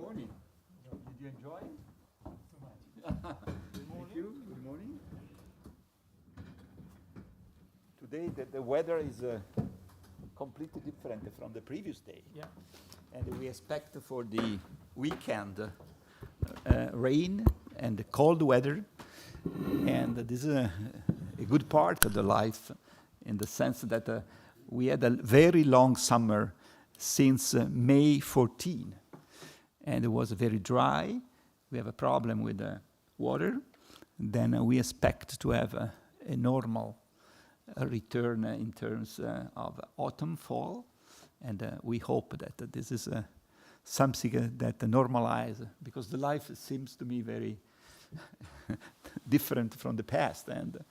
morning. Did you enjoy? Too much. Thank you. Good morning. Today the weather is completely different from the previous day. Yeah. And we expect for the weekend rain and cold weather. And this is a good part of the life in the sense that we had a very long summer since May 14. And it was very dry. We have a problem with water. Then we expect to have a normal return in terms of autumn, fall. And we hope that this is something that normalizes, because the life seems to me very different from the past. And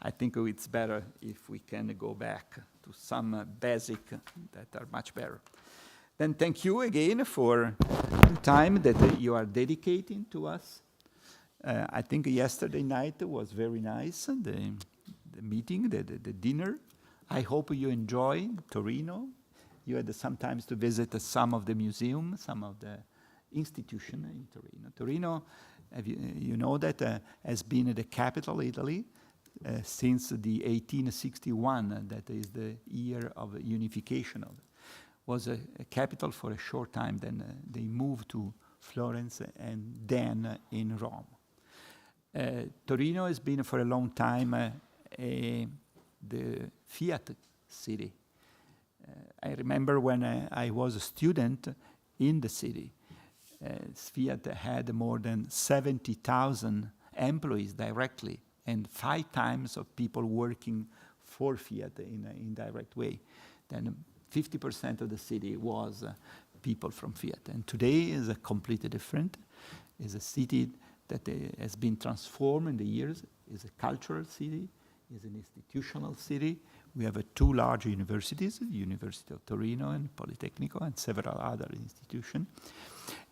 I think it's better if we can go back to some basic that are much better. Then thank you again for the time that you are dedicating to us. I think yesterday night was very nice, the meeting, the dinner. I hope you enjoy Torino. You had sometimes to visit some of the museums, some of the institutions in Torino. Torino, you know that has been the capital of Italy since the 1861, that is the year of unification of it. Was a capital for a short time, then they moved to Florence and then in Rome. Torino has been for a long time the Fiat city. I remember when I was a student in the city, Fiat had more than 70,000 employees directly and 5 times of people working for Fiat in an indirect way. Then 50% of the city was people from Fiat. And today is a completely different. It's a city that has been transformed in the years. It's a cultural city. It's an institutional city. We have 2 large universities, the University of Torino and Politecnico, and several other institutions.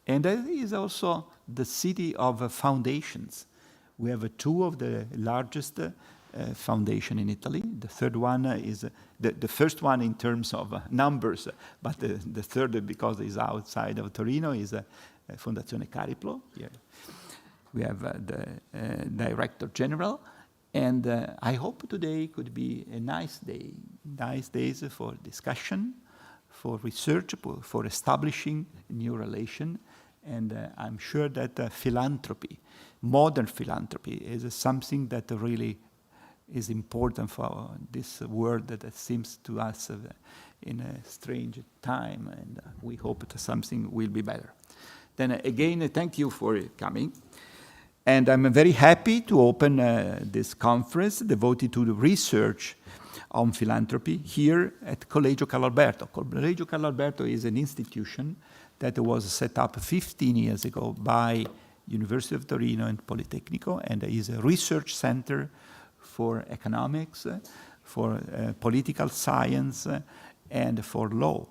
And it is also the city of foundations. We have 2 of the largest foundation in Italy. The third one is the first one in terms of numbers, but the third, because it's outside of Torino, is Fondazione Cariplo. Here we have the Director General, and I hope today could be a nice day, nice days for discussion, for research, for establishing new relation, and I'm sure that philanthropy, modern philanthropy, is something that really is important for this world that seems to us in a strange time, and we hope that something will be better. Then again, thank you for coming. And I'm very happy to open this conference devoted to the research on philanthropy here at Collegio Carlo Alberto. Collegio Carlo Alberto is an institution that was set up 15 years ago by University of Torino and Politecnico, and is a research center for economics, for political science, and for law.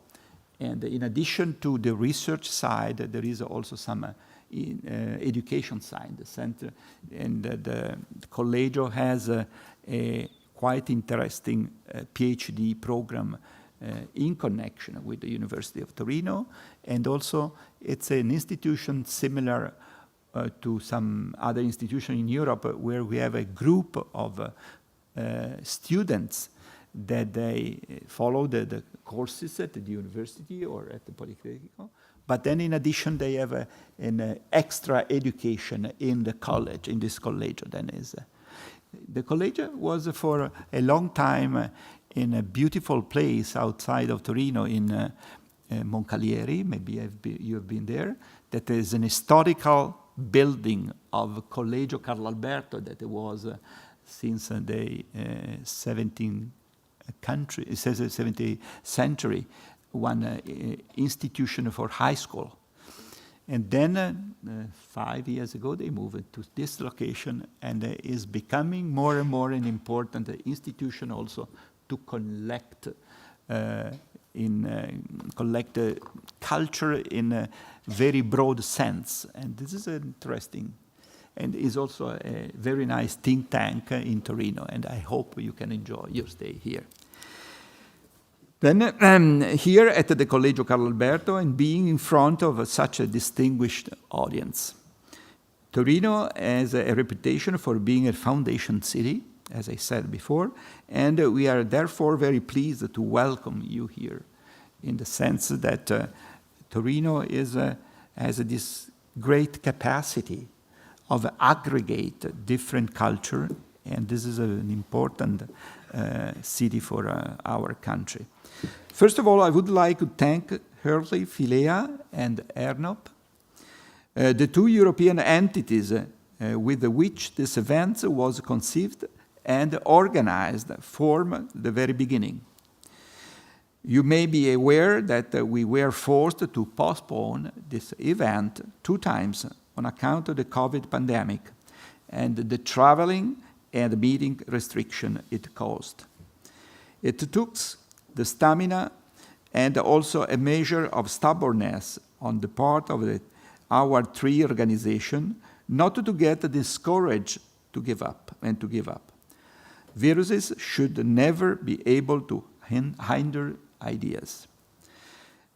And in addition to the research side, there is also some education side. The center and the Collegio has a quite interesting PhD program in connection with the University of Torino, and also it's an institution similar to some other institution in Europe, where we have a group of students that they follow the courses at the university or at the Politecnico. But then in addition, they have an extra education in the college, in this Collegio. Then the Collegio was for a long time in a beautiful place outside of Torino in Moncalieri. Maybe you have been there. That is an historical building of Collegio Carlo Alberto that was since the 17th century, one institution for high school. And then 5 years ago, they moved to this location, and is becoming more and more an important institution also to collect culture in a very broad sense. And this is interesting, and is also a very nice think tank in Torino, and I hope you can enjoy your stay here. Then here at the Collegio Carlo Alberto and being in front of such a distinguished audience. Torino has a reputation for being a foundation city, as I said before, and we are therefore very pleased to welcome you here in the sense that Torino has this great capacity of aggregate different culture, and this is an important city for our country. First of all, I would like to thank Hurley, Philea, and ERNOP, the two European entities with which this event was conceived and organized from the very beginning. You may be aware that we were forced to postpone this event 2 times on account of the COVID pandemic and the traveling and meeting restriction it caused. It took the stamina and also a measure of stubbornness on the part of our 3 organizations not to get discouraged to give up. Viruses should never be able to hinder ideas.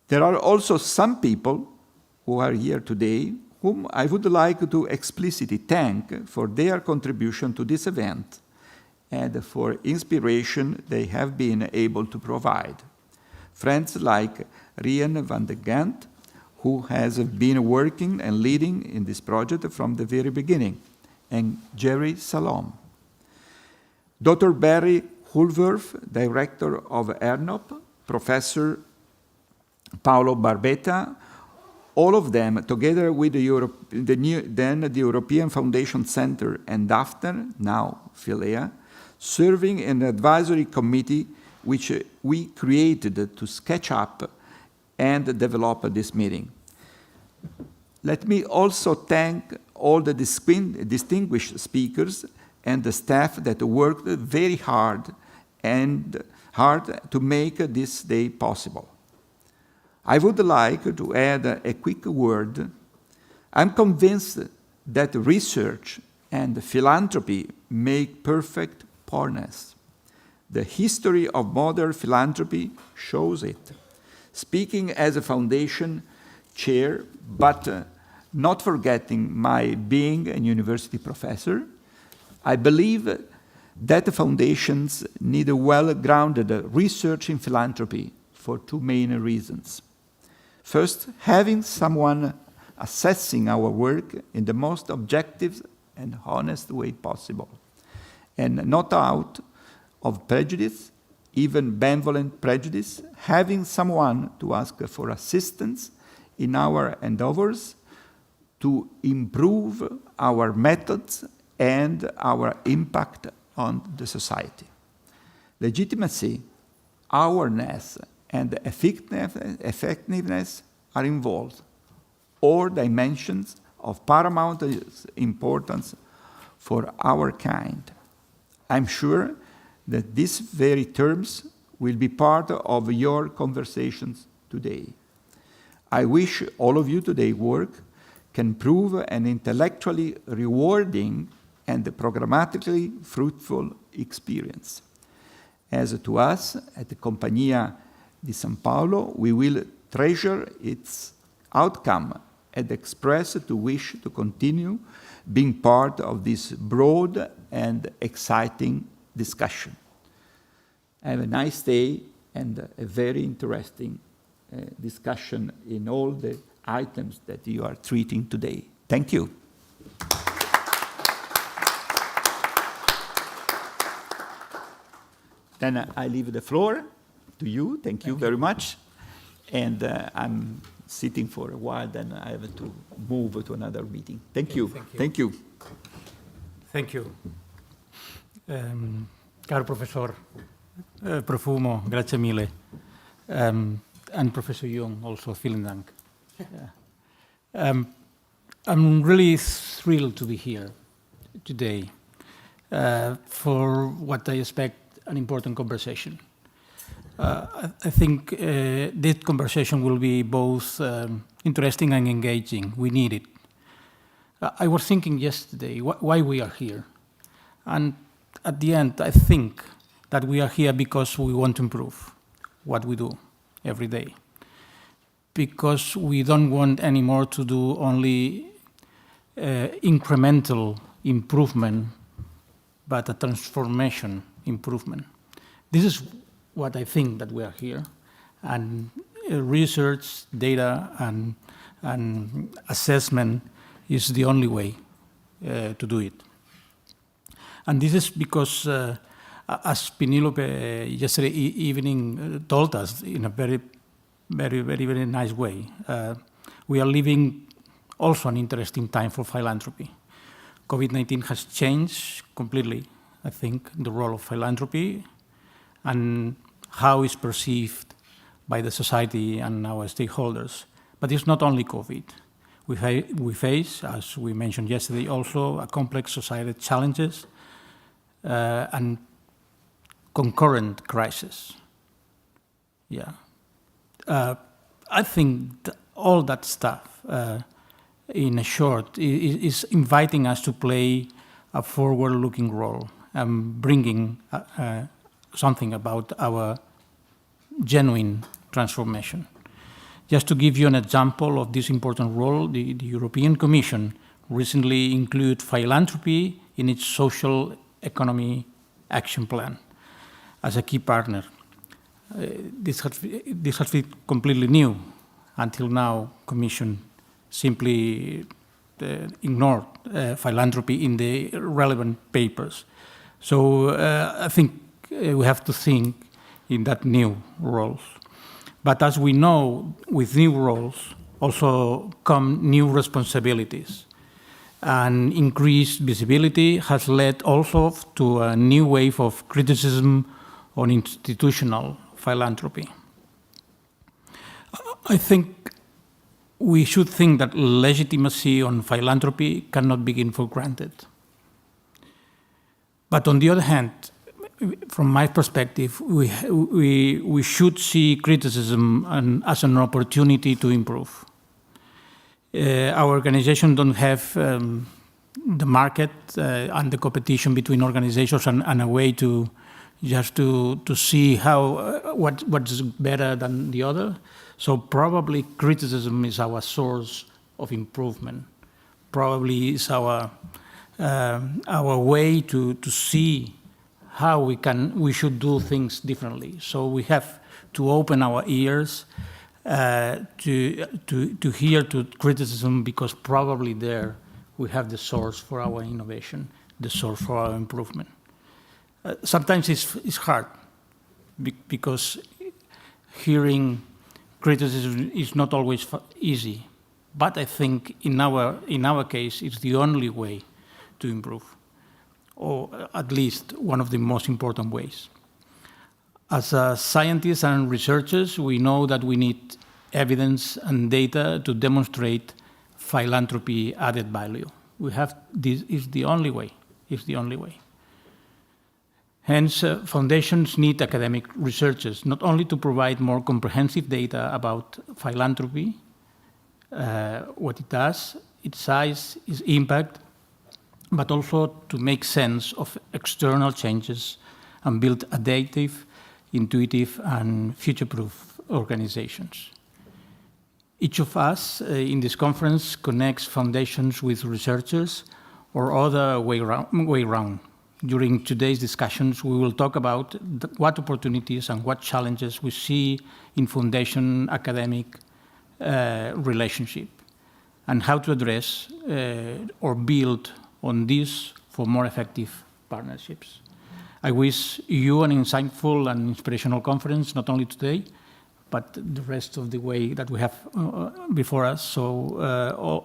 There are also some people who are here today whom I would like to explicitly thank for their contribution to this event and for inspiration they have been able to provide. Friends like Rian van de Gent, who has been working and leading in this project from the very beginning, and Jerry Salom. Dr. Barry Hulworth, director of ERNOP, Professor Paolo Barbetta, all of them, together with the European Foundation Center and after, now Philea, serving an advisory committee which we created to sketch up and develop this meeting. Let me also thank all the distinguished speakers and the staff that worked very hard to make this day possible. I would like to add a quick word. I'm convinced that research and philanthropy make perfect partners. The history of modern philanthropy shows it. Speaking as a foundation chair, but not forgetting my being a university professor, I believe that the foundations need a well-grounded research in philanthropy for 2 main reasons. First, having someone assessing our work in the most objective and honest way possible, and not out of prejudice, even benevolent prejudice, having someone to ask for assistance in our endeavors to improve our methods and our impact on the society. Legitimacy, awareness, and effectiveness are involved, all dimensions of paramount importance for our kind. I'm sure that these very terms will be part of your conversations today. I wish all of you today's work can prove an intellectually rewarding and programmatically fruitful experience. As to us, at the Compagnia di San Paolo, we will treasure its outcome and express the wish to continue being part of this broad and exciting discussion. Have a nice day and a very interesting discussion in all the items that you are treating today. Thank you. Then I leave the floor to you. Thank you very much. And I'm sitting for a while, then I have to move to another meeting. Thank you. Thank you. Thank you. Caro professor Profumo, grazie mille. And Professor Jung, also, vielen Dank. I'm really thrilled to be here today for what I expect an important conversation. I think this conversation will be both interesting and engaging. We need it. I was thinking yesterday why we are here. And at the end, I think that we are here because we want to improve. what we do every day. Because we don't want anymore to do only incremental improvement, but a transformation improvement. This is what I think that we are here. And research, data, and assessment is the only way to do it. And this is because, as Penelope yesterday evening told us in a very nice way, we are living also an interesting time for philanthropy. COVID-19 has changed completely, I think, the role of philanthropy and how it's perceived by the society and our stakeholders. But it's not only COVID. We face, as we mentioned yesterday, also a complex societal challenges and concurrent crisis. Yeah. I think all that stuff, in a short, is inviting us to play a forward-looking role and bringing something about our genuine transformation. Just to give you an example of this important role, the European Commission recently included philanthropy in its social economy action plan as a key partner. This has been completely new. Until now, Commission simply ignored philanthropy in the relevant papers. So I think we have to think in that new roles. But as we know, with new roles also come new responsibilities. And increased visibility has led also to a new wave of criticism on institutional philanthropy. I think we should think that legitimacy on philanthropy cannot be given for granted. But on the other hand, from my perspective, we should see criticism as an opportunity to improve. Our organization don't have the market and the competition between organizations and a way to just to see how what's better than the other. So probably criticism is our source of improvement. Probably is our way to see how we should do things differently. So we have to open our ears to hear to criticism, because probably there we have the source for our innovation, the source for our improvement. Sometimes it's hard because hearing criticism is not always easy, but I think in our case it's the only way to improve, or at least one of the most important ways. As scientists and researchers, we know that we need evidence and data to demonstrate philanthropy added value. This is the only way. It's the only way. Hence, foundations need academic researchers, not only to provide more comprehensive data about philanthropy, what it does, its size, its impact, but also to make sense of external changes and build adaptive, intuitive, and future-proof organizations. Each of us in this conference connects foundations with researchers or other way around. During today's discussions, we will talk about what opportunities and what challenges we see in foundation-academic relationship, and how to address or build on this for more effective partnerships. I wish you an insightful and inspirational conference, not only today, but the rest of the way that we have before us. So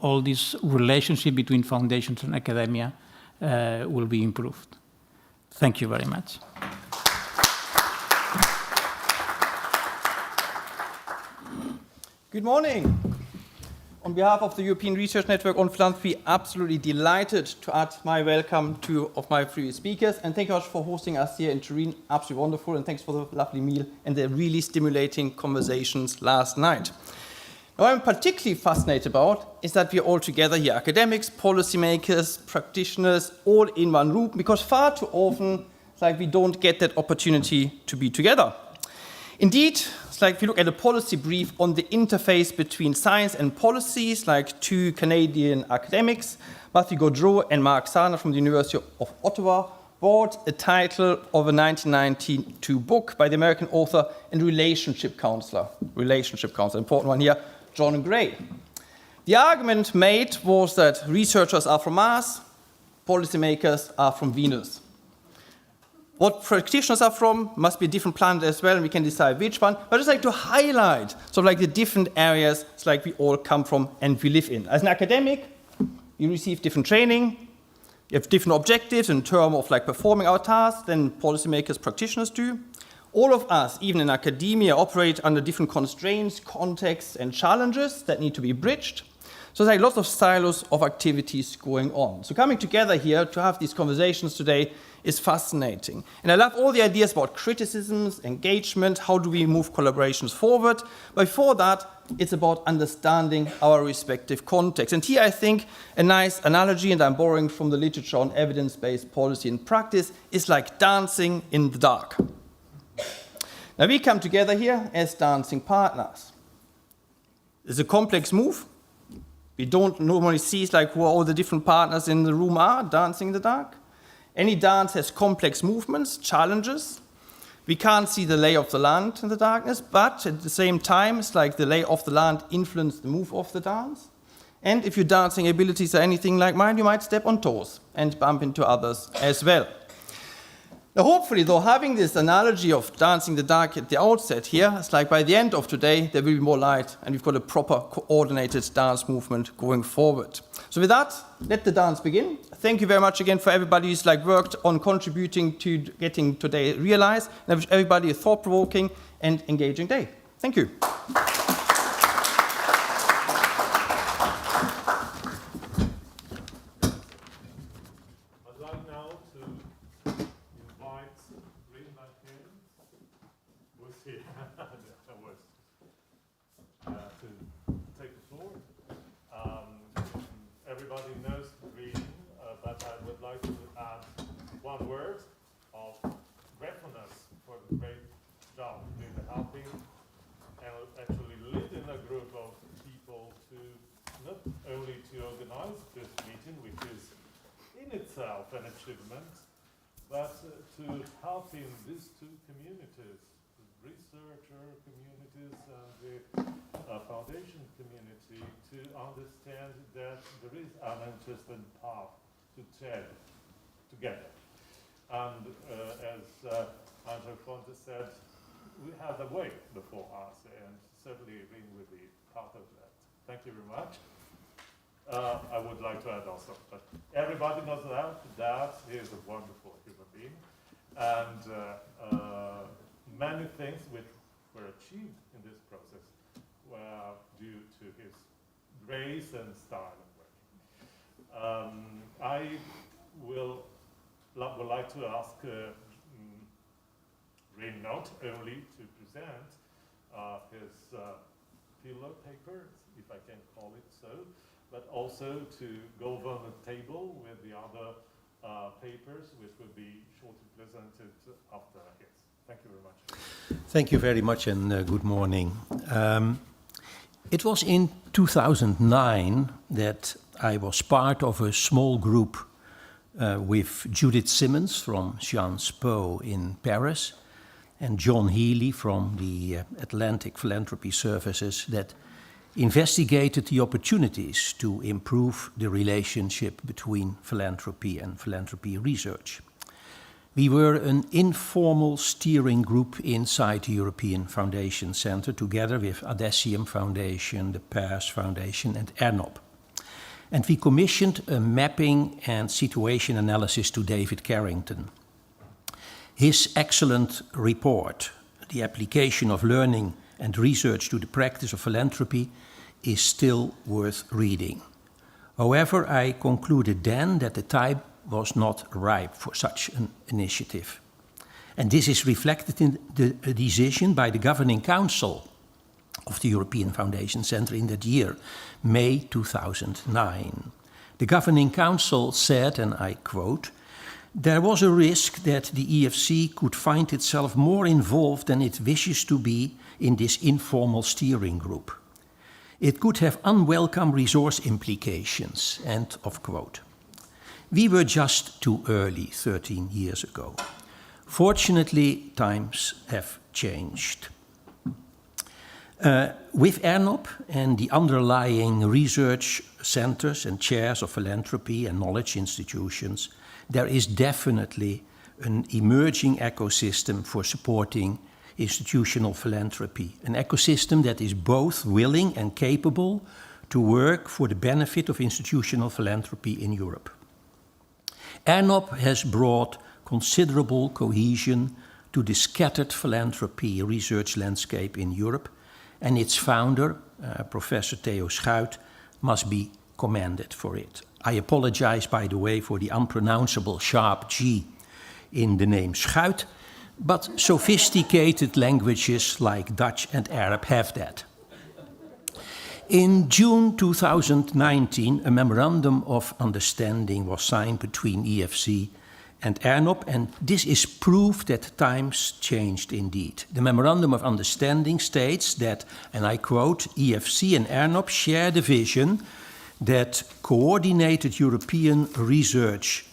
all this relationship between foundations and academia will be improved. Thank you very much. Good morning. On behalf of the European Research Network on Philanthropy, absolutely delighted to add my welcome to of my previous speakers, and thank you much for hosting us here in Turin. Absolutely wonderful, and thanks for the lovely meal and the really stimulating conversations last night. What I'm particularly fascinated about is that we're all together here, academics, policymakers, practitioners, all in one room, because far too often, we don't get that opportunity to be together. Indeed, it's like if you look at a policy brief on the interface between science and policies, like two Canadian academics, Matthew Gaudreau and Mark Sarner from the University of Ottawa, bought a title of a 1992 book by the American author and relationship counselor, important one here, John Gray. The argument made was that researchers are from Mars, policymakers are from Venus. What practitioners are from must be a different planet as well, and we can decide which one. But I just like to highlight sort of like the different areas it's like we all come from and we live in. As an academic, you receive different training, you have different objectives in terms of like performing our tasks than policymakers, practitioners do. All of us, even in academia, operate under different constraints, contexts, and challenges that need to be bridged. So there's like lots of silos of activities going on. So coming together here to have these conversations today is fascinating. And I love all the ideas about criticisms, engagement, how do we move collaborations forward. But before that, it's about understanding our respective contexts. And here I think a nice analogy, and I'm borrowing from the literature on evidence-based policy and practice, is like dancing in the dark. Now we come together here as dancing partners. It's a complex move. We don't normally see like who all the different partners in the room are dancing in the dark. Any dance has complex movements, challenges. We can't see the lay of the land in the darkness, but at the same time, it's like the lay of the land influences the move of the dance. And if your dancing abilities are anything like mine, you might step on toes and bump into others as well. Now, hopefully, though, having this analogy of dancing in the dark at the outset here, it's like by the end of today, there will be more light, and we've got a proper coordinated dance movement going forward. So with that, let the dance begin. Thank you very much again for everybody who's like worked on contributing to getting today realized, and I wish everybody a thought-provoking and engaging day. Thank you. Everybody knows green, but I would like to add one word of gratefulness for the great job in helping and actually lead in a group of people to not only to organize this meeting, which is in itself an achievement, but to help in these two communities, the researcher communities and the foundation community, to understand that there is an interesting path to tread together. And as Angel Fonte said, we have a way before us, and certainly Ring will be part of that. Thank you very much. I would like to add also, but everybody knows that he is a wonderful human being, and many things which were achieved in this process were due to his grace and style of working. I would like to ask Rin not only to present his pillar paper, if I can call it so, but also to go on the table with the other papers, which will be shortly presented after his. Thank you very much. Thank you very much, and good morning. It was in 2009 that I was part of a small group with Judith Simmons from Sciences Po in Paris and John Healy from the Atlantic Philanthropy Services that investigated the opportunities to improve the relationship between philanthropy and philanthropy research. We were an informal steering group inside the European Foundation Center, together with Adessium Foundation, the Pears Foundation, and ERNOP. And we commissioned a mapping and situation analysis to David Carrington. His excellent report, The Application of Learning and Research to the Practice of Philanthropy, is still worth reading. However, I concluded then that the time was not ripe for such an initiative. And this is reflected in the decision by the Governing Council of the European Foundation Center in that year, May 2009. The Governing Council said, and I quote, there was a risk that the EFC could find itself more involved than it wishes to be in this informal steering group. It could have unwelcome resource implications, end of quote. We were just too early 13 years ago. Fortunately, times have changed. With ERNOP and the underlying research centers and chairs of philanthropy and knowledge institutions, there is definitely an emerging ecosystem for supporting institutional philanthropy, an ecosystem that is both willing and capable to work for the benefit of institutional philanthropy in Europe. ERNOP has brought considerable cohesion to the scattered philanthropy research landscape in Europe, and its founder, Professor Theo Schuit, must be commended for it. I apologize, by the way, for the unpronounceable sharp G in the name Schuit, but sophisticated languages like Dutch and Arab have that. In June 2019, a memorandum of understanding was signed between EFC and ERNOP, and this is proof that times changed indeed. The memorandum of understanding states that, and I quote, EFC and ERNOP share the vision that coordinated European research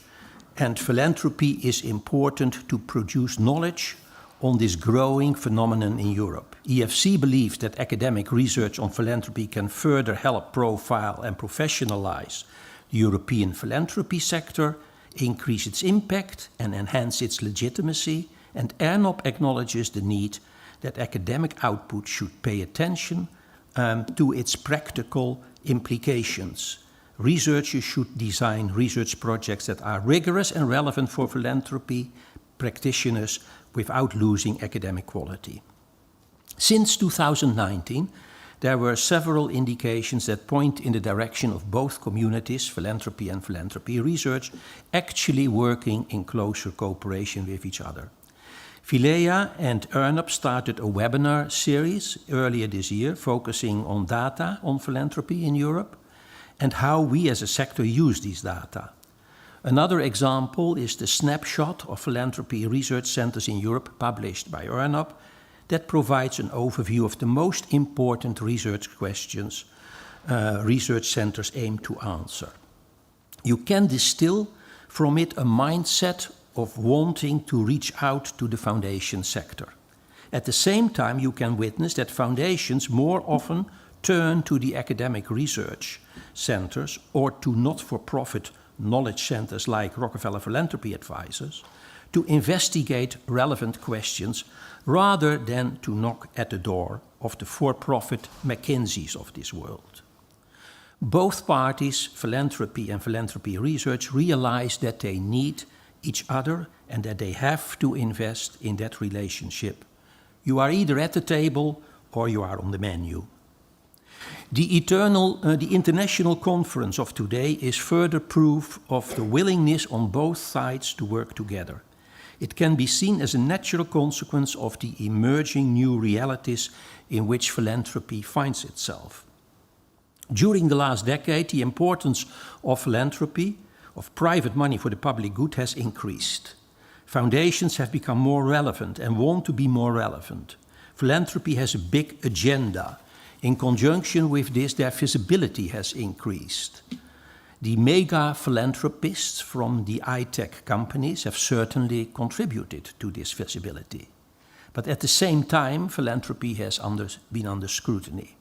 and philanthropy is important to produce knowledge on this growing phenomenon in Europe. EFC believes that academic research on philanthropy can further help profile and professionalize the European philanthropy sector, increase its impact and enhance its legitimacy, and ERNOP acknowledges the need that academic output should pay attention to its practical implications. Researchers should design research projects that are rigorous and relevant for philanthropy practitioners without losing academic quality. Since 2019, there were several indications that point in the direction of both communities, philanthropy and philanthropy research, actually working in closer cooperation with each other. Philea and ERNOP started a webinar series earlier this year focusing on data on philanthropy in Europe and how we as a sector use these data. Another example is the snapshot of philanthropy research centers in Europe published by ERNOP that provides an overview of the most important research questions research centers aim to answer. You can distill from it a mindset of wanting to reach out to the foundation sector. At the same time, you can witness that foundations more often turn to the academic research centers or to not-for-profit knowledge centers like Rockefeller Philanthropy Advisors to investigate relevant questions rather than to knock at the door of the for-profit McKinseys of this world. Both parties, philanthropy and philanthropy research, realize that they need each other and that they have to invest in that relationship. You are either at the table or you are on the menu. The international conference of today is further proof of the willingness on both sides to work together. It can be seen as a natural consequence of the emerging new realities in which philanthropy finds itself. During the last decade, the importance of philanthropy, of private money for the public good, has increased. Foundations have become more relevant and want to be more relevant. Philanthropy has a big agenda. In conjunction with this, their visibility has increased. The mega philanthropists from the high-tech companies have certainly contributed to this visibility. But at the same time, philanthropy has been under scrutiny.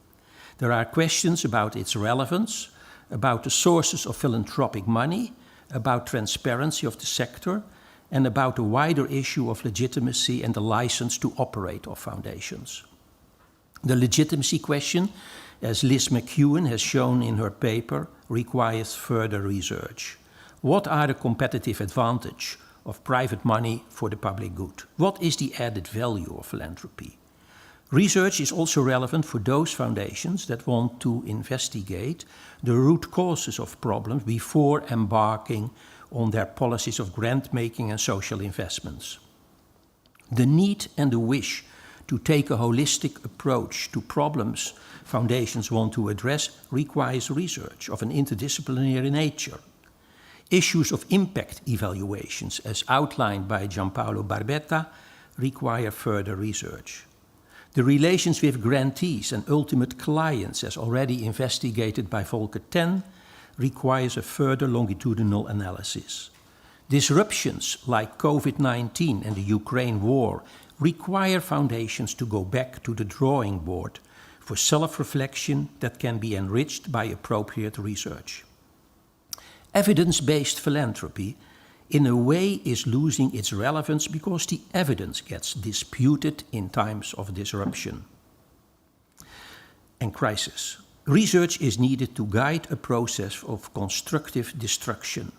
There are questions about its relevance, about the sources of philanthropic money, about transparency of the sector, and about the wider issue of legitimacy and the license to operate of foundations. The legitimacy question, as Liz McEwen has shown in her paper, requires further research. What are the competitive advantages of private money for the public good? What is the added value of philanthropy? Research is also relevant for those foundations that want to investigate the root causes of problems before embarking on their policies of grant-making and social investments. The need and the wish to take a holistic approach to problems foundations want to address requires research of an interdisciplinary nature. Issues of impact evaluations, as outlined by Giampaolo Barbetta, require further research. The relations with grantees and ultimate clients, as already investigated by Volker Ten, requires a further longitudinal analysis. Disruptions like COVID-19 and the Ukraine war require foundations to go back to the drawing board for self-reflection that can be enriched by appropriate research. Evidence-based philanthropy, in a way, is losing its relevance because the evidence gets disputed in times of disruption and crisis. Research is needed to guide a process of constructive destruction.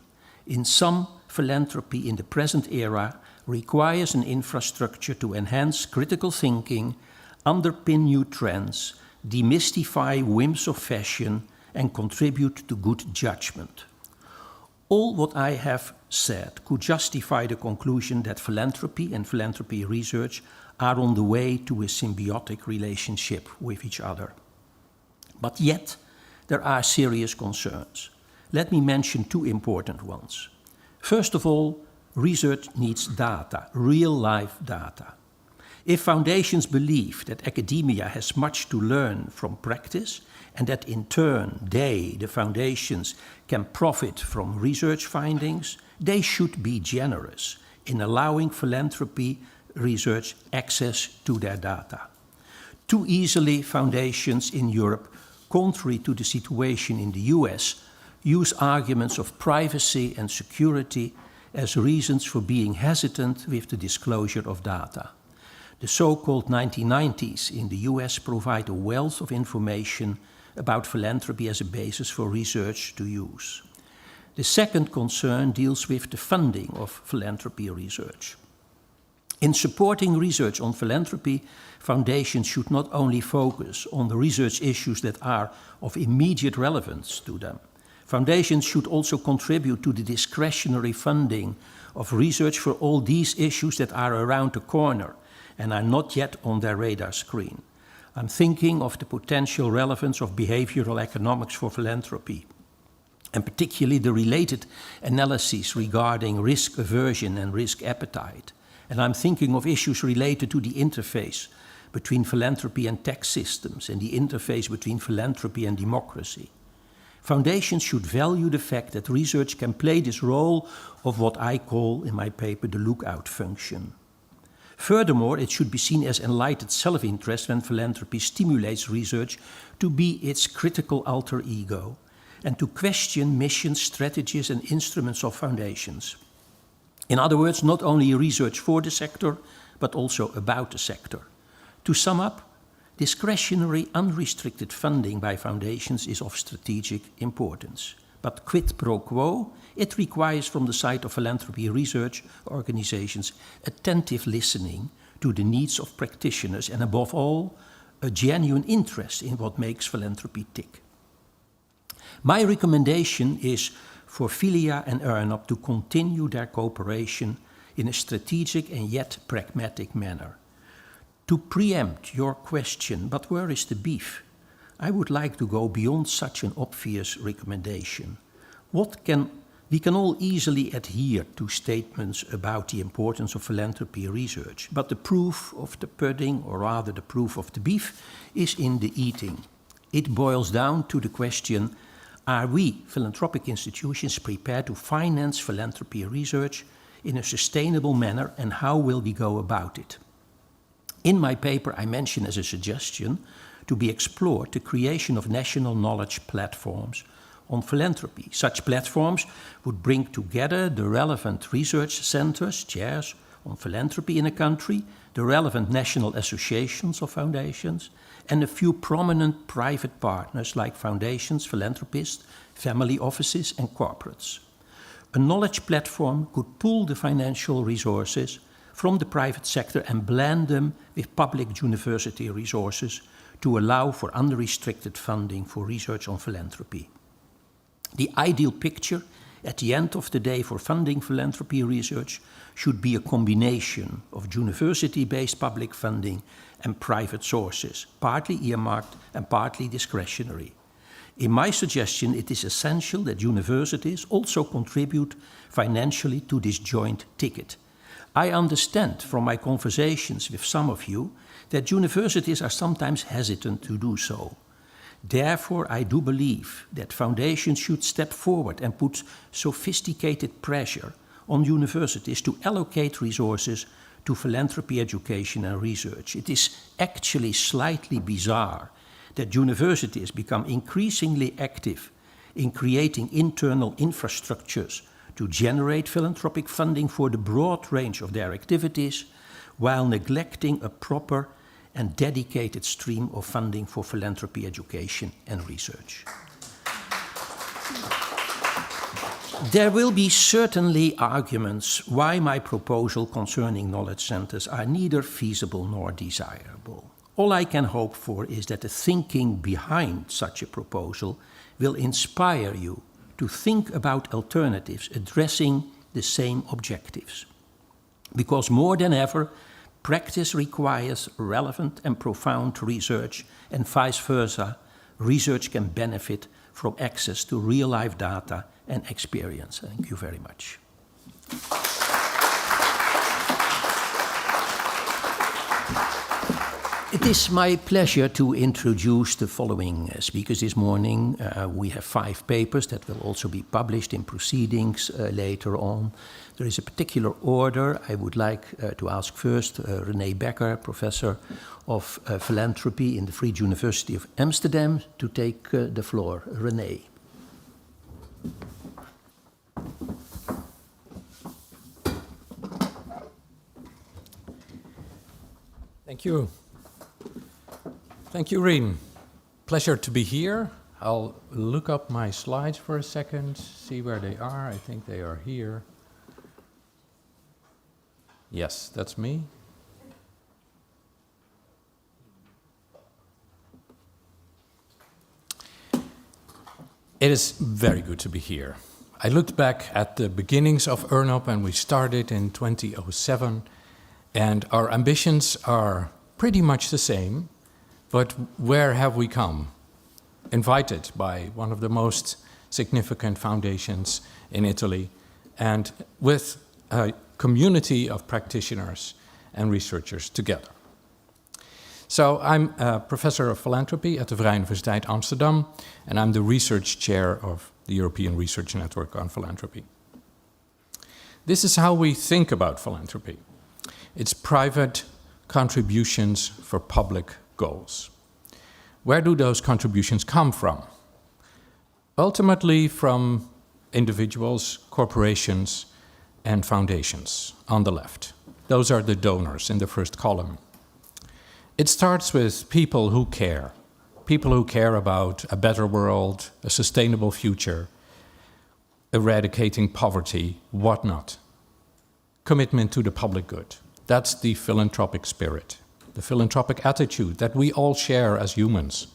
In some, philanthropy in the present era requires an infrastructure to enhance critical thinking, underpin new trends, demystify whims of fashion, and contribute to good judgment. All what I have said could justify the conclusion that philanthropy and philanthropy research are on the way to a symbiotic relationship with each other. But yet, there are serious concerns. Let me mention two important ones. First of all, research needs data, real-life data. If foundations believe that academia has much to learn from practice and that in turn they, the foundations, can profit from research findings, they should be generous in allowing philanthropy research access to their data. Too easily, foundations in Europe, contrary to the situation in the US, use arguments of privacy and security as reasons for being hesitant with the disclosure of data. The so-called 1990s in the US provide a wealth of information about philanthropy as a basis for research to use. The second concern deals with the funding of philanthropy research. In supporting research on philanthropy, foundations should not only focus on the research issues that are of immediate relevance to them. Foundations should also contribute to the discretionary funding of research for all these issues that are around the corner and are not yet on their radar screen. I'm thinking of the potential relevance of behavioral economics for philanthropy, and particularly the related analyses regarding risk aversion and risk appetite. And I'm thinking of issues related to the interface between philanthropy and tax systems and the interface between philanthropy and democracy. Foundations should value the fact that research can play this role of what I call in my paper the lookout function. Furthermore, it should be seen as enlightened self-interest when philanthropy stimulates research to be its critical alter ego and to question missions, strategies and instruments of foundations. In other words, not only research for the sector, but also about the sector. To sum up, discretionary, unrestricted funding by foundations is of strategic importance. But quid pro quo, it requires from the side of philanthropy research organizations attentive listening to the needs of practitioners and above all, a genuine interest in what makes philanthropy tick. My recommendation is for Filia and ERNOP to continue their cooperation in a strategic and yet pragmatic manner. To preempt your question, but where is the beef? I would like to go beyond such an obvious recommendation. We can all easily adhere to statements about the importance of philanthropy research, but the proof of the pudding, or rather the proof of the beef, is in the eating. It boils down to the question, are we, philanthropic institutions, prepared to finance philanthropy research in a sustainable manner, and how will we go about it? In my paper, I mention as a suggestion to be explored the creation of national knowledge platforms on philanthropy. Such platforms would bring together the relevant research centers, chairs on philanthropy in a country, the relevant national associations of foundations, and a few prominent private partners like foundations, philanthropists, family offices, and corporates. A knowledge platform could pool the financial resources from the private sector and blend them with public university resources to allow for unrestricted funding for research on philanthropy. The ideal picture at the end of the day for funding philanthropy research should be a combination of university-based public funding and private sources, partly earmarked and partly discretionary. In my suggestion, it is essential that universities also contribute financially to this joint ticket. I understand from my conversations with some of you that universities are sometimes hesitant to do so. Therefore, I do believe that foundations should step forward and put sophisticated pressure on universities to allocate resources to philanthropy, education and research. It is actually slightly bizarre that universities become increasingly active in creating internal infrastructures to generate philanthropic funding for the broad range of their activities, while neglecting a proper and dedicated stream of funding for philanthropy, education and research. There will be certainly arguments why my proposal concerning knowledge centers are neither feasible nor desirable. All I can hope for is that the thinking behind such a proposal will inspire you to think about alternatives addressing the same objectives. Because more than ever, practice requires relevant and profound research, and vice versa, research can benefit from access to real-life data and experience. Thank you very much. It is my pleasure to introduce the following speakers this morning. We have 5 papers that will also be published in proceedings later on. There is a particular order. I would like to ask first René Becker, Professor of Philanthropy in the Free University of Amsterdam, to take the floor. René. Thank you. Thank you, Rien. Pleasure to be here. I'll look up my slides for a second, see where they are. I think they are here. Yes, that's me. It is very good to be here. I looked back at the beginnings of EarnUp, and we started in 2007, and our ambitions are pretty much the same. But where have we come? Invited by one of the most significant foundations in Italy, and with a community of practitioners and researchers together. So I'm a professor of philanthropy at the Vrije Universiteit Amsterdam, and I'm the research chair of the European Research Network on Philanthropy. This is how we think about philanthropy. It's private contributions for public goals. Where do those contributions come from? Ultimately from individuals, corporations, and foundations on the left. Those are the donors in the first column. It starts with people who care about a better world, a sustainable future, eradicating poverty, whatnot. Commitment to the public good. That's the philanthropic spirit. The philanthropic attitude that we all share as humans.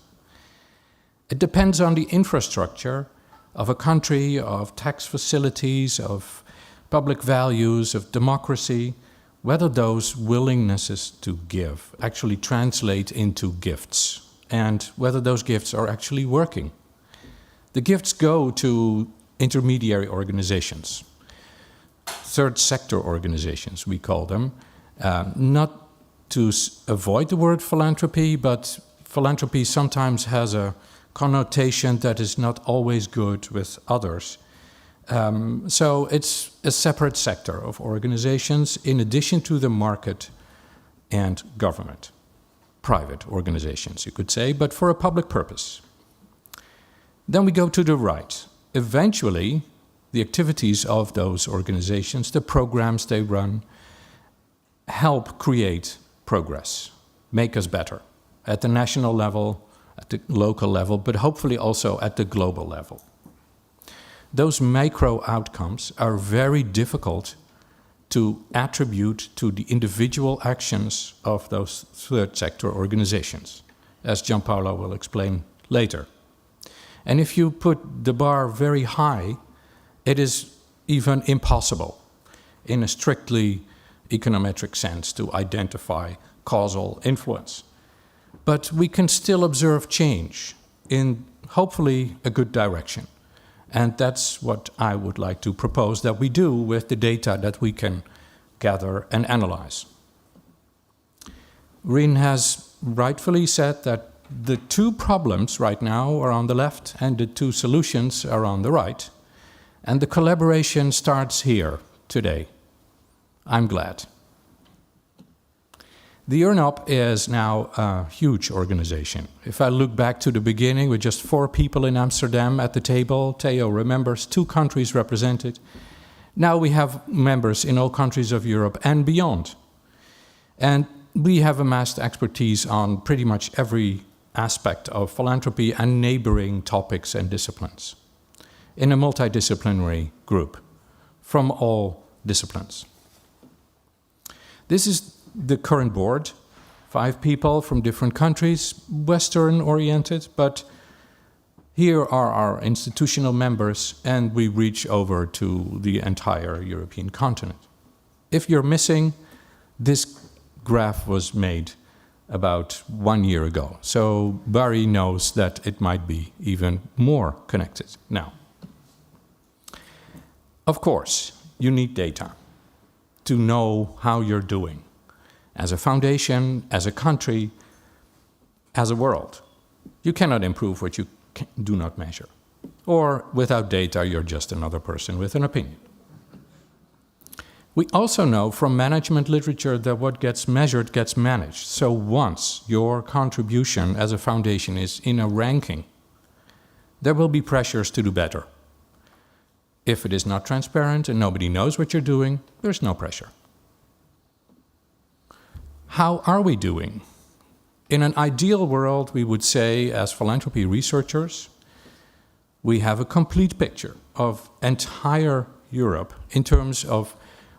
It depends on the infrastructure of a country, of tax facilities, of public values, of democracy, whether those willingnesses to give actually translate into gifts, and whether those gifts are actually working. The gifts go to intermediary organizations, third sector organizations, we call them, not to avoid the word philanthropy, but philanthropy sometimes has a connotation that is not always good with others. So it's a separate sector of organizations in addition to the market and government. Private organizations, you could say, but for a public purpose. Then we go to the right. Eventually, the activities of those organizations, the programs they run, help create progress, make us better at the national level, at the local level, but hopefully also at the global level. Those macro outcomes are very difficult to attribute to the individual actions of those third sector organizations, as Gianpaolo will explain later. And if you put the bar very high, it is even impossible in a strictly econometric sense to identify causal influence. But we can still observe change in hopefully a good direction. And that's what I would like to propose that we do with the data that we can gather and analyze. Rien has rightfully said that the two problems right now are on the left and the two solutions are on the right. And the collaboration starts here today. I'm glad. The UNOP is now a huge organization. If I look back to the beginning with just 4 people in Amsterdam at the table, Theo remembers 2 countries represented. Now we have members in all countries of Europe and beyond. And we have amassed expertise on pretty much every aspect of philanthropy and neighboring topics and disciplines in a multidisciplinary group from all disciplines. This is the current board, 5 people from different countries, Western-oriented, but here are our institutional members, and we reach over to the entire European continent. If you're missing, this graph was made about 1 year ago, so Barry knows that it might be even more connected now. Of course, you need data to know how you're doing as a foundation, as a country, as a world. You cannot improve what you do not measure. Or without data, you're just another person with an opinion. We also know from management literature that what gets measured gets managed. So once your contribution as a foundation is in a ranking, there will be pressures to do better. If it is not transparent and nobody knows what you're doing, there's no pressure. How are we doing? In an ideal world, we would say, as philanthropy researchers, we have a complete picture of entire Europe in terms of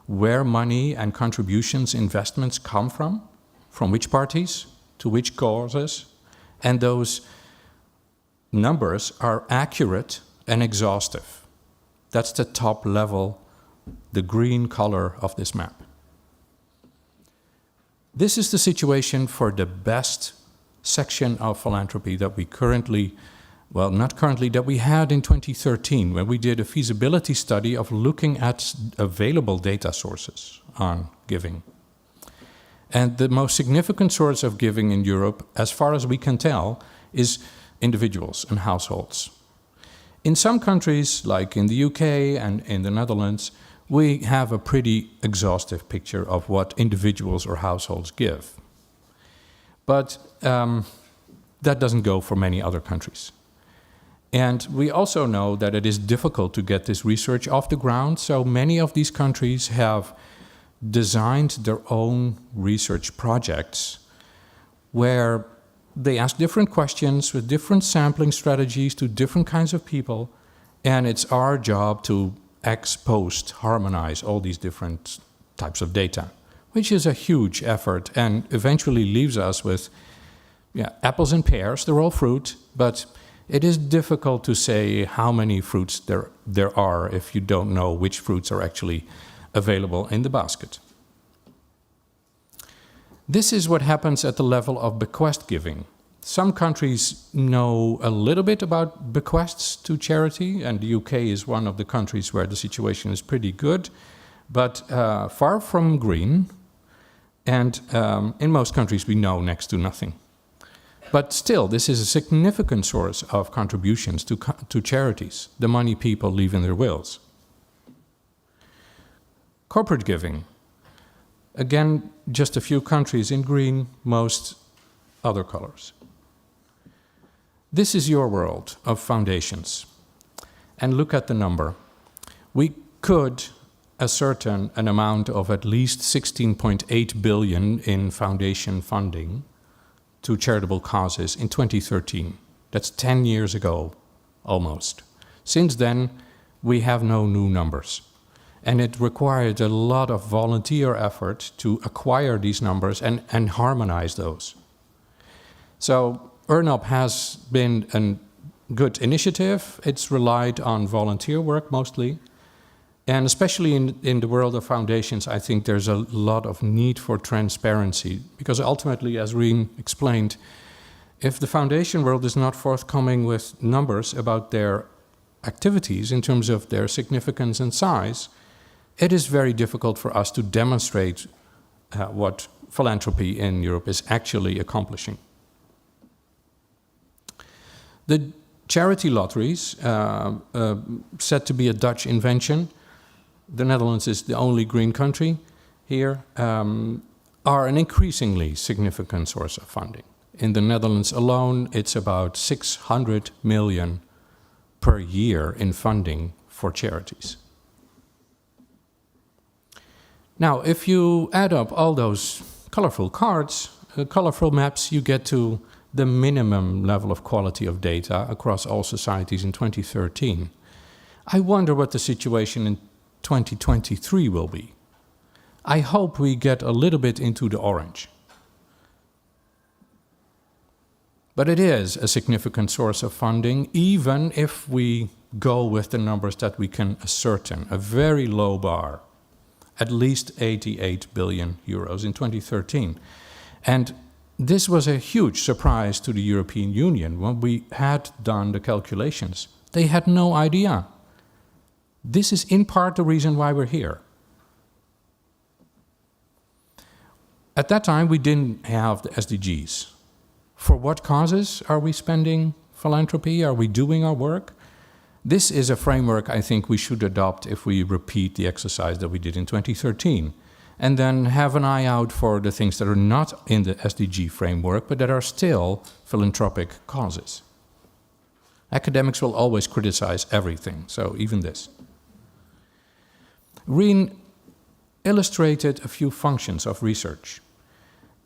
where money and contributions, investments come from which parties, to which causes, and those numbers are accurate and exhaustive. That's the top level, the green color of this map. This is the situation for the best section of philanthropy that we currently, well, not currently, that we had in 2013 when we did a feasibility study of looking at available data sources on giving. And the most significant source of giving in Europe, as far as we can tell, is individuals and households. In some countries, like in the UK and in the Netherlands, we have a pretty exhaustive picture of what individuals or households give. But that doesn't go for many other countries. And we also know that it is difficult to get this research off the ground, so many of these countries have designed their own research projects where they ask different questions with different sampling strategies to different kinds of people, and it's our job to ex post harmonize all these different types of data, which is a huge effort and eventually leaves us with apples and pears. They're all fruit, but it is difficult to say how many fruits there are if you don't know which fruits are actually available in the basket. This is what happens at the level of bequest giving. Some countries know a little bit about bequests to charity, and the UK is one of the countries where the situation is pretty good, but far from green, and in most countries we know next to nothing. But still, this is a significant source of contributions to charities, the money people leave in their wills. Corporate giving. Again, just a few countries in green, most other colors. This is your world of foundations. And look at the number. We could ascertain an amount of at least 16.8 billion in foundation funding to charitable causes in 2013. That's 10 years ago, almost. Since then, we have no new numbers. And it required a lot of volunteer effort to acquire these numbers and harmonize those. So UNOP has been a good initiative. It's relied on volunteer work mostly. And especially in the world of foundations, I think there's a lot of need for transparency. Because ultimately, as Rien explained, If the foundation world is not forthcoming with numbers about their activities in terms of their significance and size, it is very difficult for us to demonstrate what philanthropy in Europe is actually accomplishing. The charity lotteries, said to be a Dutch invention, the Netherlands is the only green country here, are an increasingly significant source of funding. In the Netherlands alone, it's about 600 million per year in funding for charities. Now, if you add up all those colorful cards, colorful maps, you get to the minimum level of quality of data across all societies in 2013. I wonder what the situation in 2023 will be. I hope we get a little bit into the orange. But it is a significant source of funding, even if we go with the numbers that we can ascertain, a very low bar, at least 88 billion euros in 2013. And this was a huge surprise to the European Union when we had done the calculations. They had no idea. This is in part the reason why we're here. At that time, we didn't have the SDGs. For what causes are we spending philanthropy? Are we doing our work? This is a framework I think we should adopt if we repeat the exercise that we did in 2013. And then have an eye out for the things that are not in the SDG framework, but that are still philanthropic causes. Academics will always criticize everything, so even this. Rien illustrated a few functions of research.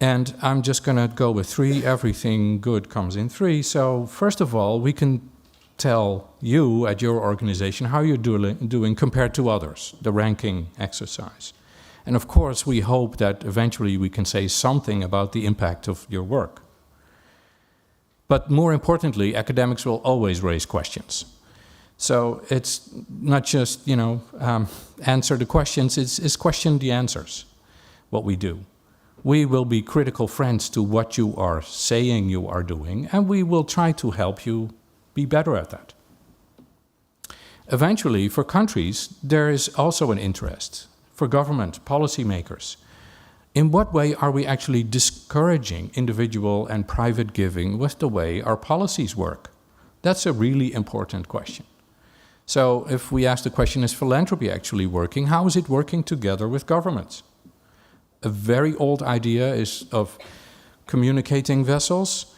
And I'm just going to go with 3. Everything good comes in 3. So first of all, we can tell you at your organization how you're doing compared to others, the ranking exercise. And of course, we hope that eventually we can say something about the impact of your work. But more importantly, academics will always raise questions. So it's not just, answer the questions, it's question the answers, what we do. We will be critical friends to what you are saying you are doing, and we will try to help you be better at that. Eventually, for countries, there is also an interest. For government, policymakers. In what way are we actually discouraging individual and private giving with the way our policies work? That's a really important question. So if we ask the question, is philanthropy actually working? How is it working together with governments? A very old idea is of communicating vessels,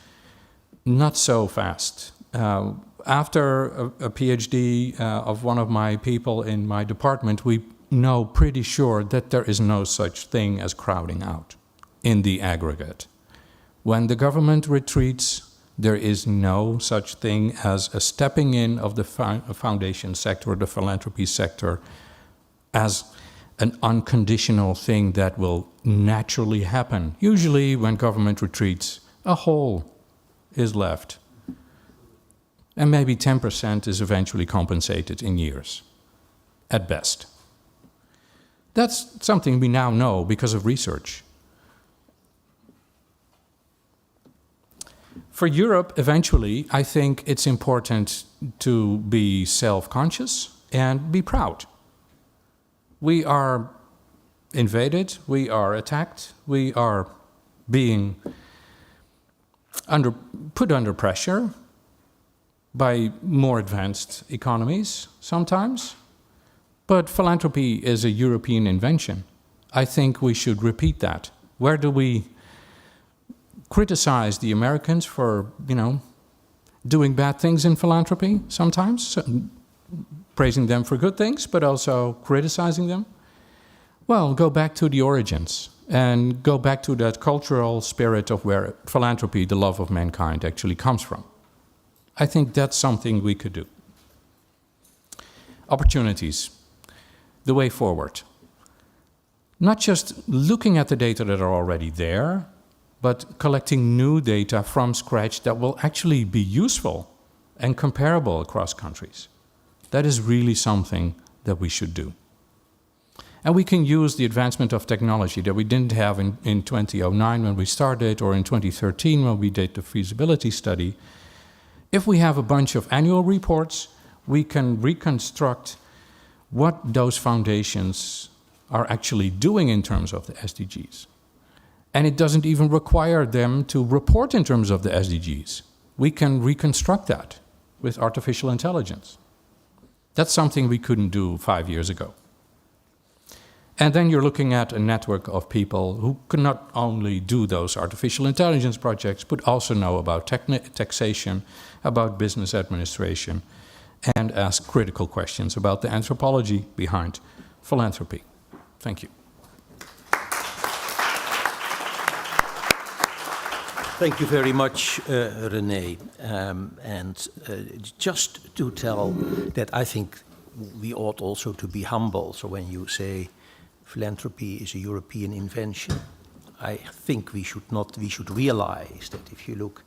not so fast. After a PhD of one of my people in my department, we know pretty sure that there is no such thing as crowding out in the aggregate. When the government retreats, there is no such thing as a stepping in of the foundation sector or the philanthropy sector as an unconditional thing that will naturally happen. Usually when government retreats, a hole is left. And maybe 10% is eventually compensated in years, at best. That's something we now know because of research. For Europe, eventually, I think it's important to be self-conscious and be proud. We are invaded, we are attacked, we are being put under pressure by more advanced economies sometimes. But philanthropy is a European invention. I think we should repeat that. Where do we criticize the Americans for, doing bad things in philanthropy sometimes? Praising them for good things, but also criticizing them? Well, go back to the origins and go back to that cultural spirit of where philanthropy, the love of mankind, actually comes from. I think that's something we could do. Opportunities. The way forward. Not just looking at the data that are already there, but collecting new data from scratch that will actually be useful and comparable across countries. That is really something that we should do. And we can use the advancement of technology that we didn't have in 2009 when we started, or in 2013 when we did the feasibility study. If we have a bunch of annual reports, we can reconstruct what those foundations are actually doing in terms of the SDGs. And it doesn't even require them to report in terms of the SDGs. We can reconstruct that with artificial intelligence. That's something we couldn't do 5 years ago. And then you're looking at a network of people who can not only do those artificial intelligence projects, but also know about taxation, about business administration, and ask critical questions about the anthropology behind philanthropy. Thank you. Thank you very much, René. Just to tell that I think we ought also to be humble. So when you say philanthropy is a European invention, I think we should realize that if you look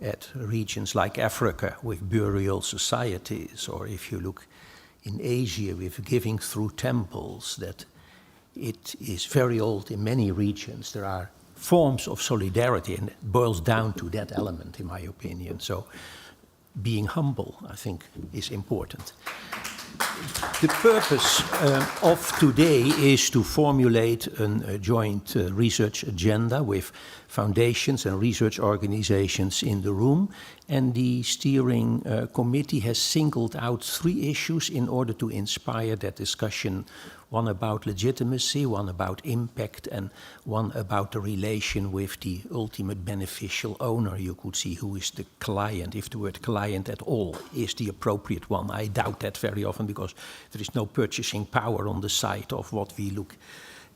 at regions like Africa with burial societies, or if you look in Asia with giving through temples, that it is very old in many regions. There are forms of solidarity, and it boils down to that element, in my opinion. So being humble, I think, is important. The purpose of today is to formulate a joint research agenda with foundations and research organizations in the room. And the steering committee has singled out 3 issues in order to inspire that discussion. One about legitimacy, one about impact, and one about the relation with the ultimate beneficial owner. You could see who is the client, if the word client at all is the appropriate one. I doubt that very often, because there is no purchasing power on the side of what we look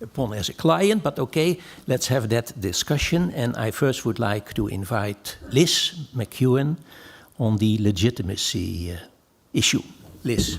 upon as a client. But okay, let's have that discussion. And I first would like to invite Liz McEwen on the legitimacy issue. Liz.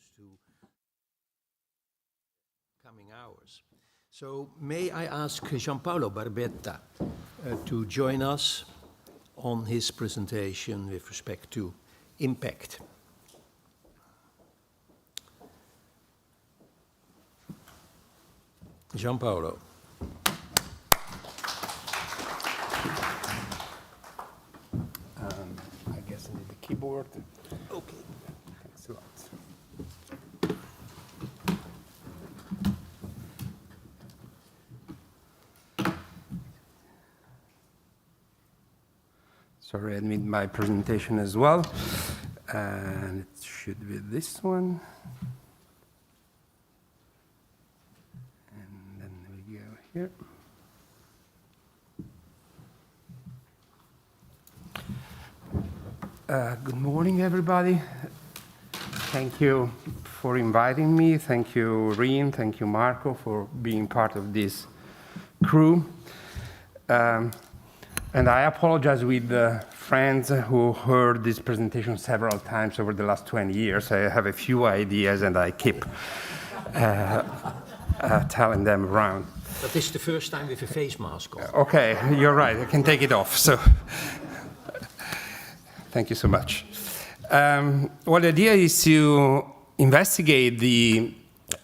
close to coming hours. So may I ask Gianpaolo Barbetta to join us on his presentation with respect to impact. Gianpaolo. I guess I need the keyboard. Okay. Thanks a lot. Sorry, I need my presentation as well. And it should be this one. And then we go here. Good morning, everybody. Thank you for inviting me. Thank you, Reen. Thank you, Marco, for being part of this crew. And I apologize with the friends who heard this presentation several times over the last 20 years. I have a few ideas, and I keep telling them around. But this is the first time with a face mask on. Okay, you're right. I can take it off. So. Thank you so much. Well, the idea is to investigate the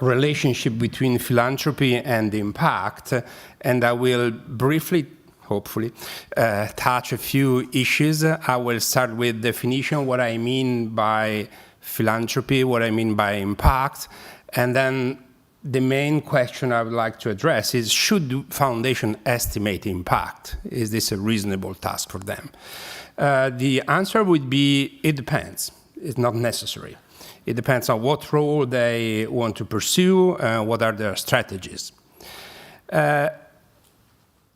relationship between philanthropy and impact, and I will briefly, hopefully, touch a few issues. I will start with definition, what I mean by philanthropy, what I mean by impact, and then the main question I would like to address is, should foundation estimate impact? Is this a reasonable task for them? The answer would be, it depends. It's not necessary. It depends on what role they want to pursue, what are their strategies.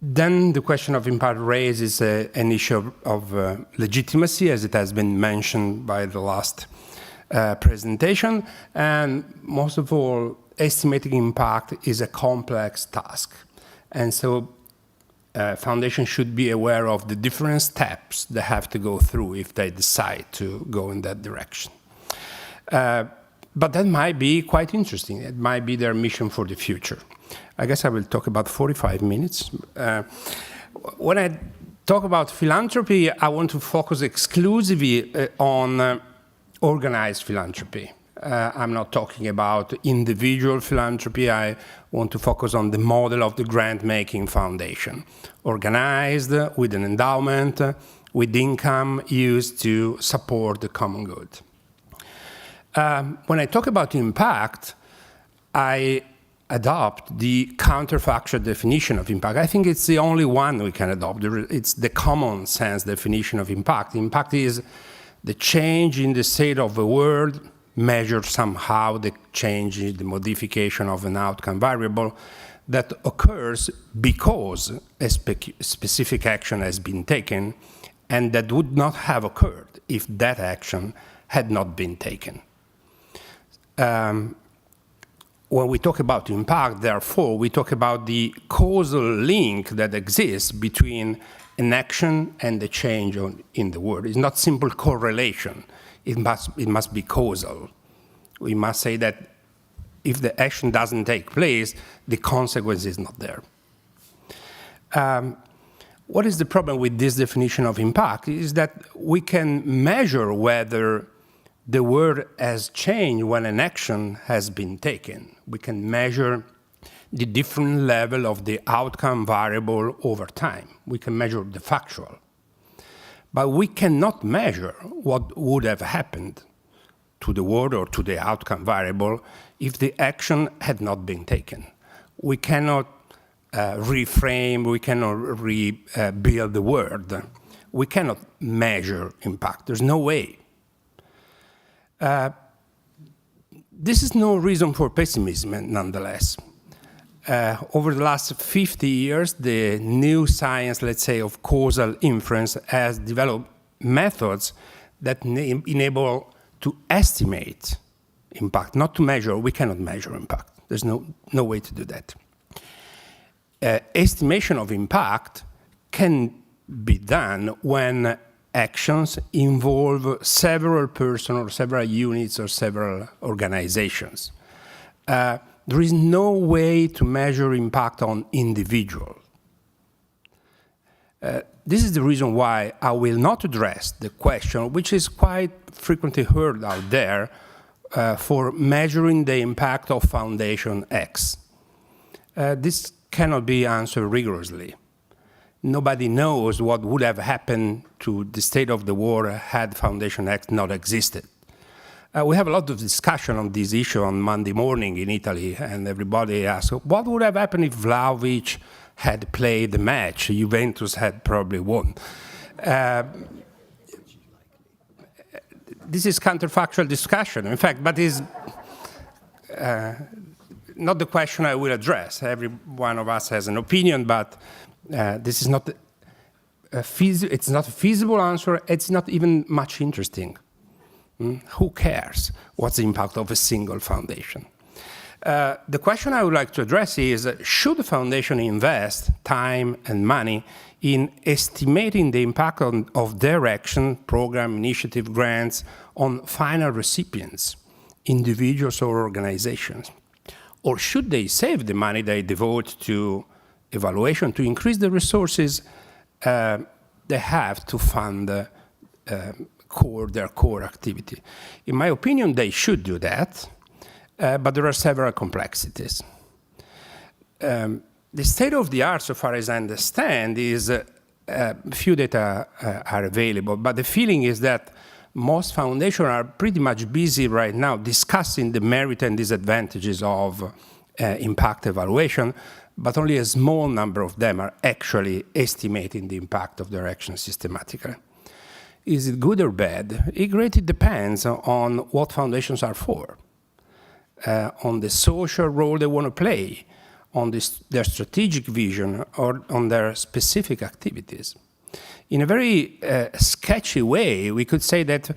Then the question of impact raises an issue of legitimacy, as it has been mentioned by the last presentation. And most of all, estimating impact is a complex task. And so foundation should be aware of the different steps they have to go through if they decide to go in that direction. But that might be quite interesting. It might be their mission for the future. I guess I will talk about 45 minutes. When I talk about philanthropy, I want to focus exclusively on organized philanthropy. I'm not talking about individual philanthropy. I want to focus on the model of the grant-making foundation, organized with an endowment, with income used to support the common good. When I talk about impact, I adopt the counterfactual definition of impact. I think it's the only one we can adopt. It's the common sense definition of impact. Impact is the change in the state of the world, measure somehow the change, the modification of an outcome variable that occurs because a specific action has been taken, and that would not have occurred if that action had not been taken. When we talk about impact, therefore, we talk about the causal link that exists between an action and the change in the world. It's not simple correlation. It must be causal. We must say that if the action doesn't take place, the consequence is not there. What is the problem with this definition of impact is that we can measure whether the world has changed when an action has been taken. We can measure the different level of the outcome variable over time. We can measure the factual. But we cannot measure what would have happened to the world or to the outcome variable if the action had not been taken. We cannot reframe, we cannot rebuild the world. We cannot measure impact. There's no way. This is no reason for pessimism, nonetheless. Over the last 50 years, the new science, let's say, of causal inference has developed methods that enable to estimate impact, not to measure. We cannot measure impact. There's no way to do that. Estimation of impact can be done when actions involve several persons or several units or several organizations. There is no way to measure impact on individuals. This is the reason why I will not address the question, which is quite frequently heard out there, for measuring the impact of Foundation X. This cannot be answered rigorously. Nobody knows what would have happened to the state of the war had Foundation X not existed. We have a lot of discussion on this issue on Monday morning in Italy, and everybody asks, what would have happened if Vlahovic had played the match? Juventus had probably won. This is counterfactual discussion, in fact, but is not the question I will address. Every one of us has an opinion, but this is not it's not a feasible answer. It's not even much interesting. Who cares what's the impact of a single foundation? The question I would like to address is, should the foundation invest time and money in estimating the impact of their action, program, initiative, grants on final recipients, individuals or organizations? Or should they save the money they devote to evaluation to increase the resources they have to fund their core activity? In my opinion, they should do that, but there are several complexities. The state of the art, so far as I understand, is few data are available, but the feeling is that most foundations are pretty much busy right now discussing the merit and disadvantages of impact evaluation, but only a small number of them are actually estimating the impact of their action systematically. Is it good or bad? It greatly depends on what foundations are for, on the social role they want to play, on their strategic vision, or on their specific activities. In a very sketchy way, we could say that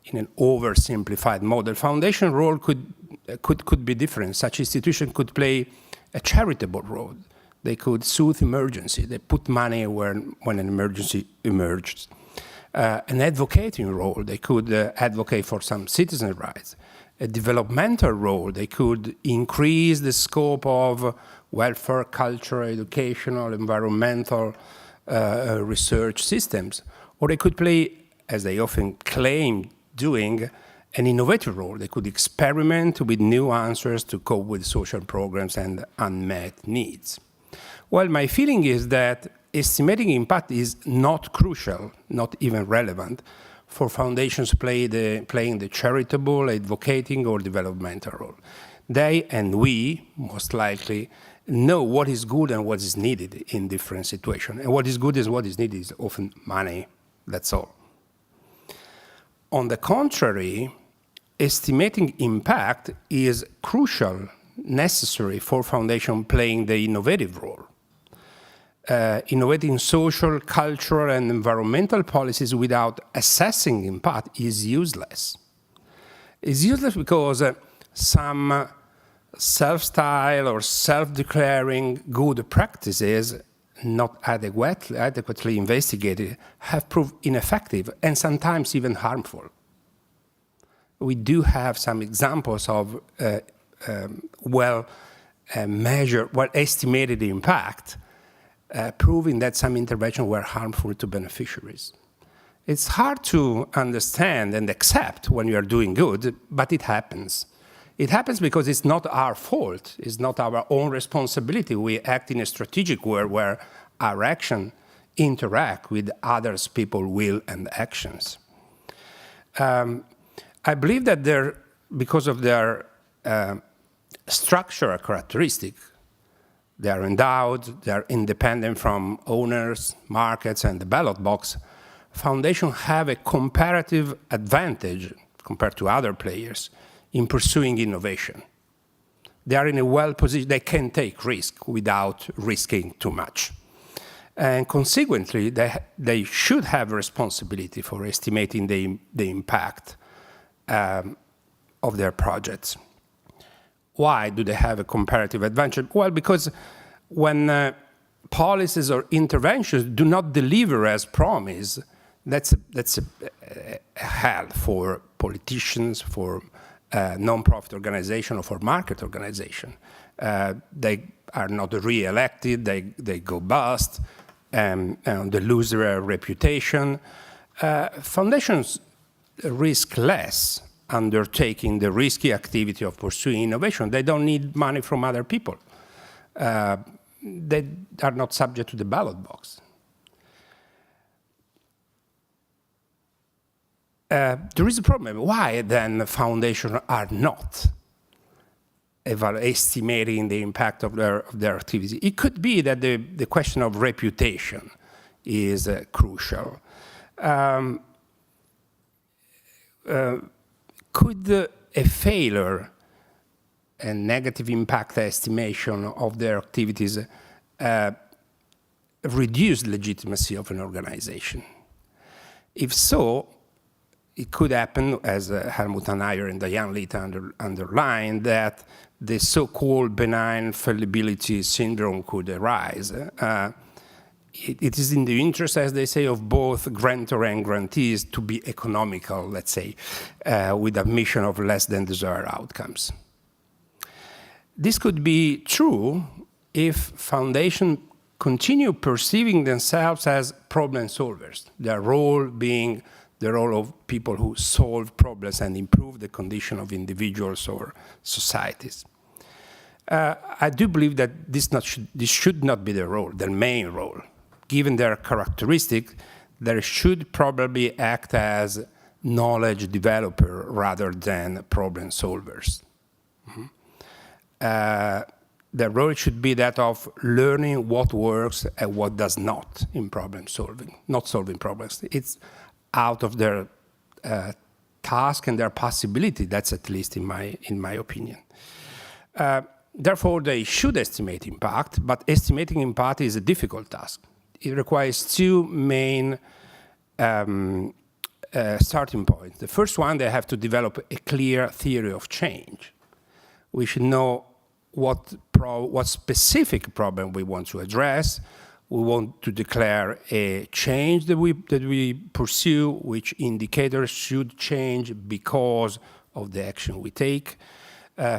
in an oversimplified model, foundation role could be different. Such institution could play a charitable role. They could soothe emergency. They put money when an emergency emerges. An advocating role. They could advocate for some citizen rights. A developmental role. They could increase the scope of welfare, cultural, educational, environmental research systems. Or they could play, as they often claim doing, an innovative role. They could experiment with new answers to cope with social programs and unmet needs. Well, my feeling is that estimating impact is not crucial, not even relevant, for foundations playing the charitable, advocating, or developmental role. They and we, most likely, know what is good and what is needed in different situations. And what is good and what is needed is often money, that's all. On the contrary, estimating impact is crucial, necessary for foundation playing the innovative role. Innovating social, cultural, and environmental policies without assessing impact is useless. It's useless because some self-style or self-declaring good practices not adequately investigated have proved ineffective and sometimes even harmful. We do have some examples of well-measured, well-estimated impact proving that some interventions were harmful to beneficiaries. It's hard to understand and accept when you are doing good, but it happens. It happens because it's not our fault. It's not our own responsibility. We act in a strategic world where our action interact with others' people's will and actions. I believe that because of their structural characteristic, they are endowed, they are independent from owners, markets, and the ballot box, foundations have a comparative advantage compared to other players in pursuing innovation. They are in a well-positioned, they can take risk without risking too much. And consequently, they should have responsibility for estimating the impact of their projects. Why do they have a comparative advantage? Well, because when policies or interventions do not deliver as promised, that's a hell for politicians, for non-profit organization, or for market organization. They are not re-elected, they go bust, and they lose their reputation. Foundations risk less undertaking the risky activity of pursuing innovation. They don't need money from other people. They are not subject to the ballot box. There is a problem. Why then foundations are not estimating the impact of their activity? It could be that the question of reputation is crucial. Could a failure and negative impact estimation of their activities reduce legitimacy of an organization? If so, it could happen, as Helmut Annayer and Diane Litt underlined, that the so-called benign fallibility syndrome could arise. It is in the interest, as they say, of both grantor and grantees to be economical, let's say, with admission of less than desired outcomes. This could be true if foundations continue perceiving themselves as problem solvers, their role being the role of people who solve problems and improve the condition of individuals or societies. I do believe that this should not be their role, their main role. Given their characteristic, they should probably act as knowledge developer rather than problem solvers. Their role should be that of learning what works and what does not in problem solving, not solving problems. It's out of their task and their possibility. That's at least in my opinion. Therefore, they should estimate impact, but estimating impact is a difficult task. It requires two main starting points. The first one, they have to develop a clear theory of change. We should know what specific problem we want to address. We want to declare a change that we pursue, which indicators should change because of the action we take.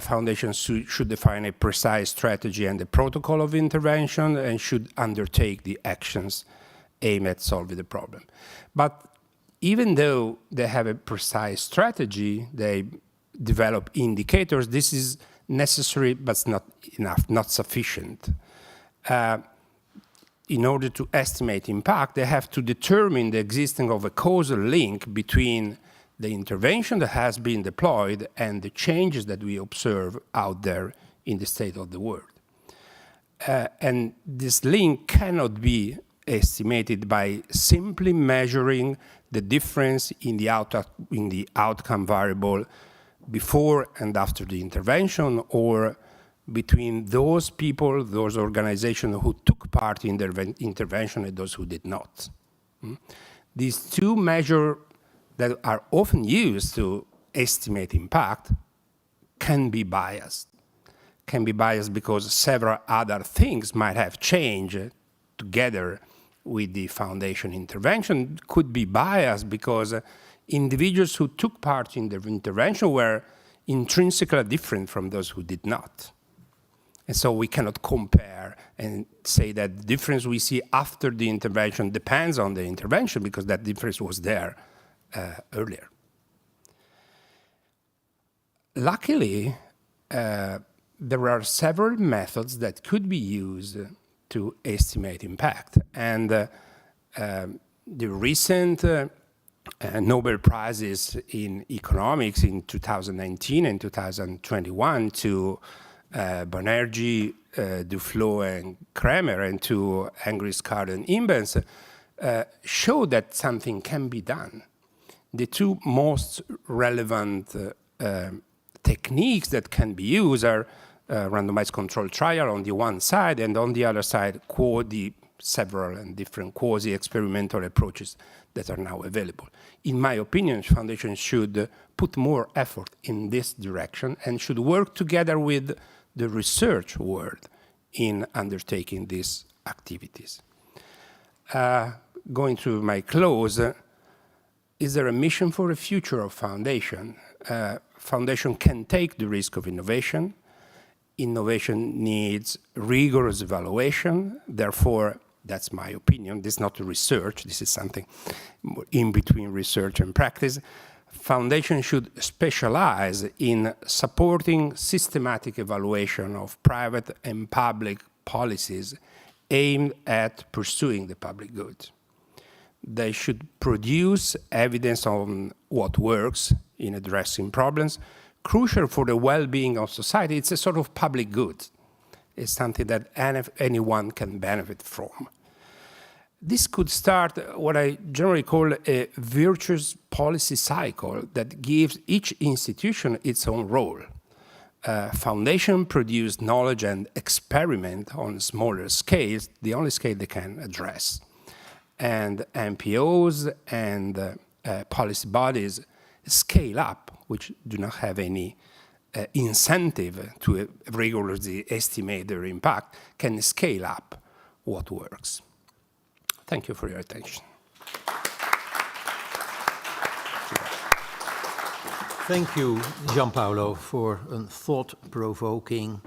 Foundations should define a precise strategy and a protocol of intervention and should undertake the actions aimed at solving the problem. But even though they have a precise strategy, they develop indicators, this is necessary but not enough, not sufficient. In order to estimate impact, they have to determine the existence of a causal link between the intervention that has been deployed and the changes that we observe out there in the state of the world. And this link cannot be estimated by simply measuring the difference in the outcome variable before and after the intervention, or between those people, those organizations who took part in the intervention and those who did not. These two measures that are often used to estimate impact can be biased. Can be biased because several other things might have changed together with the foundation intervention. Could be biased because individuals who took part in the intervention were intrinsically different from those who did not. And so we cannot compare and say that the difference we see after the intervention depends on the intervention because that difference was there earlier. Luckily, there are several methods that could be used to estimate impact. And the recent Nobel Prizes in economics in 2019 and 2021 to Banerjee, Duflo, and Kramer, and to Engris, Card, and Imbens show that something can be done. The two most relevant techniques that can be used are randomized controlled trial on the one side, and on the other side, several and different quasi-experimental approaches that are now available. In my opinion, foundations should put more effort in this direction and should work together with the research world in undertaking these activities. Going to my close, is there a mission for the future of foundation? Foundation can take the risk of innovation. Innovation needs rigorous evaluation. Therefore, that's my opinion. This is not research. This is something in between research and practice. Foundation should specialize in supporting systematic evaluation of private and public policies aimed at pursuing the public good. They should produce evidence on what works in addressing problems, crucial for the well-being of society. It's a sort of public good. It's something that anyone can benefit from. This could start what I generally call a virtuous policy cycle that gives each institution its own role. Foundation produce knowledge and experiment on smaller scales, the only scale they can address. And NPOs and policy bodies scale up, which do not have any incentive to rigorously estimate their impact, can scale up what works. Thank you for your attention. Thank you, Gianpaolo, for a thought-provoking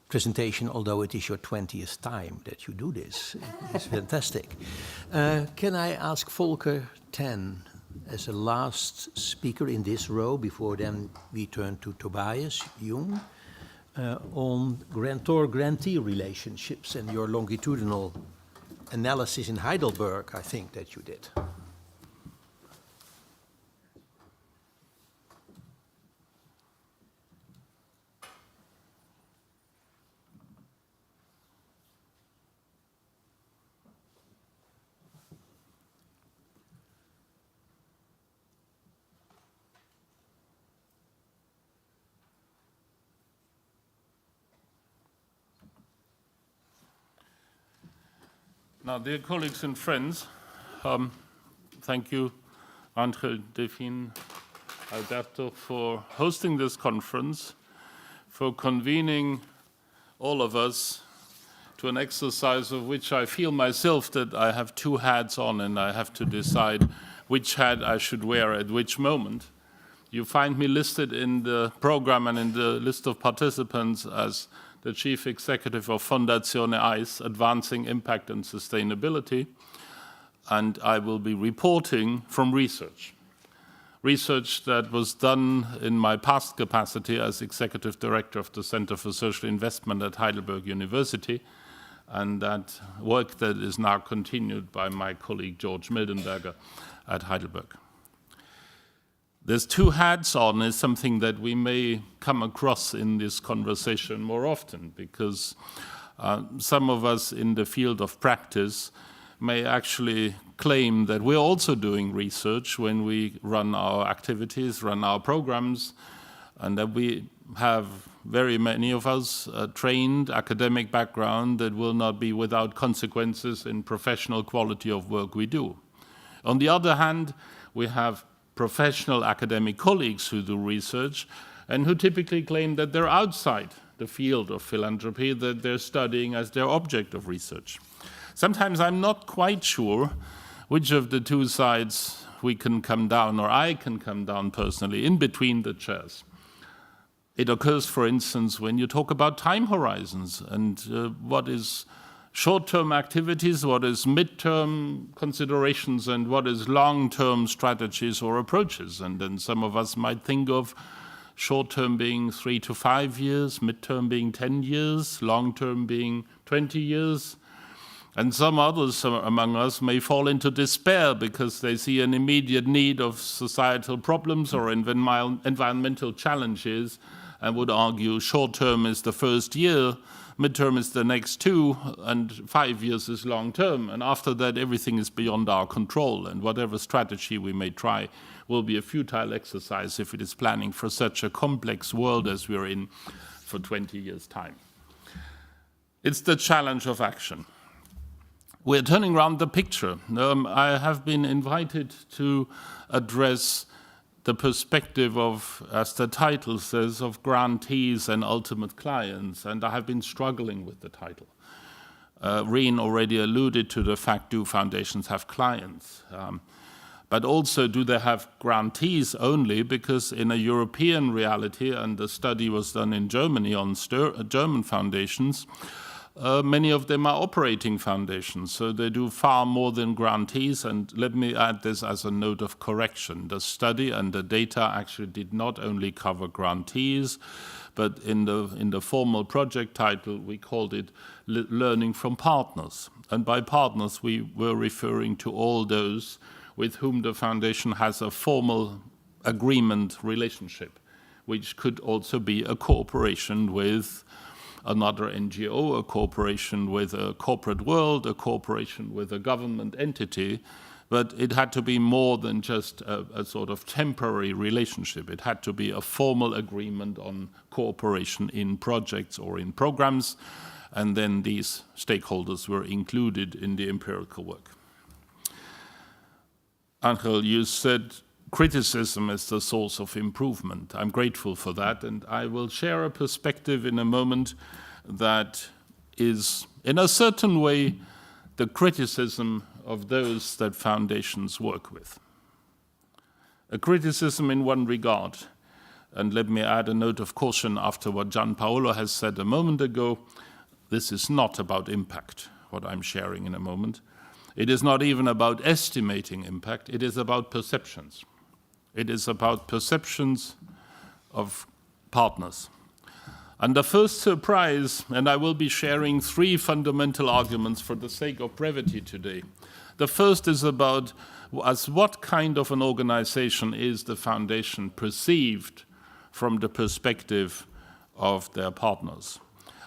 presentation, although it is your 20th time that you do this. It's fantastic. Can I ask Volker Ten as a last speaker in this row, before then we turn to Tobias Jung, on grantor-grantee relationships and your longitudinal analysis in Heidelberg, I think, that you did. Now, dear colleagues and friends, thank you, Angel, Delphine, Alberto, for hosting this conference, for convening all of us to an exercise of which I feel myself that I have two hats on and I have to decide which hat I should wear at which moment. You find me listed in the program and in the list of participants as the Chief Executive of Fondazione ICE, Advancing Impact and Sustainability, and I will be reporting from research. Research that was done in my past capacity as Executive Director of the Center for Social Investment at Heidelberg University, and that work that is now continued by my colleague George Mildenberger at Heidelberg. There's two hats on is something that we may come across in this conversation more often, because some of us in the field of practice may actually claim that we're also doing research when we run our activities, run our programs, and that we have very many of us trained academic background that will not be without consequences in professional quality of work we do. On the other hand, we have professional academic colleagues who do research and who typically claim that they're outside the field of philanthropy, that they're studying as their object of research. Sometimes I'm not quite sure which of the two sides we can come down, or I can come down personally, in between the chairs. It occurs, for instance, when you talk about time horizons and what is short-term activities, what is mid-term considerations, and what is long-term strategies or approaches. And then some of us might think of short-term being 3 to 5 years, mid-term being 10 years, long-term being 20 years. And some others among us may fall into despair because they see an immediate need of societal problems or environmental challenges and would argue short-term is the first year, midterm is the next 2, and 5 years is long term. And after that, everything is beyond our control. And whatever strategy we may try will be a futile exercise if it is planning for such a complex world as we're in for 20 years' time. It's the challenge of action. We're turning around the picture. I have been invited to address the perspective of, as the title says, of grantees and ultimate clients, and I have been struggling with the title. Reen already alluded to the fact, do foundations have clients? But also, do they have grantees only? Because in a European reality, and the study was done in Germany on German foundations, many of them are operating foundations, so they do far more than grantees. And let me add this as a note of correction. The study and the data actually did not only cover grantees, but in the formal project title, we called it Learning from Partners. And by partners, we were referring to all those with whom the foundation has a formal agreement relationship, which could also be a cooperation with another NGO, a cooperation with a corporate world, a cooperation with a government entity, but it had to be more than just a sort of temporary relationship. It had to be a formal agreement on cooperation in projects or in programs, and then these stakeholders were included in the empirical work. Angel, you said criticism is the source of improvement. I'm grateful for that, and I will share a perspective in a moment that is, in a certain way, the criticism of those that foundations work with. A criticism in one regard, and let me add a note of caution after what Gianpaolo has said a moment ago. This is not about impact, what I'm sharing in a moment. It is not even about estimating impact, it is about perceptions. It is about perceptions of partners. And the first surprise, and I will be sharing 3 fundamental arguments for the sake of brevity today. The first is about as what kind of an organization is the foundation perceived from the perspective of their partners.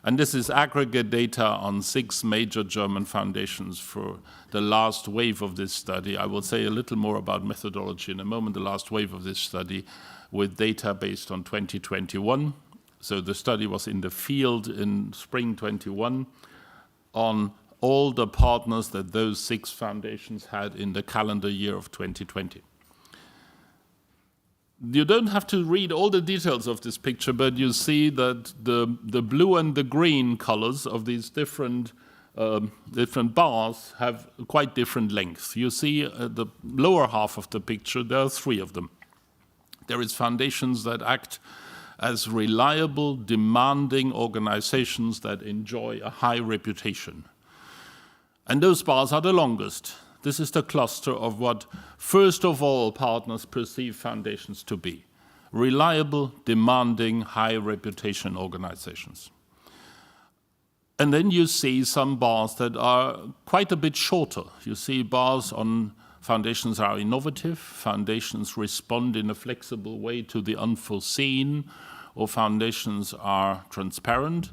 And this is aggregate data on 6 major German foundations for the last wave of this study. I will say a little more about methodology in a moment, the last wave of this study, with data based on 2021. So the study was in the field in spring 21 on all the partners that those 6 foundations had in the calendar year of 2020. You don't have to read all the details of this picture, but you see that the blue and the green colors of these different bars have quite different lengths. You see the lower half of the picture, there are 3 of them. There is foundations that act as reliable, demanding organizations that enjoy a high reputation. And those bars are the longest. This is the cluster of what, first of all, partners perceive foundations to be. Reliable, demanding, high reputation organizations. And then you see some bars that are quite a bit shorter. You see bars on foundations are innovative, foundations respond in a flexible way to the unforeseen, or foundations are transparent.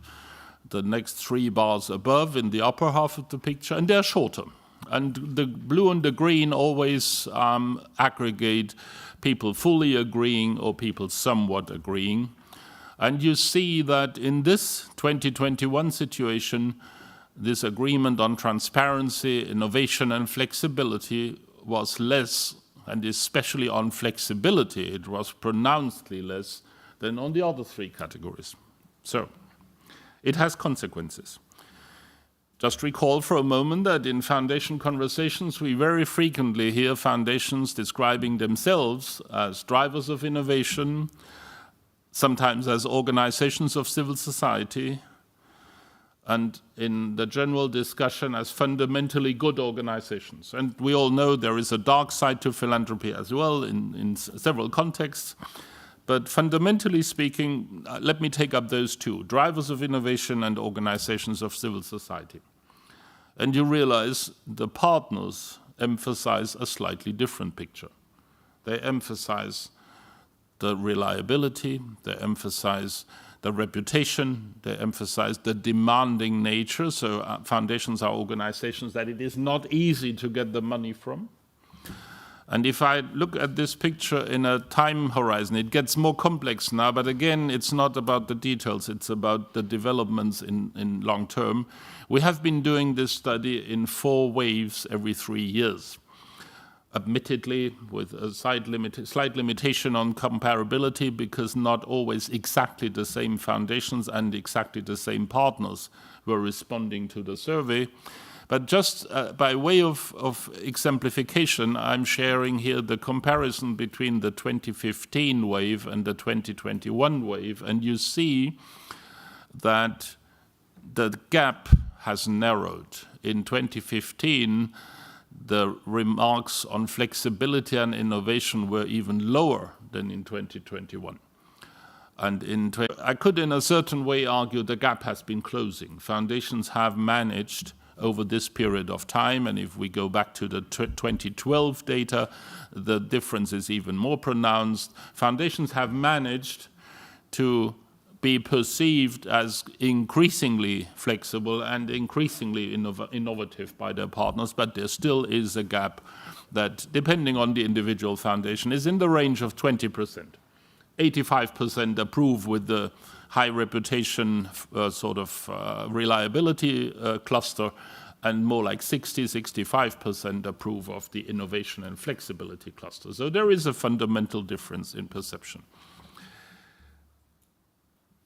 The next 3 bars above in the upper half of the picture, and they're shorter. And the blue and the green always aggregate people fully agreeing or people somewhat agreeing. And you see that in this 2021 situation, this agreement on transparency, innovation, and flexibility was less, and especially on flexibility, it was pronouncedly less than on the other 3 categories. So it has consequences. Just recall for a moment that in foundation conversations, we very frequently hear foundations describing themselves as drivers of innovation, sometimes as organizations of civil society, and in the general discussion as fundamentally good organizations. And we all know there is a dark side to philanthropy as well in several contexts. But fundamentally speaking, let me take up those 2, drivers of innovation and organizations of civil society. And you realize the partners emphasize a slightly different picture. They emphasize the reliability, they emphasize the reputation, they emphasize the demanding nature. So foundations are organizations that it is not easy to get the money from. And if I look at this picture in a time horizon, it gets more complex now, but again, it's not about the details, it's about the developments in long term. We have been doing this study in 4 waves every 3 years. Admittedly, with a slight limitation on comparability, because not always exactly the same foundations and exactly the same partners were responding to the survey. But just by way of exemplification, I'm sharing here the comparison between the 2015 wave and the 2021 wave, and you see that the gap has narrowed. In 2015, the remarks on flexibility and innovation were even lower than in 2021. And I could in a certain way argue the gap has been closing. Foundations have managed over this period of time, and if we go back to the 2012 data, the difference is even more pronounced. Foundations have managed to be perceived as increasingly flexible and increasingly innovative by their partners, but there still is a gap that, depending on the individual foundation, is in the range of 20%. 85% approve with the high reputation reliability cluster, and more like 60-65% approve of the innovation and flexibility cluster. So there is a fundamental difference in perception.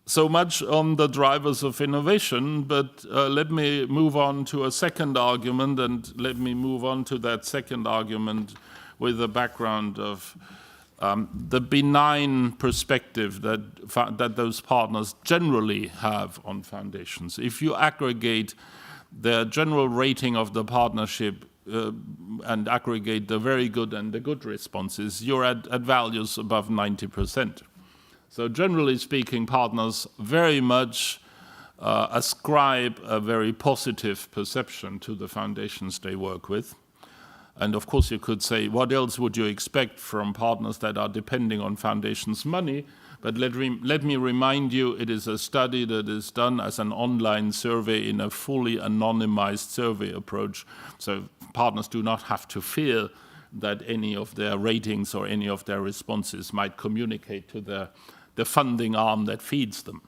So much on the drivers of innovation, but let me move on to a second argument, and let me move on to that second argument with a background of the benign perspective that those partners generally have on foundations. If you aggregate their general rating of the partnership and aggregate the very good and the good responses, you're at values above 90%. So generally speaking, partners very much ascribe a very positive perception to the foundations they work with. And of course, you could say, what else would you expect from partners that are depending on foundations' money? But let me remind you, it is a study that is done as an online survey in a fully anonymized survey approach. So partners do not have to fear that any of their ratings or any of their responses might communicate to the funding arm that feeds them.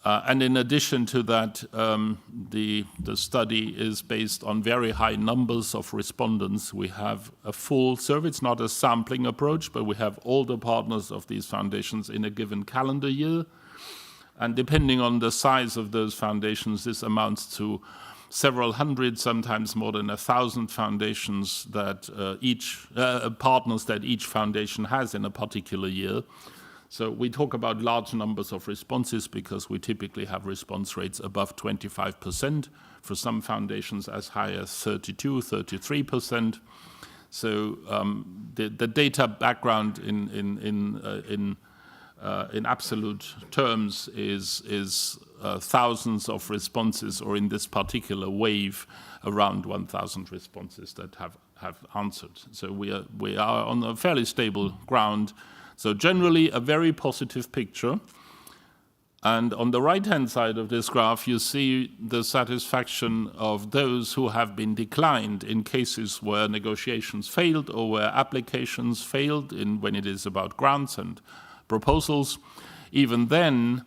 And in addition to that, the study is based on very high numbers of respondents. We have a full survey. It's not a sampling approach, but we have all the partners of these foundations in a given calendar year. And depending on the size of those foundations, this amounts to several hundred, sometimes more than 1,000 foundations that partners that each foundation has in a particular year. So we talk about large numbers of responses because we typically have response rates above 25%, for some foundations as high as 32-33%. So the data background in absolute terms is thousands of responses, or in this particular wave, around 1,000 responses that have answered. So we are on a fairly stable ground. So generally, a very positive picture. And on the right-hand side of this graph, you see the satisfaction of those who have been declined in cases where negotiations failed or where applications failed when it is about grants and proposals. Even then,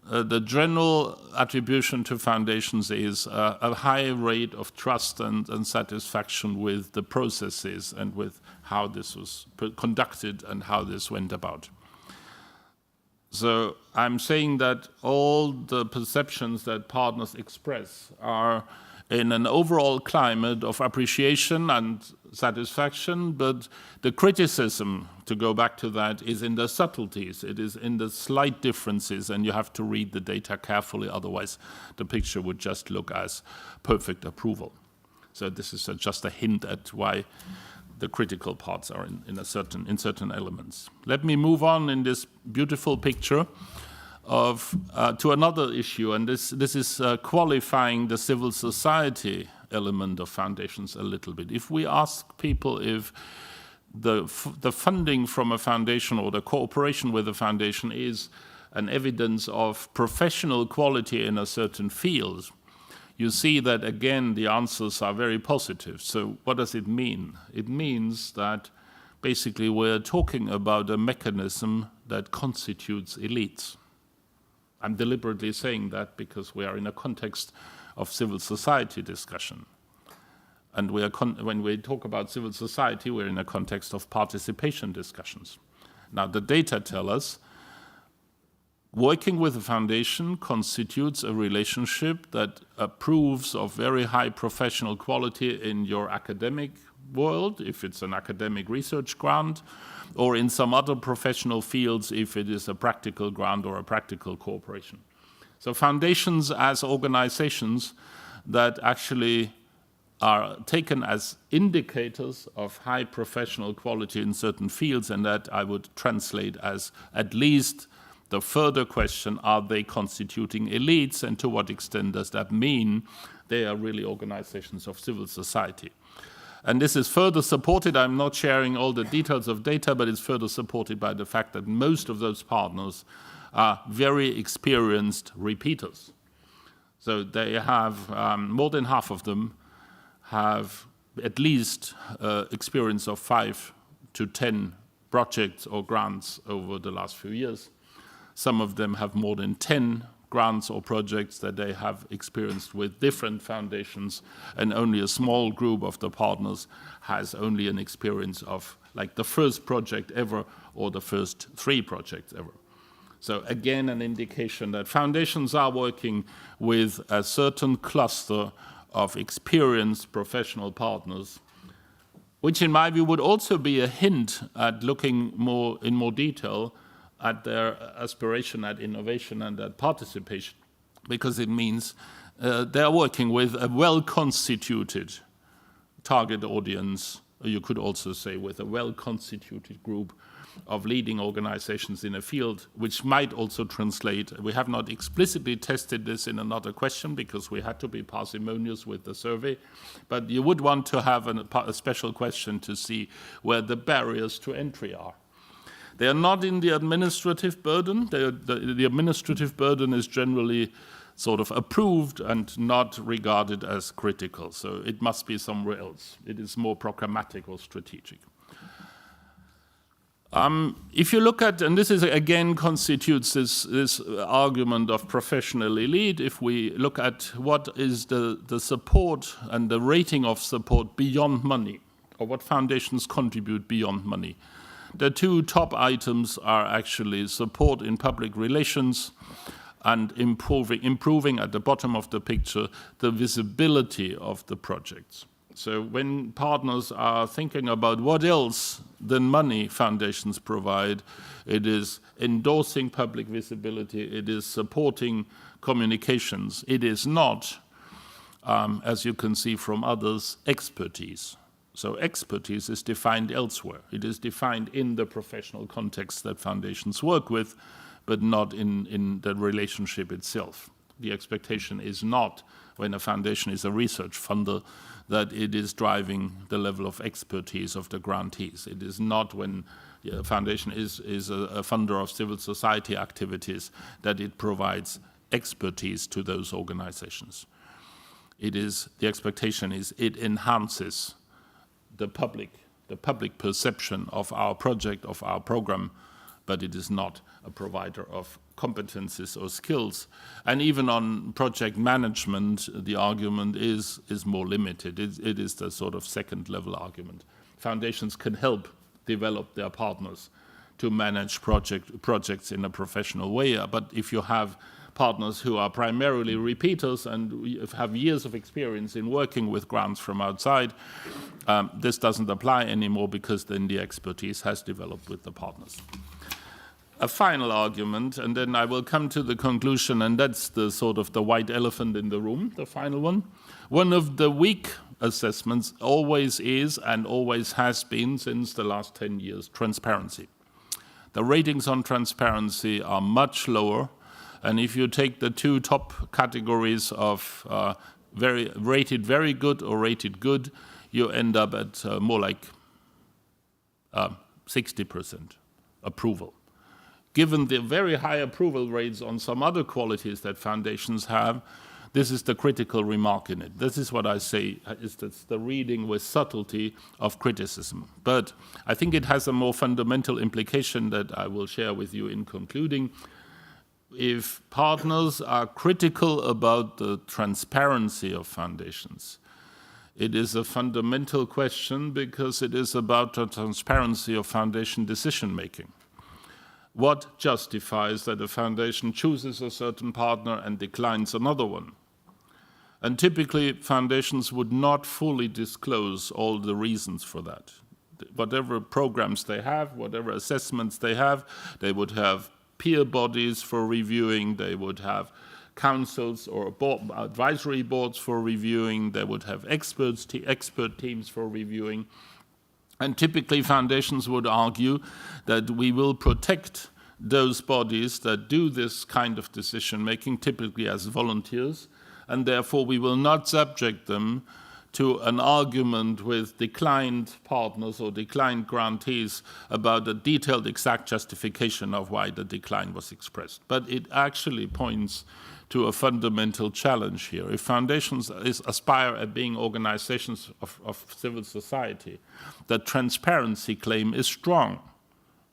the general attribution to foundations is a high rate of trust and satisfaction with the processes and with how this was conducted and how this went about. So I'm saying that all the perceptions that partners express are in an overall climate of appreciation and satisfaction, but the criticism, to go back to that, is in the subtleties. It is in the slight differences, and you have to read the data carefully, otherwise the picture would just look as perfect approval. So this is just a hint at why the critical parts are in certain elements. Let me move on in this beautiful picture to another issue, and this is qualifying the civil society element of foundations a little bit. If we ask people if the funding from a foundation or the cooperation with a foundation is an evidence of professional quality in a certain field, you see that, again, the answers are very positive. So what does it mean? It means that basically we're talking about a mechanism that constitutes elites. I'm deliberately saying that because we are in a context of civil society discussion. And when we talk about civil society, we're in a context of participation discussions. Now, the data tell us Working with a foundation constitutes a relationship that approves of very high professional quality in your academic world, if it's an academic research grant, or in some other professional fields, if it is a practical grant or a practical cooperation. So foundations as organizations that actually are taken as indicators of high professional quality in certain fields, and that I would translate as at least the further question, are they constituting elites, and to what extent does that mean they are really organizations of civil society? And this is further supported, I'm not sharing all the details of data, but it's further supported by the fact that most of those partners are very experienced repeaters. So they have, more than half of them have at least experience of 5 to 10 projects or grants over the last few years. Some of them have more than 10 grants or projects that they have experienced with different foundations, and only a small group of the partners has only an experience of like the first project ever or the first 3 projects ever. So again, an indication that foundations are working with a certain cluster of experienced professional partners, which in my view would also be a hint at looking in more detail at their aspiration at innovation and at participation, because it means they are working with a well-constituted target audience, or you could also say with a well-constituted group of leading organizations in a field, which might also translate. We have not explicitly tested this in another question because we had to be parsimonious with the survey, but you would want to have a special question to see where the barriers to entry are. They are not in the administrative burden. The administrative burden is generally sort of approved and not regarded as critical. So it must be somewhere else. It is more programmatic or strategic. If you look at, and this is again constitutes this argument of professional elite, if we look at what is the support and the rating of support beyond money, or what foundations contribute beyond money, the 2 top items are actually support in public relations and improving at the bottom of the picture the visibility of the projects. So when partners are thinking about what else than money foundations provide, it is endorsing public visibility, it is supporting communications, it is not, as you can see from others, expertise. So expertise is defined elsewhere. It is defined in the professional context that foundations work with, but not in the relationship itself. The expectation is not, when a foundation is a research funder, that it is driving the level of expertise of the grantees. It is not when a foundation is a funder of civil society activities that it provides expertise to those organizations. The expectation is it enhances the public perception of our project, of our program, but it is not a provider of competencies or skills. And even on project management, the argument is more limited. It is the sort of second level argument. Foundations can help develop their partners to manage projects in a professional way, but if you have partners who are primarily repeaters and have years of experience in working with grants from outside, this doesn't apply anymore because then the expertise has developed with the partners. A final argument, and then I will come to the conclusion, and that's the sort of the white elephant in the room, the final one. One of the weak assessments always is and always has been since the last 10 years, transparency. The ratings on transparency are much lower. And if you take the 2 top categories of rated very good or rated good, you end up at more like 60% approval. Given the very high approval rates on some other qualities that foundations have, this is the critical remark in it. This is what I say, is that's the reading with subtlety of criticism. But I think it has a more fundamental implication that I will share with you in concluding. If partners are critical about the transparency of foundations, it is a fundamental question because it is about the transparency of foundation decision-making. what justifies that a foundation chooses a certain partner and declines another one. And typically, foundations would not fully disclose all the reasons for that. Whatever programs they have, whatever assessments they would have peer bodies for reviewing, they would have councils or advisory boards for reviewing, they would have expert teams for reviewing. And typically, foundations would argue that we will protect those bodies that do this kind of decision-making, typically as volunteers, and therefore we will not subject them to an argument with declined partners or declined grantees about a detailed exact justification of why the decline was expressed. But it actually points to a fundamental challenge here. If foundations aspire at being organizations of civil society, the transparency claim is strong.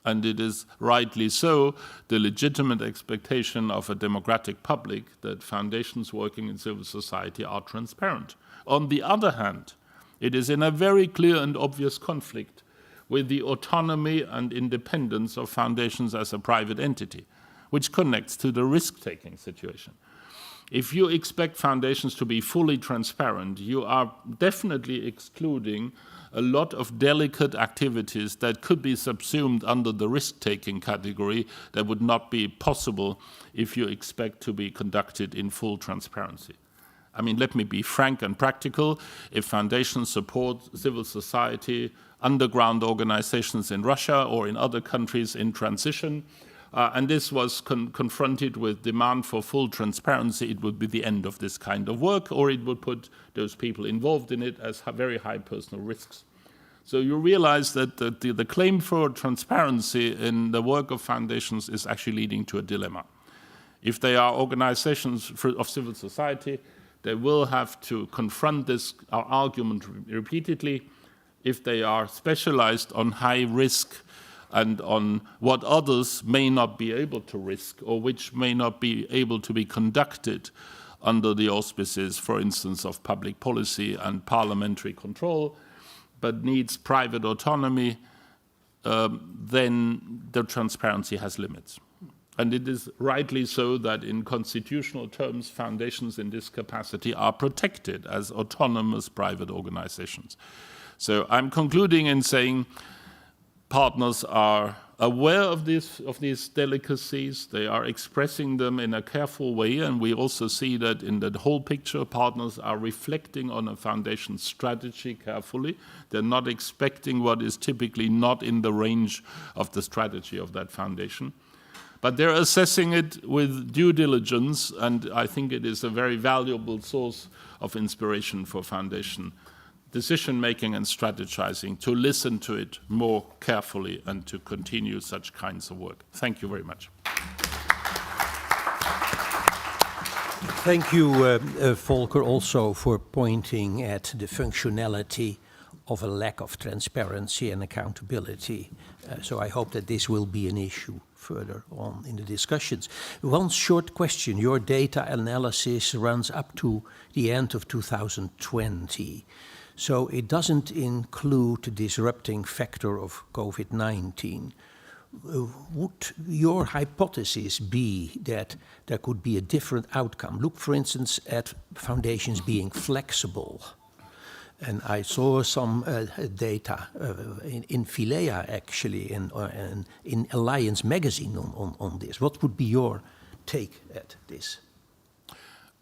And it is rightly so the legitimate expectation of a democratic public that foundations working in civil society are transparent. On the other hand, it is in a very clear and obvious conflict with the autonomy and independence of foundations as a private entity, which connects to the risk-taking situation. If you expect foundations to be fully transparent, you are definitely excluding a lot of delicate activities that could be subsumed under the risk-taking category that would not be possible if you expect to be conducted in full transparency. I mean, let me be frank and practical. If foundations support civil society, underground organizations in Russia or in other countries in transition, and this was confronted with demand for full transparency, it would be the end of this kind of work, or it would put those people involved in it as very high personal risks. So you realize that the claim for transparency in the work of foundations is actually leading to a dilemma. If they are organizations of civil society, they will have to confront this argument repeatedly. If they are specialized on high risk and on what others may not be able to risk or which may not be able to be conducted under the auspices, for instance, of public policy and parliamentary control, but needs private autonomy, then the transparency has limits. And it is rightly so that in constitutional terms, foundations in this capacity are protected as autonomous private organizations. So I'm concluding in saying partners are aware of these delicacies. They are expressing them in a careful way, and we also see that in the whole picture, partners are reflecting on a foundation strategy carefully. They're not expecting what is typically not in the range of the strategy of that foundation. But they're assessing it with due diligence, and I think it is a very valuable source of inspiration for foundation decision-making and strategizing, to listen to it more carefully and to continue such kinds of work. Thank you very much. Thank you, Volker, also for pointing at the functionality of a lack of transparency and accountability. So I hope that this will be an issue further on in the discussions. One short question. Your data analysis runs up to the end of 2020. So it doesn't include the disrupting factor of COVID-19. Would your hypothesis be that there could be a different outcome? Look, for instance, at foundations being flexible. And I saw some data in Philea, actually, in Alliance magazine on this. What would be your take at this?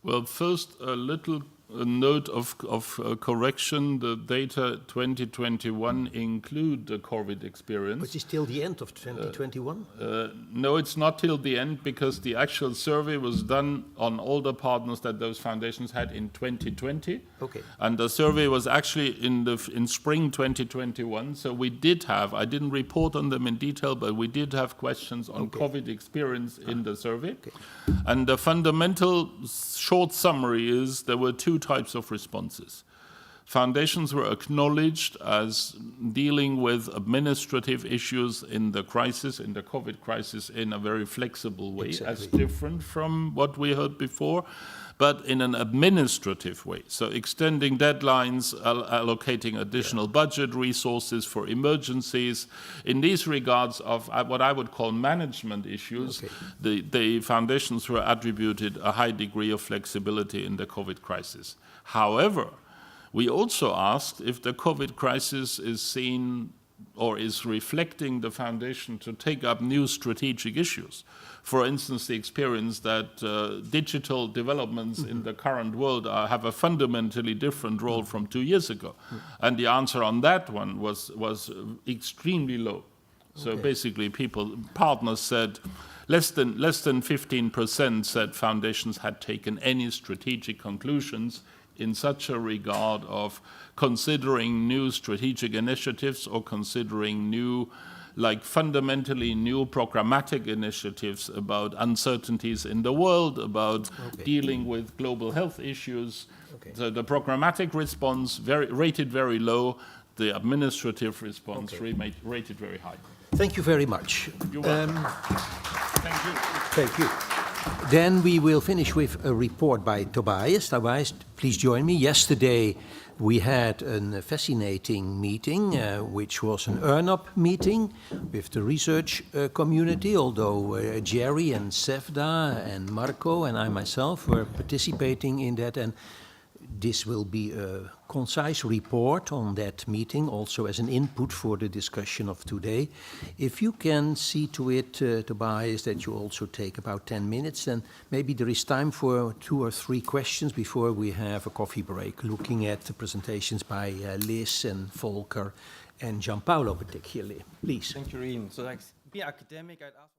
Well, first, a little note of correction. The data 2021 include the COVID experience. Which is till the end of 2021? No, it's not till the end, because the actual survey was done on all the partners that those foundations had in 2020. Okay. And the survey was actually in spring 2021. So we did have, I didn't report on them in detail, but we did have questions on COVID experience in the survey. Okay. And the fundamental short summary is there were two types of responses. foundations were acknowledged as dealing with administrative issues in the crisis, in the COVID crisis, in a very flexible way, as different from what we heard before, but in an administrative way. So extending deadlines, allocating additional budget resources for emergencies. In these regards of what I would call management issues, the foundations were attributed a high degree of flexibility in the COVID crisis. However, we also asked if the COVID crisis is seen or is reflecting the foundation to take up new strategic issues. For instance, the experience that digital developments in the current world have a fundamentally different role from 2 years ago. And the answer on that one was extremely low. So basically partners said, less than 15% said foundations had taken any strategic conclusions in such a regard of considering new strategic initiatives or considering new, like fundamentally new programmatic initiatives about uncertainties in the world, about dealing with global health issues. So the programmatic response rated very low, the administrative response rated very high. Thank you very much. You're welcome. Thank you. Thank you. Then we will finish with a report by Tobias. Tobias, please join me. Yesterday we had a fascinating meeting, which was an EarnUp meeting with the research community, although Jerry and Sevda and Marco and I myself were participating in that. And this will be a concise report on that meeting, also as an input for the discussion of today. If you can see to it, Tobias, that you also take about 10 minutes, then maybe there is time for 2 or 3 questions before we have a coffee break, looking at the presentations by Liz and Volker and Gianpaolo particularly. Please. Thank you, Rien. So, like, be academic, I'd ask.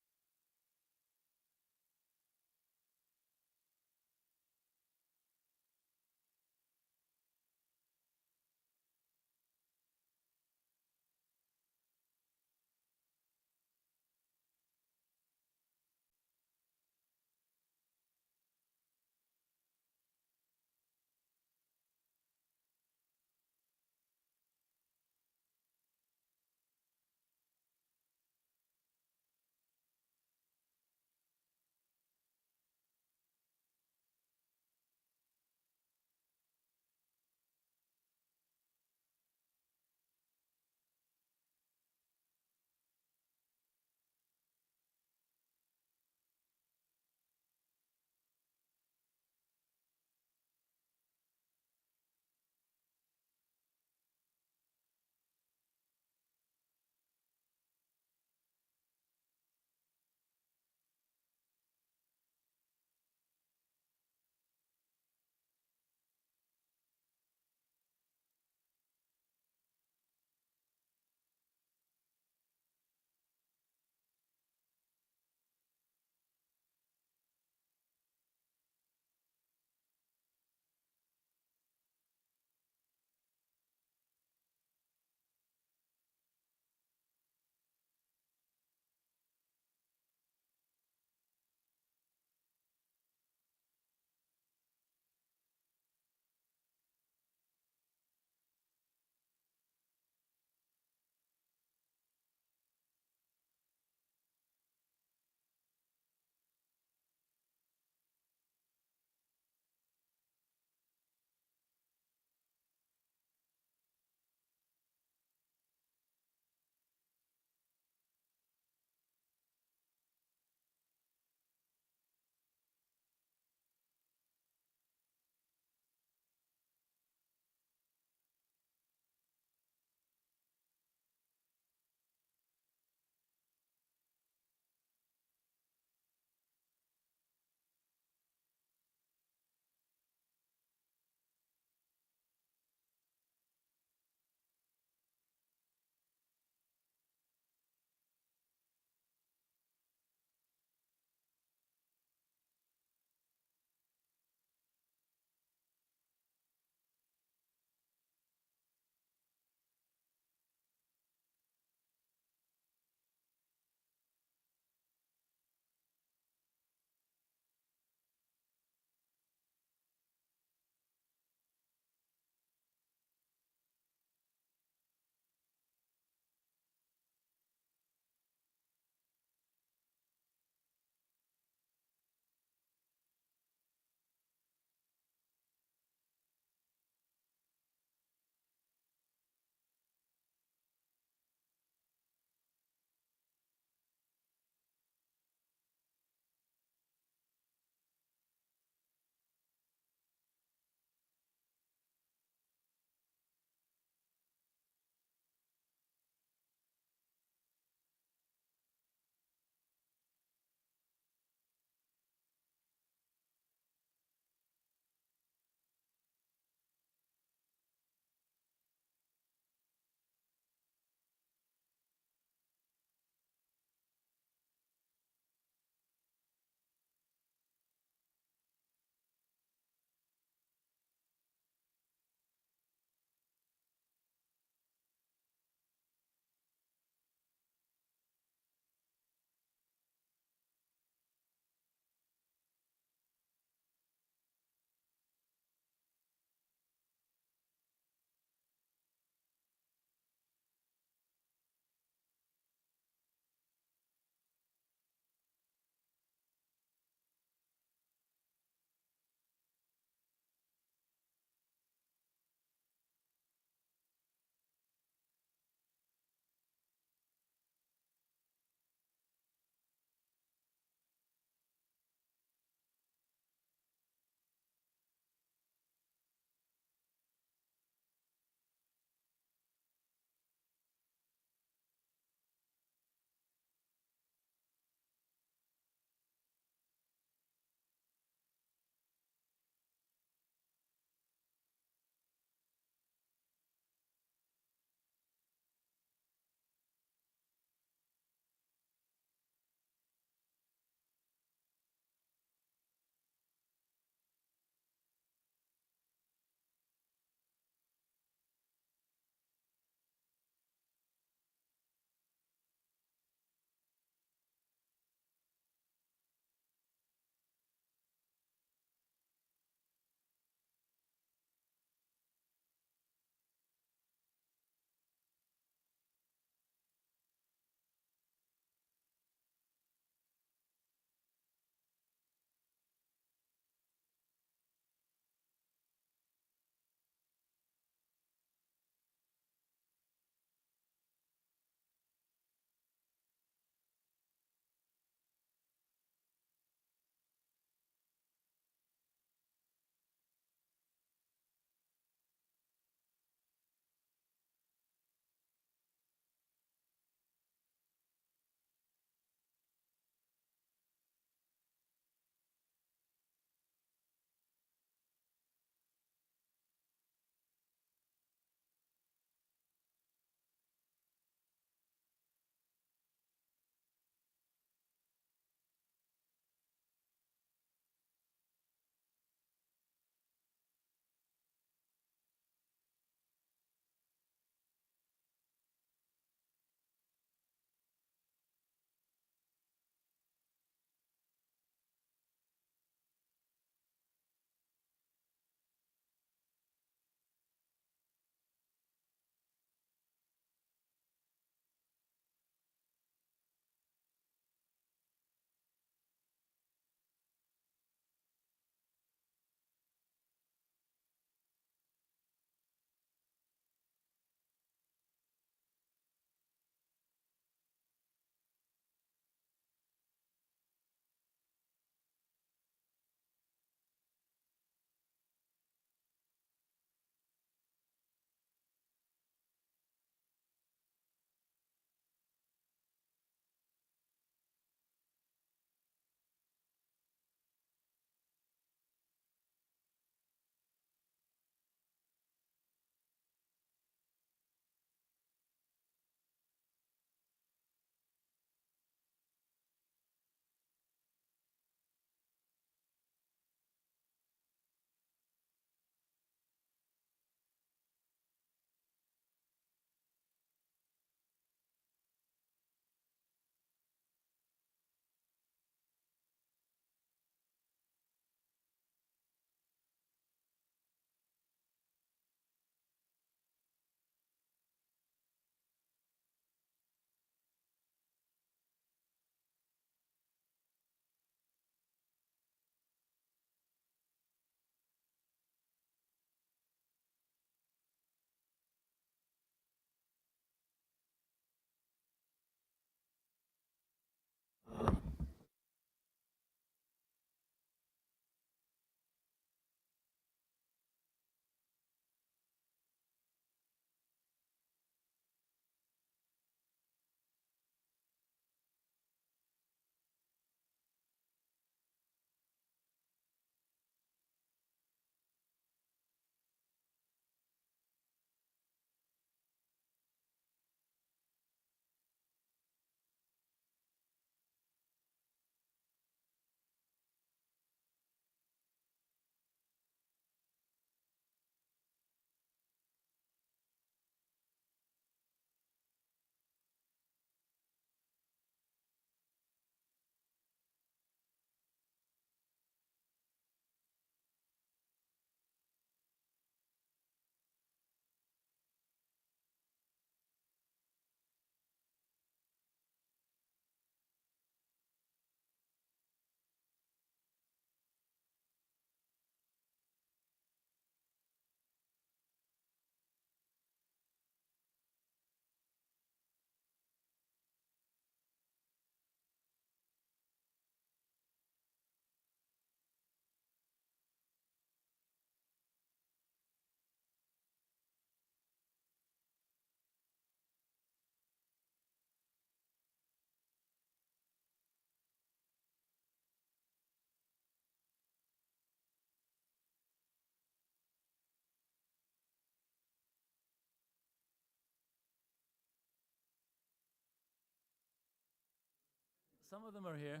Some of them are here.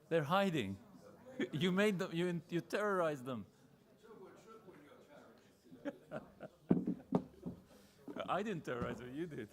They're hiding. You made them. You terrorized them. I didn't terrorize her. You did.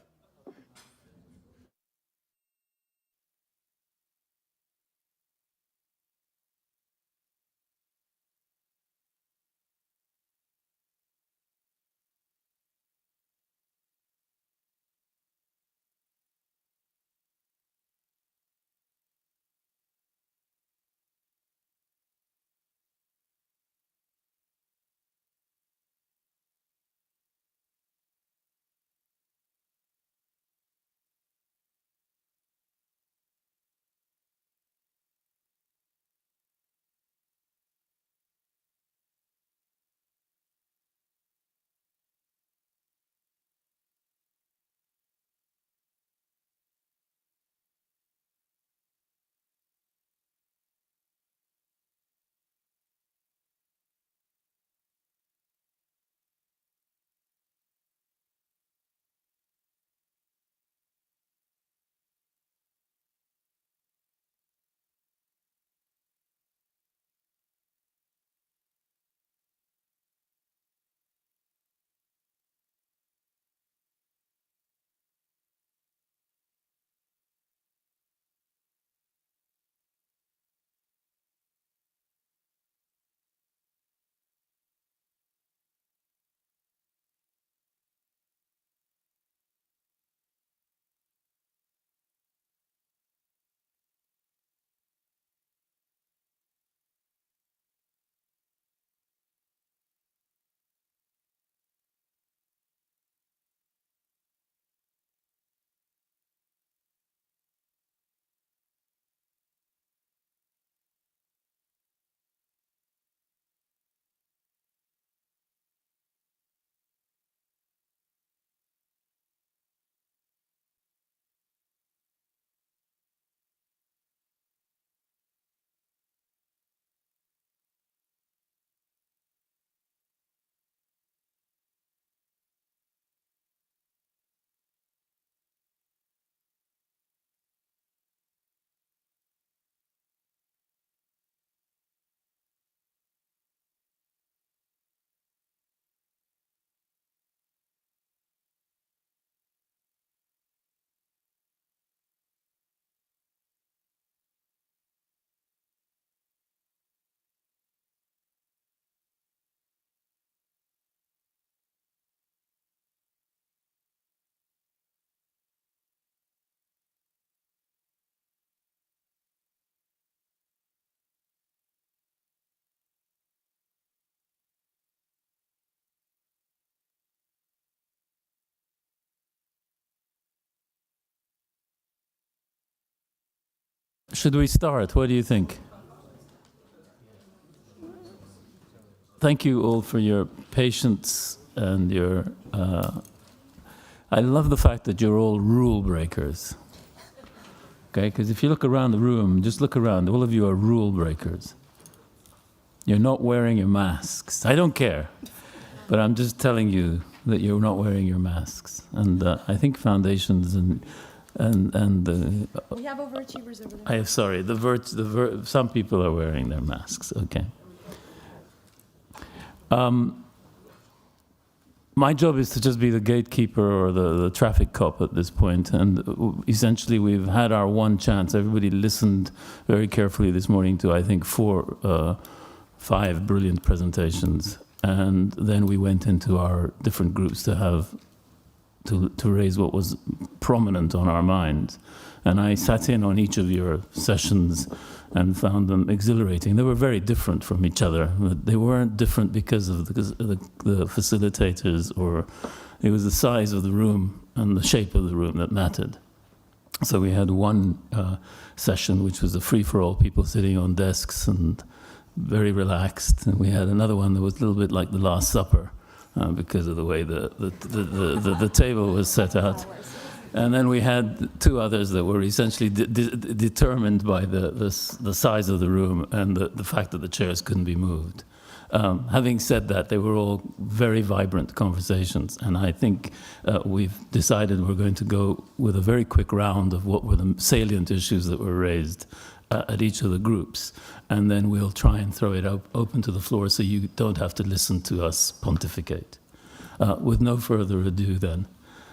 Should we start? What do you think? Thank you all for your patience and your... I love the fact that you're all rule breakers. Okay, because if you look around the room, just look around, all of you are rule breakers. You're not wearing your masks. I don't care, but I'm just telling you that you're not wearing your masks. And I think foundations and we have overachievers over there. Sorry, some people are wearing their masks. Okay. My job is to just be the gatekeeper or the traffic cop at this point, and essentially we've had our one chance. Everybody listened very carefully this morning to, I think, 5 brilliant presentations, and then we went into our different groups to raise what was prominent on our minds. And I sat in on each of your sessions and found them exhilarating. They were very different from each other, but they weren't different because of the facilitators, or it was the size of the room and the shape of the room that mattered. So we had one session which was a free-for-all, people sitting on desks and very relaxed, and we had another one that was a little bit like the Last Supper because of the way the table was set out. And then we had 2 others that were essentially determined by the size of the room and the fact that the chairs couldn't be moved. Having said that, they were all very vibrant conversations, and I think we've decided we're going to go with a very quick round of what were the salient issues that were raised at each of the groups, and then we'll try and throw it open to the floor so you don't have to listen to us pontificate. With no further ado then,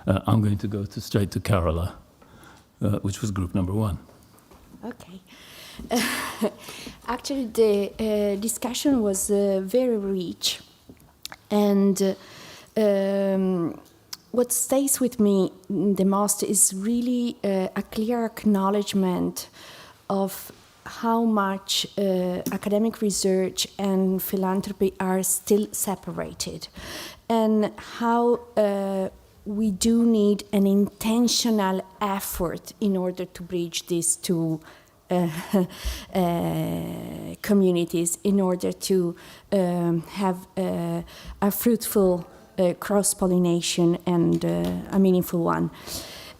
I'm going to go straight to Carola, which was group number 1. Okay. Actually, the discussion was very rich, and what stays with me the most is really a clear acknowledgement of how much academic research and philanthropy are still separated, and how we do need an intentional effort in order to bridge these two communities, in order to have a fruitful cross-pollination and a meaningful one.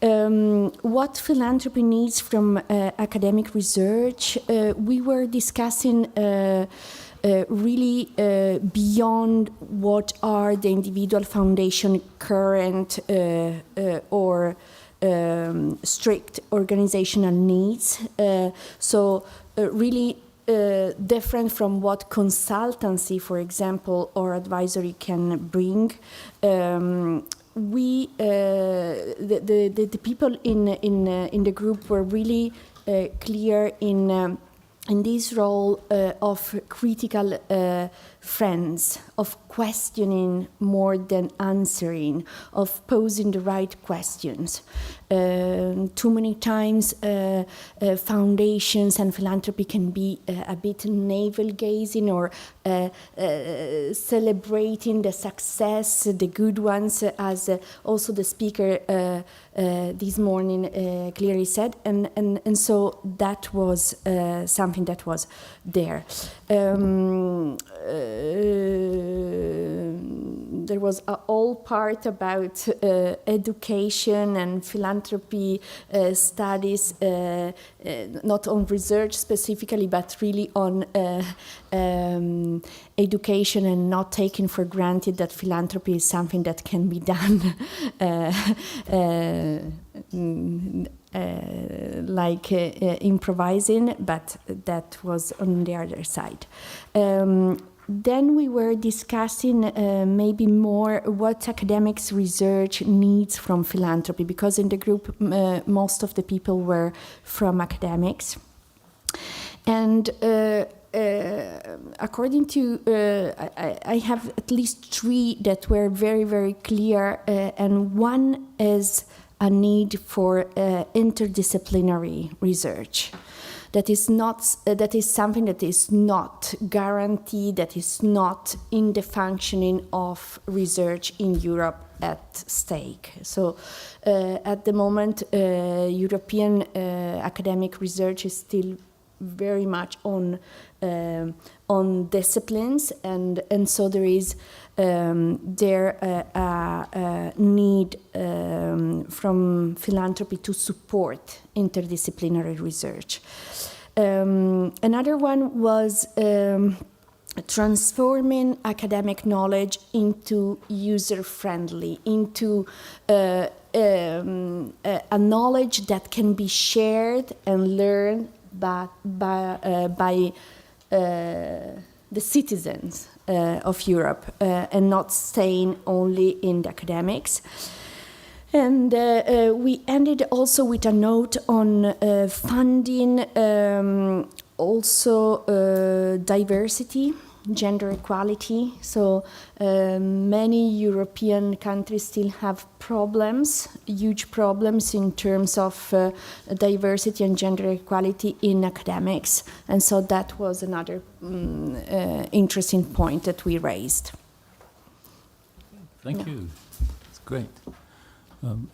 What philanthropy needs from academic research, we were discussing really beyond what are the individual foundation current or strict organizational needs. So really different from what consultancy, for example, or advisory can bring. We the people in the group were really clear in this role of critical friends, of questioning more than answering, of posing the right questions. Too many times foundations and philanthropy can be a bit navel-gazing or celebrating the success, the good ones, as also the speaker this morning clearly said, and so that was something that was there. There was a whole part about education and philanthropy studies, not on research specifically, but really on education, and not taking for granted that philanthropy is something that can be done like improvising, but that was on the other side. Then we were discussing maybe more what academics research needs from philanthropy, because in the group most of the people were from academics. And according to, I have at least 3 that were very, very clear, and one is a need for interdisciplinary research. That is something that is not guaranteed, that is not in the functioning of research in Europe at stake. So at the moment, European academic research is still very much on disciplines, and so there is a need from philanthropy to support interdisciplinary research. Another one was transforming academic knowledge into user-friendly, into a knowledge that can be shared and learned by the citizens of Europe, and not staying only in the academics. And we ended also with a note on funding also diversity, gender equality. So many European countries still have problems, huge problems in terms of diversity and gender equality in academics. And so that was another interesting point that we raised. Thank you. That's great.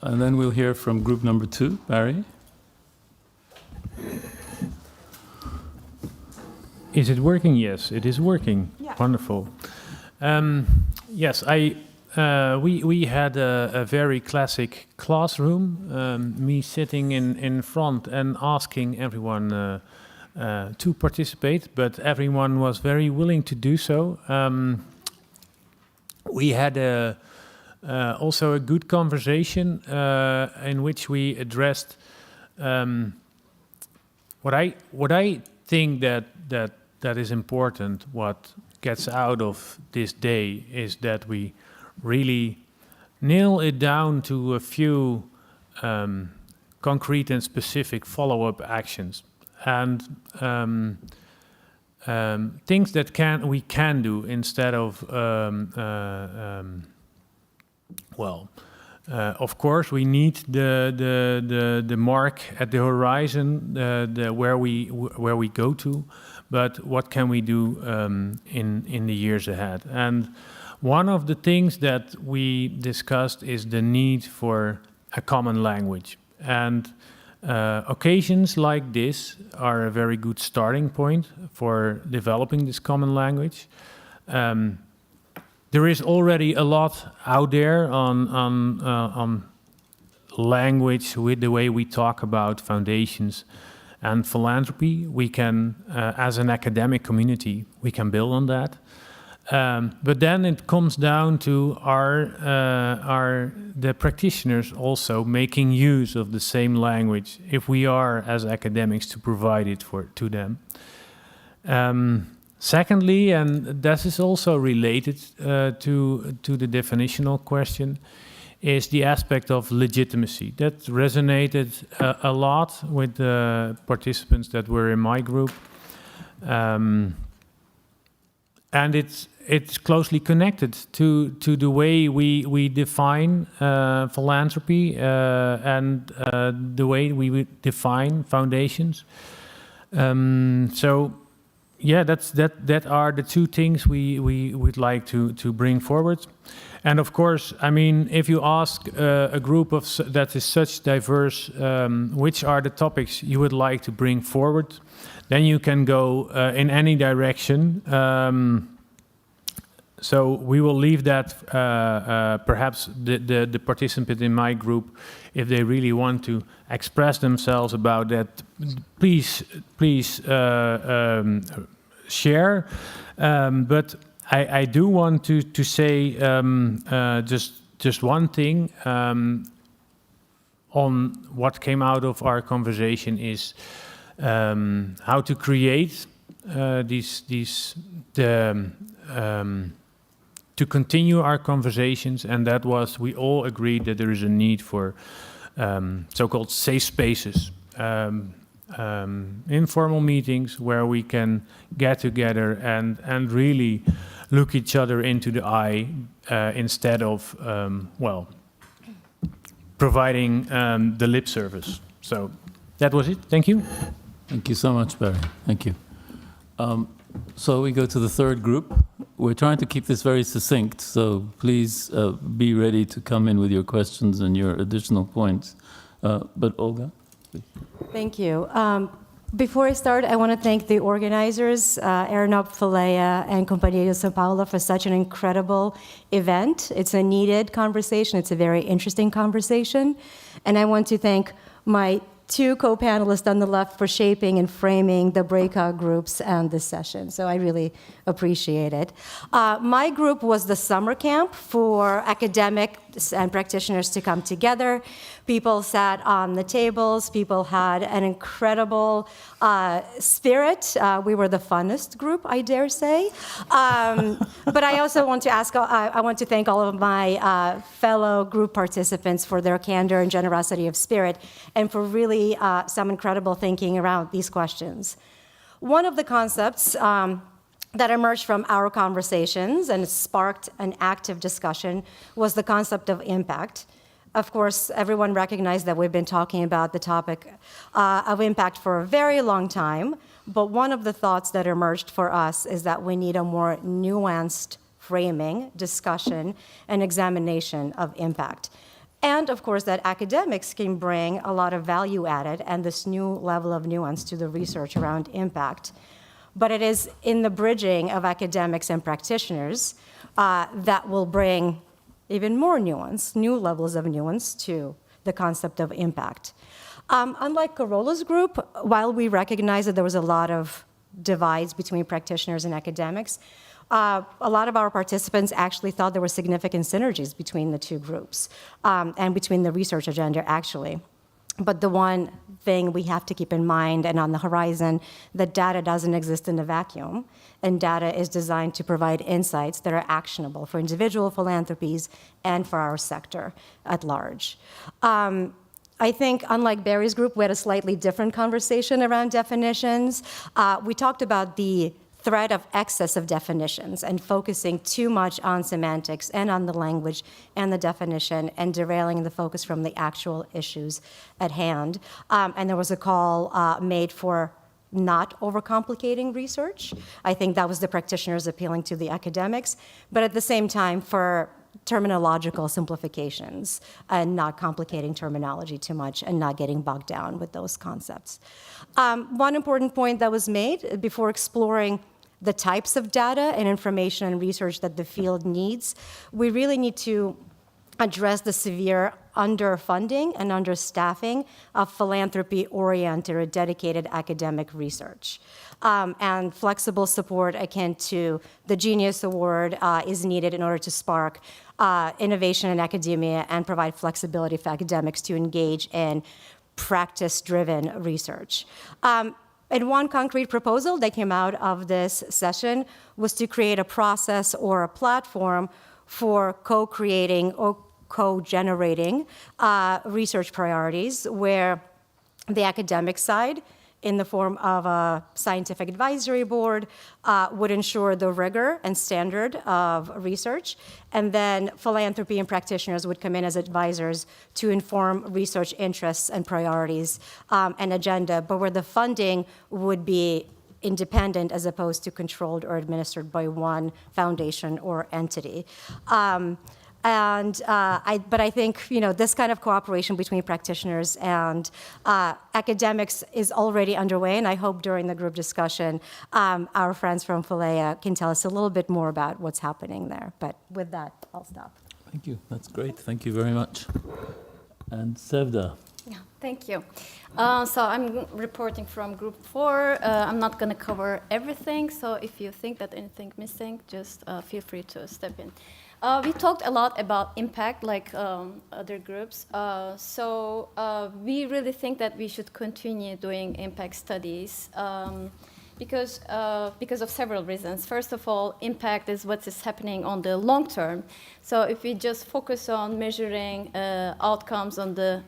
And then we'll hear from group number 2, Barry. Is it working? Yes, it is working. Yeah. Wonderful. Yes, we had a very classic classroom. Me sitting in front and asking everyone to participate, but everyone was very willing to do so. We had also a good conversation in which we addressed what I think that is important. What gets out of this day is that we really nail it down to a few concrete and specific follow-up actions and things that we can do instead of of course we need the mark at the horizon, where we go to, but what can we do in the years ahead? And one of the things that we discussed is the need for a common language. And occasions like this are a very good starting point for developing this common language. There is already a lot out there on language, with the way we talk about foundations and philanthropy. We can, as an academic community, we can build on that. But then it comes down to the practitioners also making use of the same language, if we are as academics to provide it to them. Secondly, and this is also related to the definitional question, is the aspect of legitimacy. That resonated a lot with the participants that were in my group. And it's closely connected to the way we define philanthropy and the way we define foundations. So, yeah, that are the two things we would like to bring forward. And of course, I mean, if you ask a group that is such diverse, which are the topics you would like to bring forward, then you can go in any direction. So we will leave that, perhaps the participant in my group, if they really want to express themselves about that, please share. But I do want to say just one thing on what came out of our conversation is how to create to continue our conversations, and that was, we all agreed that there is a need for so-called safe spaces, informal meetings where we can get together and really look each other into the eye instead of, providing the lip service. So that was it. Thank you. Thank you so much, Barry. Thank you. So we go to the third group. We're trying to keep this very succinct, so please be ready to come in with your questions and your additional points. But Olga, please. Thank you. Before I start, I want to thank the organizers, Ernop, Filea, and Companhia de São Paulo, for such an incredible event. It's a needed conversation. It's a very interesting conversation. And I want to thank my two co-panelists on the left for shaping and framing the breakout groups and this session. So I really appreciate it. My group was the summer camp for academics and practitioners to come together. People sat on the tables. People had an incredible spirit. We were the funnest group, I dare say. But I also want to I want to thank all of my fellow group participants for their candor and generosity of spirit, and for really some incredible thinking around these questions. One of the concepts that emerged from our conversations and sparked an active discussion was the concept of impact. Of course, everyone recognized that we've been talking about the topic of impact for a very long time, but one of the thoughts that emerged for us is that we need a more nuanced framing, discussion, and examination of impact. And of course, that academics can bring a lot of value added and this new level of nuance to the research around impact. But it is in the bridging of academics and practitioners that will bring even more nuance, new levels of nuance to the concept of impact. Unlike Carola's group, while we recognize that there was a lot of divides between practitioners and academics, a lot of our participants actually thought there were significant synergies between the two groups and between the research agenda, actually. But the one thing we have to keep in mind and on the horizon, that data doesn't exist in a vacuum, and data is designed to provide insights that are actionable for individual philanthropies and for our sector at large. I think, unlike Barry's group, we had a slightly different conversation around definitions. We talked about the threat of excess of definitions and focusing too much on semantics and on the language and the definition and derailing the focus from the actual issues at hand. And there was a call made for not overcomplicating research. I think that was the practitioners appealing to the academics, but at the same time for terminological simplifications and not complicating terminology too much and not getting bogged down with those concepts. One important point that was made before exploring the types of data and information and research that the field needs, we really need to address the severe underfunding and understaffing of philanthropy-oriented or dedicated academic research. And flexible support akin to the Genius Award is needed in order to spark innovation in academia and provide flexibility for academics to engage in practice-driven research. And one concrete proposal that came out of this session was to create a process or a platform for co-creating or co-generating research priorities where the academic side, in the form of a scientific advisory board, would ensure the rigor and standard of research, and then philanthropy and practitioners would come in as advisors to inform research interests and priorities and agenda, but where the funding would be independent as opposed to controlled or administered by one foundation or entity. But I think this kind of cooperation between practitioners and academics is already underway, and I hope during the group discussion, our friends from Philae can tell us a little bit more about what's happening there. But with that, I'll stop. Thank you. That's great. Thank you very much. And Sevda. Yeah, thank you. So I'm reporting from Group 4. I'm not going to cover everything, so if you think that anything missing, just feel free to step in. We talked a lot about impact, like other groups. So we really think that we should continue doing impact studies because of several reasons. First of all, impact is what is happening on the long term. So if we just focus on measuring outcomes on the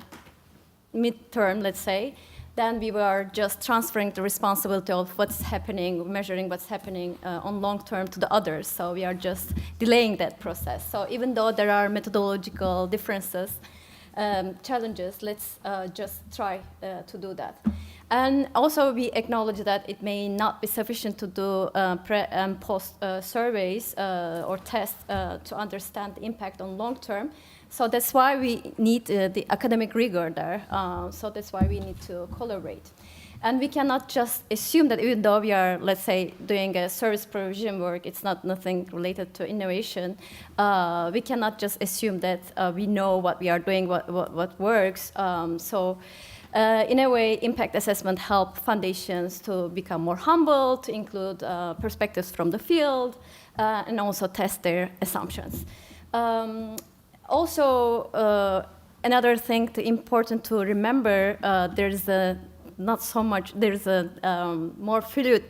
midterm, let's say, then we were just transferring the responsibility of what's happening, measuring what's happening on long term to the others. So we are just delaying that process. So even though there are methodological differences, challenges, let's just try to do that. And also we acknowledge that it may not be sufficient to do pre and post surveys or tests to understand the impact on long term. So that's why we need the academic rigor there. So that's why we need to collaborate. And we cannot just assume that even though we are, let's say, doing a service provision work, it's not nothing related to innovation. We cannot just assume that we know what we are doing, what works. In a way, impact assessment help foundations to become more humble, to include perspectives from the field, and also test their assumptions. Another thing important to remember, there's a more fluid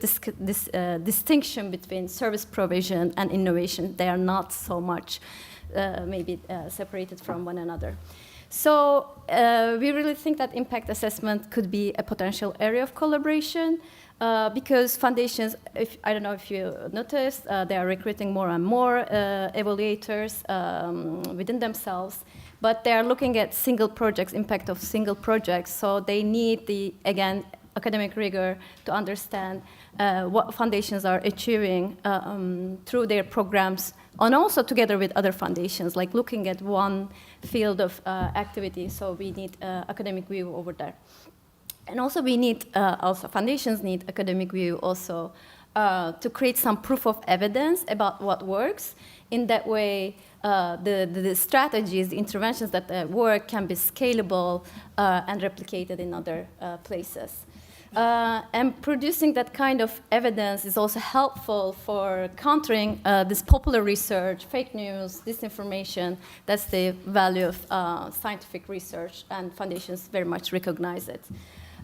distinction between service provision and innovation. They are not so much separated from one another. So we really think that impact assessment could be a potential area of collaboration because foundations, I don't know if you noticed, they are recruiting more and more evaluators within themselves, but they are looking at single projects, impact of single projects, so they need again, academic rigor to understand what foundations are achieving through their programs, and also together with other foundations, like looking at one field of activity. So we need academic view over there. And also we need, foundations need academic view also to create some proof of evidence about what works. In that way, the strategies, the interventions that work can be scalable and replicated in other places. And producing that kind of evidence is also helpful for countering this popular research, fake news, disinformation. That's the value of scientific research, and foundations very much recognize it.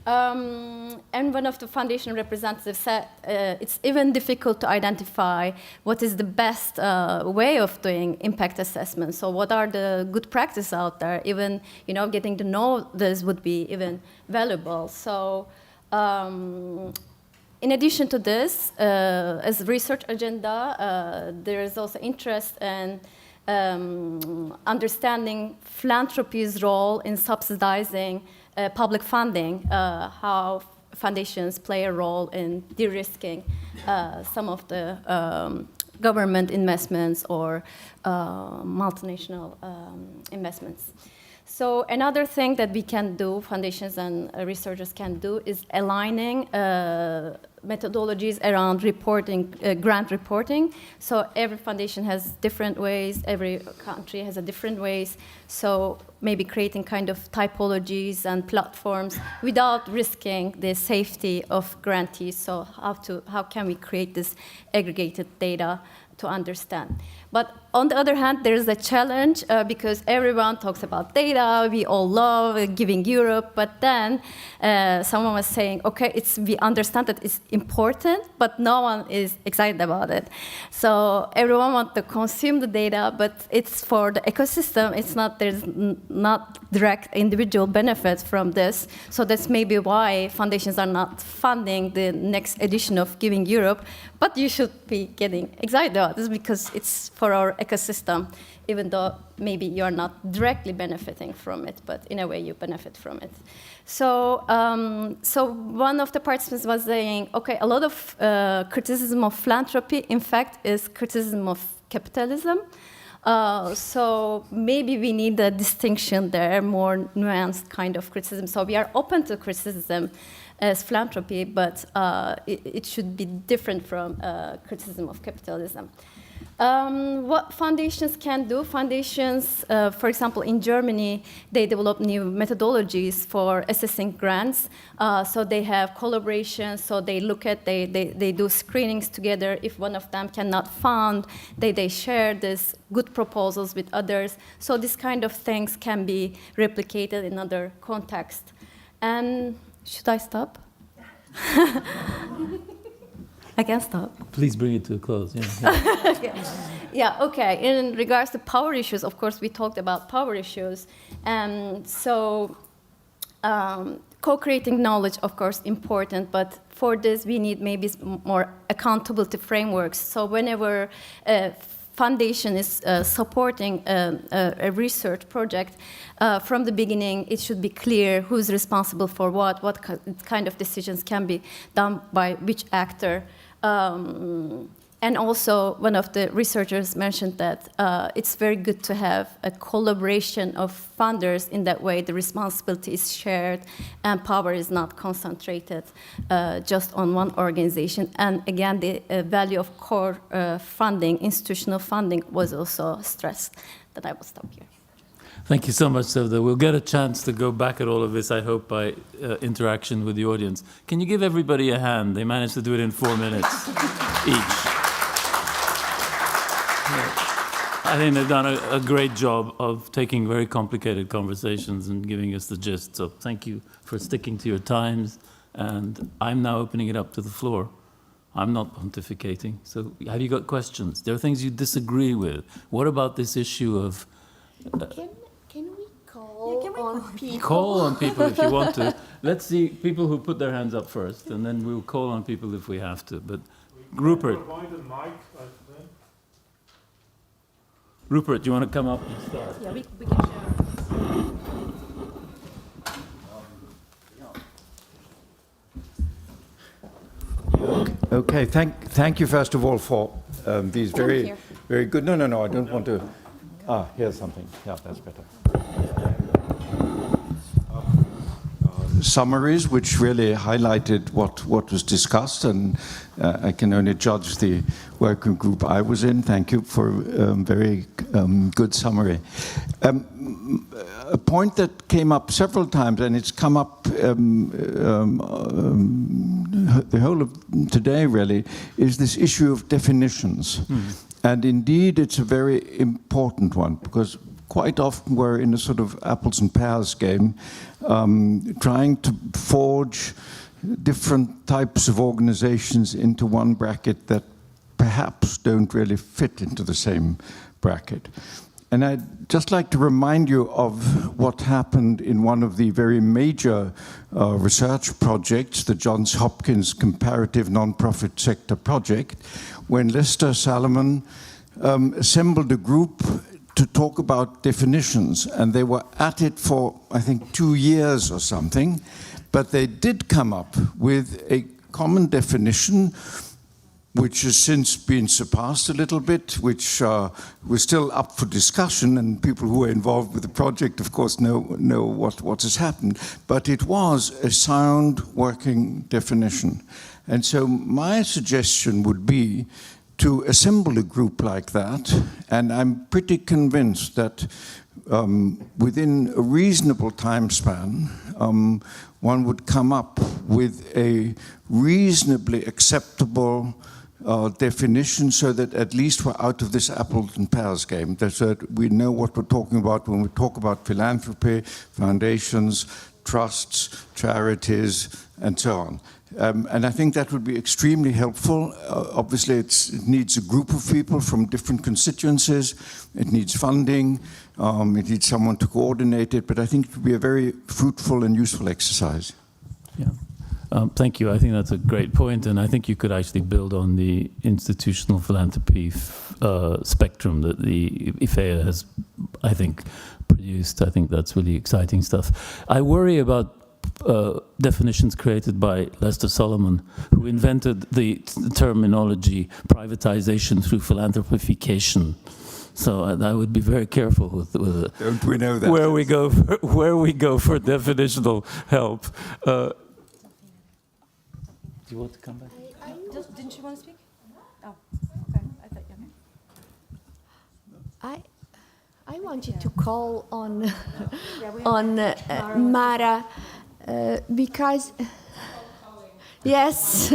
And one of the foundation representatives said it's even difficult to identify what is the best way of doing impact assessment. So what are the good practices out there? Even getting to know this would be even valuable. So in addition to this, as a research agenda, there is also interest in understanding philanthropy's role in subsidizing public funding, how foundations play a role in de-risking some of the government investments or multinational investments. So another thing that we can do, foundations and researchers can do, is aligning methodologies around reporting, grant reporting. So every foundation has different ways, every country has a different ways. So maybe creating kind of typologies and platforms without risking the safety of grantees. So how can we create this aggregated data to understand? But on the other hand, there is a challenge because everyone talks about data. We all love giving Europe, but then someone was saying, okay, we understand that it's important, but no one is excited about it. So everyone wants to consume the data, but it's for the ecosystem. It's not, there's not direct individual benefits from this. So that's maybe why foundations are not funding the next edition of Giving Europe, but you should be getting excited about this because it's for our ecosystem, even though maybe you're not directly benefiting from it, but in a way you benefit from it. So, so one of the participants was saying, okay, a lot of criticism of philanthropy, in fact, is criticism of capitalism. So maybe we need a distinction there, more nuanced kind of criticism. So we are open to criticism as philanthropy, but it should be different from criticism of capitalism. What foundations can do? Foundations, for example, in Germany, they develop new methodologies for assessing grants. So they have collaboration, so they look at, they do screenings together. If one of them cannot fund, they share these good proposals with others. So this kind of things can be replicated in other contexts. And should I stop? I can stop. Please bring it to a close. Yeah. Yeah, okay. In regards to power issues, of course, we talked about power issues. And so co-creating knowledge, of course, important. But for this, we need maybe more accountability frameworks. So whenever a foundation is supporting a research project, from the beginning, it should be clear who's responsible for what kind of decisions can be done by which actor. And also, one of the researchers mentioned that it's very good to have a collaboration of funders. In that way, the responsibility is shared and power is not concentrated just on one organization. And again, the value of core funding, institutional funding, was also stressed. That I will stop here. Thank you so much, Sevda. We'll get a chance to go back at all of this, I hope, by interaction with the audience. Can you give everybody a hand? They managed to do it in 4 minutes each. I think they've done a great job of taking very complicated conversations and giving us the gist. So thank you for sticking to your times. And I'm now opening it up to the floor. I'm not pontificating. So have you got questions? There are things you disagree with. What about this issue of... Can we call on people? Call on people if you want to. Let's see people who put their hands up first, and then we'll call on people if we have to. But Rupert. Rupert, do you want to come up and start? Yeah, we can share. Okay, thank you first of all for these very good. No, I don't want to. Here's something. Yeah, that's better. summaries which really highlighted what was discussed, and I can only judge the working group I was in. Thank you for a very good summary. A point that came up several times, and it's come up the whole of today really, is this issue of definitions. And indeed, it's a very important one, because quite often we're in a sort of apples and pears game, trying to forge different types of organizations into one bracket that perhaps don't really fit into the same bracket. And I'd just like to remind you of what happened in one of the very major research projects, the Johns Hopkins Comparative Nonprofit Sector Project, when Lester Salomon assembled a group to talk about definitions. And they were at it for, I think, 2 years or something. But they did come up with a common definition, which has since been surpassed a little bit, which was still up for discussion, and people who are involved with the project, of course, know what has happened. But it was a sound working definition. And so my suggestion would be to assemble a group like that, and I'm pretty convinced that within a reasonable time span, one would come up with a reasonably acceptable definition, so that at least we're out of this apples and pears game. That we know what we're talking about when we talk about philanthropy, foundations, trusts, charities, and so on. And I think that would be extremely helpful. Obviously, it needs a group of people from different constituencies. It needs funding. It needs someone to coordinate it. But I think it would be a very fruitful and useful exercise. Yeah. Thank you. I think that's a great point, and I think you could actually build on the institutional philanthropy spectrum that the IFEA has, I think, produced. I think that's really exciting stuff. I worry about definitions created by Lester Salomon, who invented the terminology privatization through philanthropification. So I would be very careful with Don't we know that? where we go for definitional help. Do you want to come back? Didn't you want to speak? Oh, okay. I thought you. I wanted to call on Mara because yes.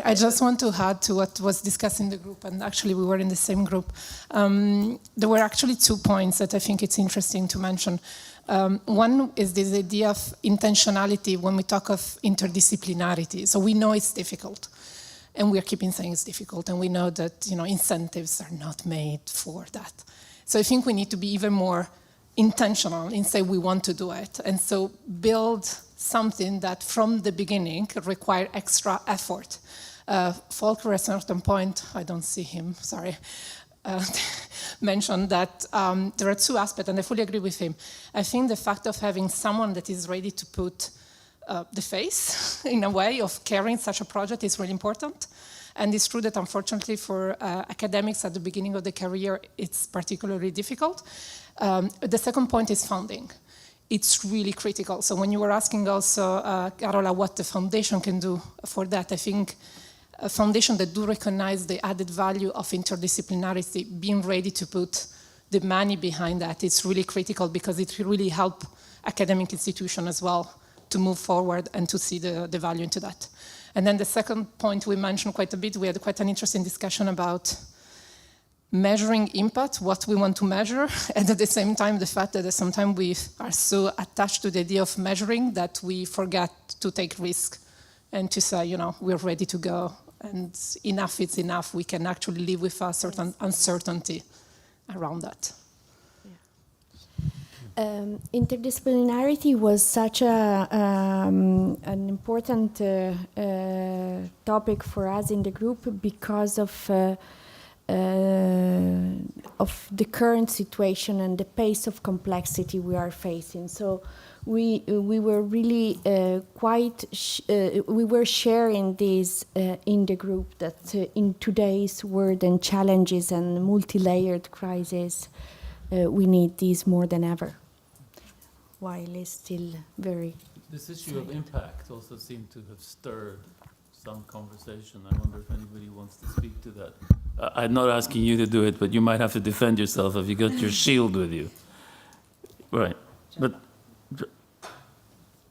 I just want to add to what was discussed in the group, and actually we were in the same group. There were actually 2 points that I think it's interesting to mention. One is this idea of intentionality when we talk of interdisciplinarity. So we know it's difficult, and we are keeping saying it's difficult, and we know that incentives are not made for that. So I think we need to be even more intentional and say we want to do it, and so build something that from the beginning require extra effort. Volker, at a certain point, I don't see him, sorry, mentioned that there are 2 aspects, and I fully agree with him. I think the fact of having someone that is ready to put the face, in a way, of carrying such a project is really important. And it's true that, unfortunately, for academics at the beginning of the career, it's particularly difficult. The second point is funding. It's really critical. So when you were asking also, Carola, what the foundation can do for that, I think a foundation that do recognize the added value of interdisciplinarity, being ready to put the money behind that, it's really critical, because it really help academic institutions as well to move forward and to see the value into that. And then the second point we mentioned quite a bit, we had quite an interesting discussion about measuring impact, what we want to measure, and at the same time the fact that sometimes we are so attached to the idea of measuring that we forget to take risk and to say, we're ready to go, and enough is enough. We can actually live with a certain uncertainty around that. Interdisciplinarity was such an important topic for us in the group because of the current situation and the pace of complexity we are facing. So we were really we were sharing this in the group, that in today's world and challenges and multi-layered crisis, we need these more than ever. while is still very... This issue of impact also seemed to have stirred some conversation. I wonder if anybody wants to speak to that. I'm not asking you to do it, but you might have to defend yourself if you got your shield with you. Right. But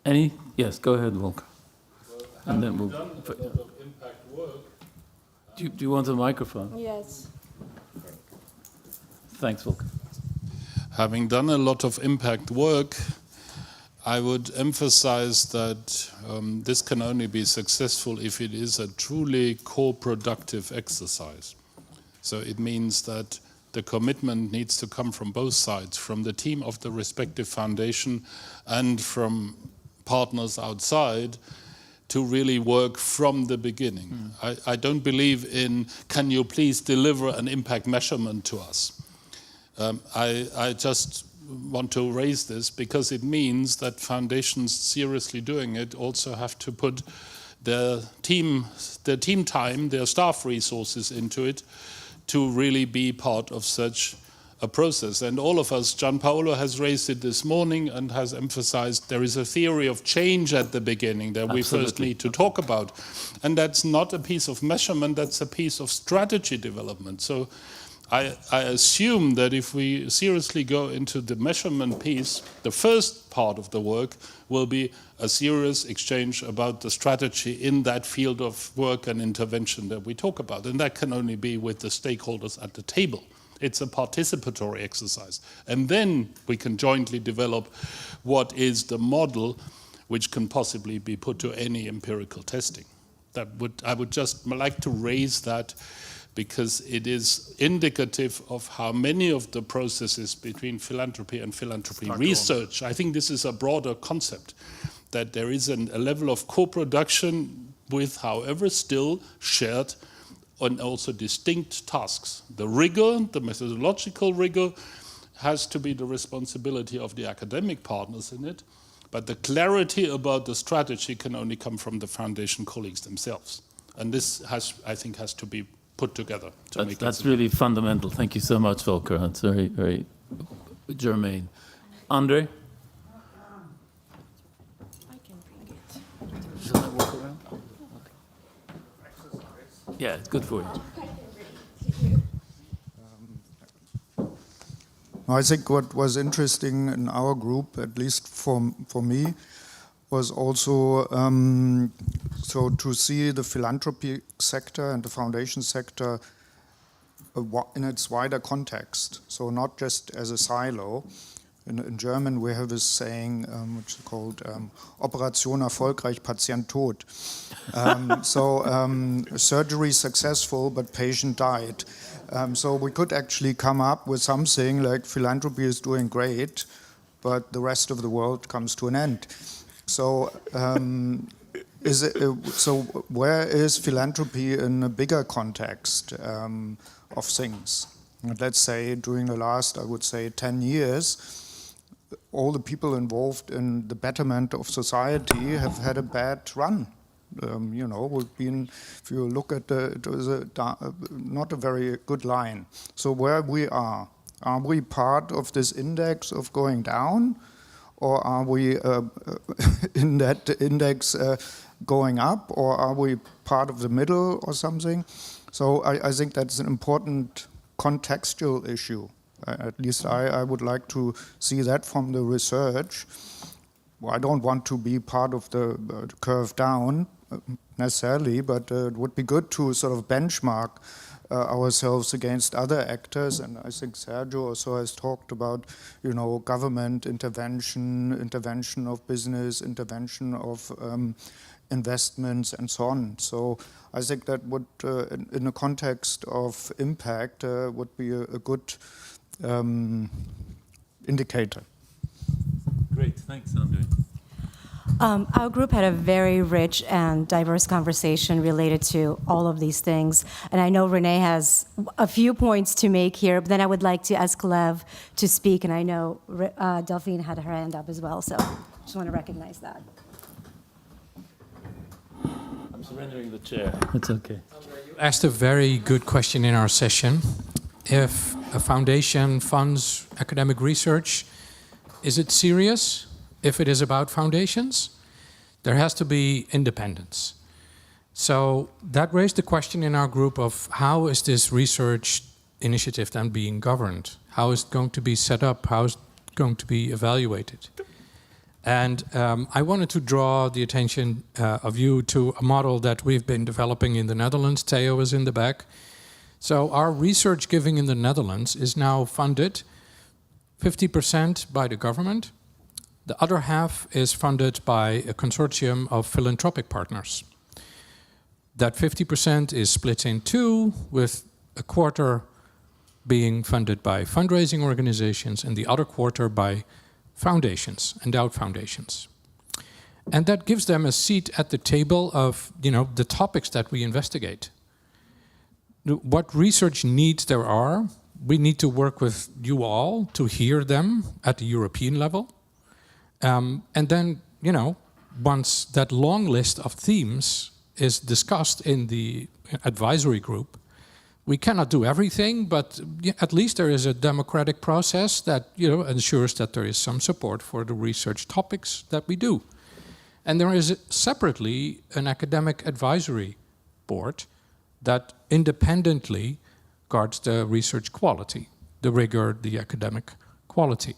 any? Yes, go ahead, Volker. And then we'll. Done a lot of impact work. Do you want a microphone? Yes. Thanks, Volker. Having done a lot of impact work, I would emphasize that this can only be successful if it is a truly co-productive exercise. So it means that the commitment needs to come from both sides, from the team of the respective foundation and from partners outside, to really work from the beginning. I don't believe in, can you please deliver an impact measurement to us? I just want to raise this because it means that foundations seriously doing it also have to put their team time, their staff resources into it to really be part of such a process. And all of us, Gianpaolo has raised it this morning and has emphasized there is a theory of change at the beginning that we first need to talk about. And that's not a piece of measurement, that's a piece of strategy development. So I assume that if we seriously go into the measurement piece, the first part of the work will be a serious exchange about the strategy in that field of work and intervention that we talk about. And that can only be with the stakeholders at the table. It's a participatory exercise. And then we can jointly develop what is the model which can possibly be put to any empirical testing. I would just like to raise that because it is indicative of how many of the processes between philanthropy and philanthropy research, I think this is a broader concept, that there is a level of co-production with, however, still shared and also distinct tasks. The rigor, the methodological rigor, has to be the responsibility of the academic partners in it, but the clarity about the strategy can only come from the foundation colleagues themselves. And this I think has to be put together. That's really fundamental. Thank you so much, Volker. That's very, very germane. Andre? I can bring it. Shall I walk around? Okay. Yeah, it's good for you. I think what was interesting in our group, at least for me, was also so to see the philanthropy sector and the foundation sector in its wider context. So not just as a silo. In German, we have this saying, which is called Operation erfolgreich, Patient tot. Surgery successful, but patient died. So we could actually come up with something like philanthropy is doing great, but the rest of the world comes to an end. So, where is philanthropy in a bigger context of things? And let's say during the last, I would say, 10 years, all the people involved in the betterment of society have had a bad run. We've been, if you look at it was not a very good line. So where we are we part of this index of going down? Or are we in that index going up, or are we part of the middle or something? So I think that's an important contextual issue. At least I would like to see that from the research. Well, I don't want to be part of the curve down necessarily, but it would be good to sort of benchmark ourselves against other actors, and I think Sergio also has talked about, government intervention of business, intervention of investments, and so on. So I think that would, in the context of impact, would be a good indicator. Great, thanks, Andre. Our group had a very rich and diverse conversation related to all of these things. And I know Renee has a few points to make here, but then I would like to ask Lev to speak. And I know Delphine had her hand up as well, so just want to recognize that. I'm surrendering the chair. It's okay. You asked a very good question in our session. If a foundation funds academic research, is it serious? if it is about foundations, there has to be independence. So that raised the question in our group of how is this research initiative then being governed? How is it going to be set up? How is it going to be evaluated? And I wanted to draw the attention of you to a model that we've been developing in the Netherlands. Theo is in the back. So our research giving in the Netherlands is now funded 50% by the government. The other half is funded by a consortium of philanthropic partners. That 50% is split in two, with a quarter being funded by fundraising organizations and the other quarter by foundations, endowed foundations. And that gives them a seat at the table of, the topics that we investigate. What research needs there are, we need to work with you all to hear them at the European level. And then, once that long list of themes is discussed in the advisory group, we cannot do everything, but at least there is a democratic process that ensures that there is some support for the research topics that we do. And there is separately an academic advisory board that independently guards the research quality, the rigor, the academic quality.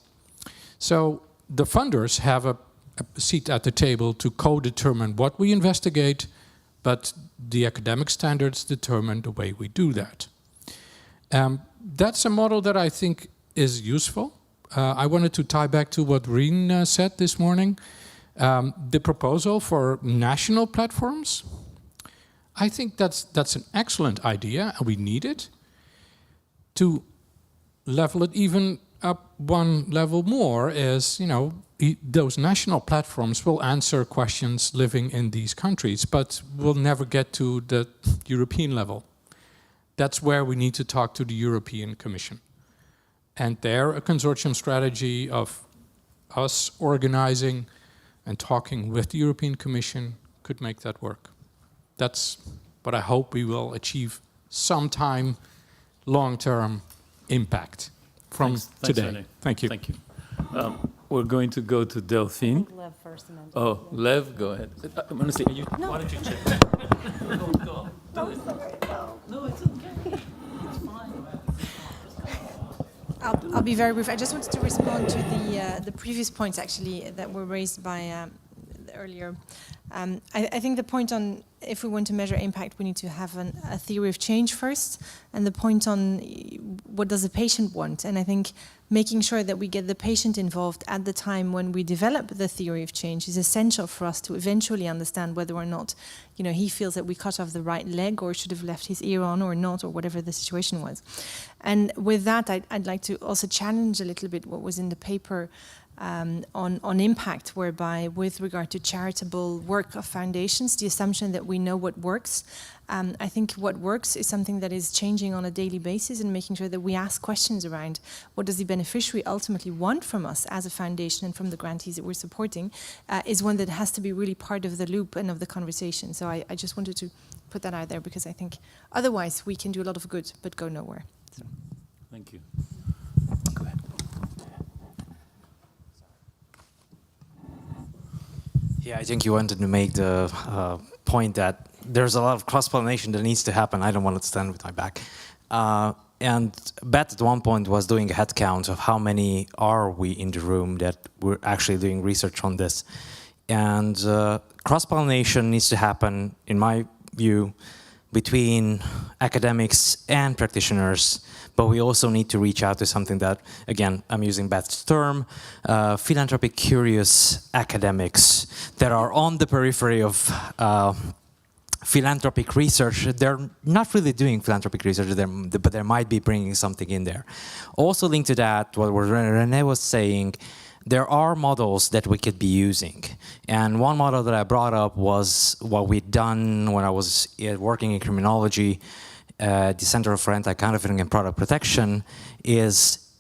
So the funders have a seat at the table to co-determine what we investigate, but the academic standards determine the way we do that. That's a model that I think is useful. I wanted to tie back to what Rien said this morning. The proposal for national platforms, I think that's an excellent idea, and we need it. To level it even up one level more is, those national platforms will answer questions living in these countries, but will never get to the European level. That's where we need to talk to the European Commission. And there, a consortium strategy of us organizing and talking with the European Commission could make that work. That's what I hope we will achieve sometime, long-term impact from today. René. Thank you. Thank you. We're going to go to Delphine. Lev first and then Oh, Lev, go ahead. Honestly, why don't you check? Go. No, it's okay. It's fine. I'll be very brief. I just wanted to respond to the previous points actually that were raised by earlier. I think the point on if we want to measure impact, we need to have a theory of change first, and the point on what does the patient want. And I think making sure that we get the patient involved at the time when we develop the theory of change is essential for us to eventually understand whether or not, he feels that we cut off the right leg or should have left his ear on or not, or whatever the situation was. And with that, I'd like to also challenge a little bit what was in the paper on impact, whereby with regard to charitable work of foundations, the assumption that we know what works. I think what works is something that is changing on a daily basis, and making sure that we ask questions around what does the beneficiary ultimately want from us as a foundation and from the grantees that we're supporting is one that has to be really part of the loop and of the conversation. So I just wanted to put that out there, because I think otherwise we can do a lot of good but go nowhere. So. Thank you. Go ahead. Yeah, I think you wanted to make the point that there's a lot of cross-pollination that needs to happen. I don't want to stand with my back. And Beth at one point was doing a head count of how many are we in the room that we're actually doing research on this. And cross-pollination needs to happen, in my view, between academics and practitioners, but we also need to reach out to something that, again, I'm using Beth's term, philanthropic curious academics that are on the periphery of philanthropic research. They're not really doing philanthropic research, but they might be bringing something in there. Also linked to that, what René was saying, there are models that we could be using. And one model that I brought up was what we'd done when I was working in criminology, the Center for Anti-Counterfeiting and Product Protection, is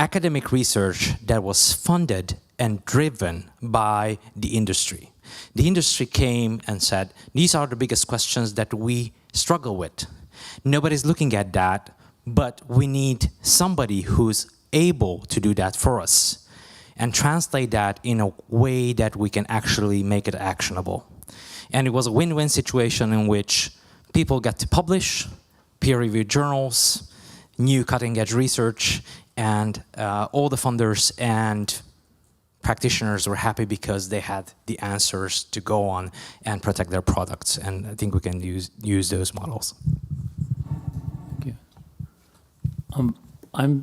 academic research that was funded and driven by the industry. The industry came and said, these are the biggest questions that we struggle with. Nobody's looking at that, but we need somebody who's able to do that for us. and translate that in a way that we can actually make it actionable. And it was a win-win situation in which people get to publish, peer-reviewed journals, new cutting-edge research, and all the funders and practitioners were happy because they had the answers to go on and protect their products. And I think we can use those models. Thank you. I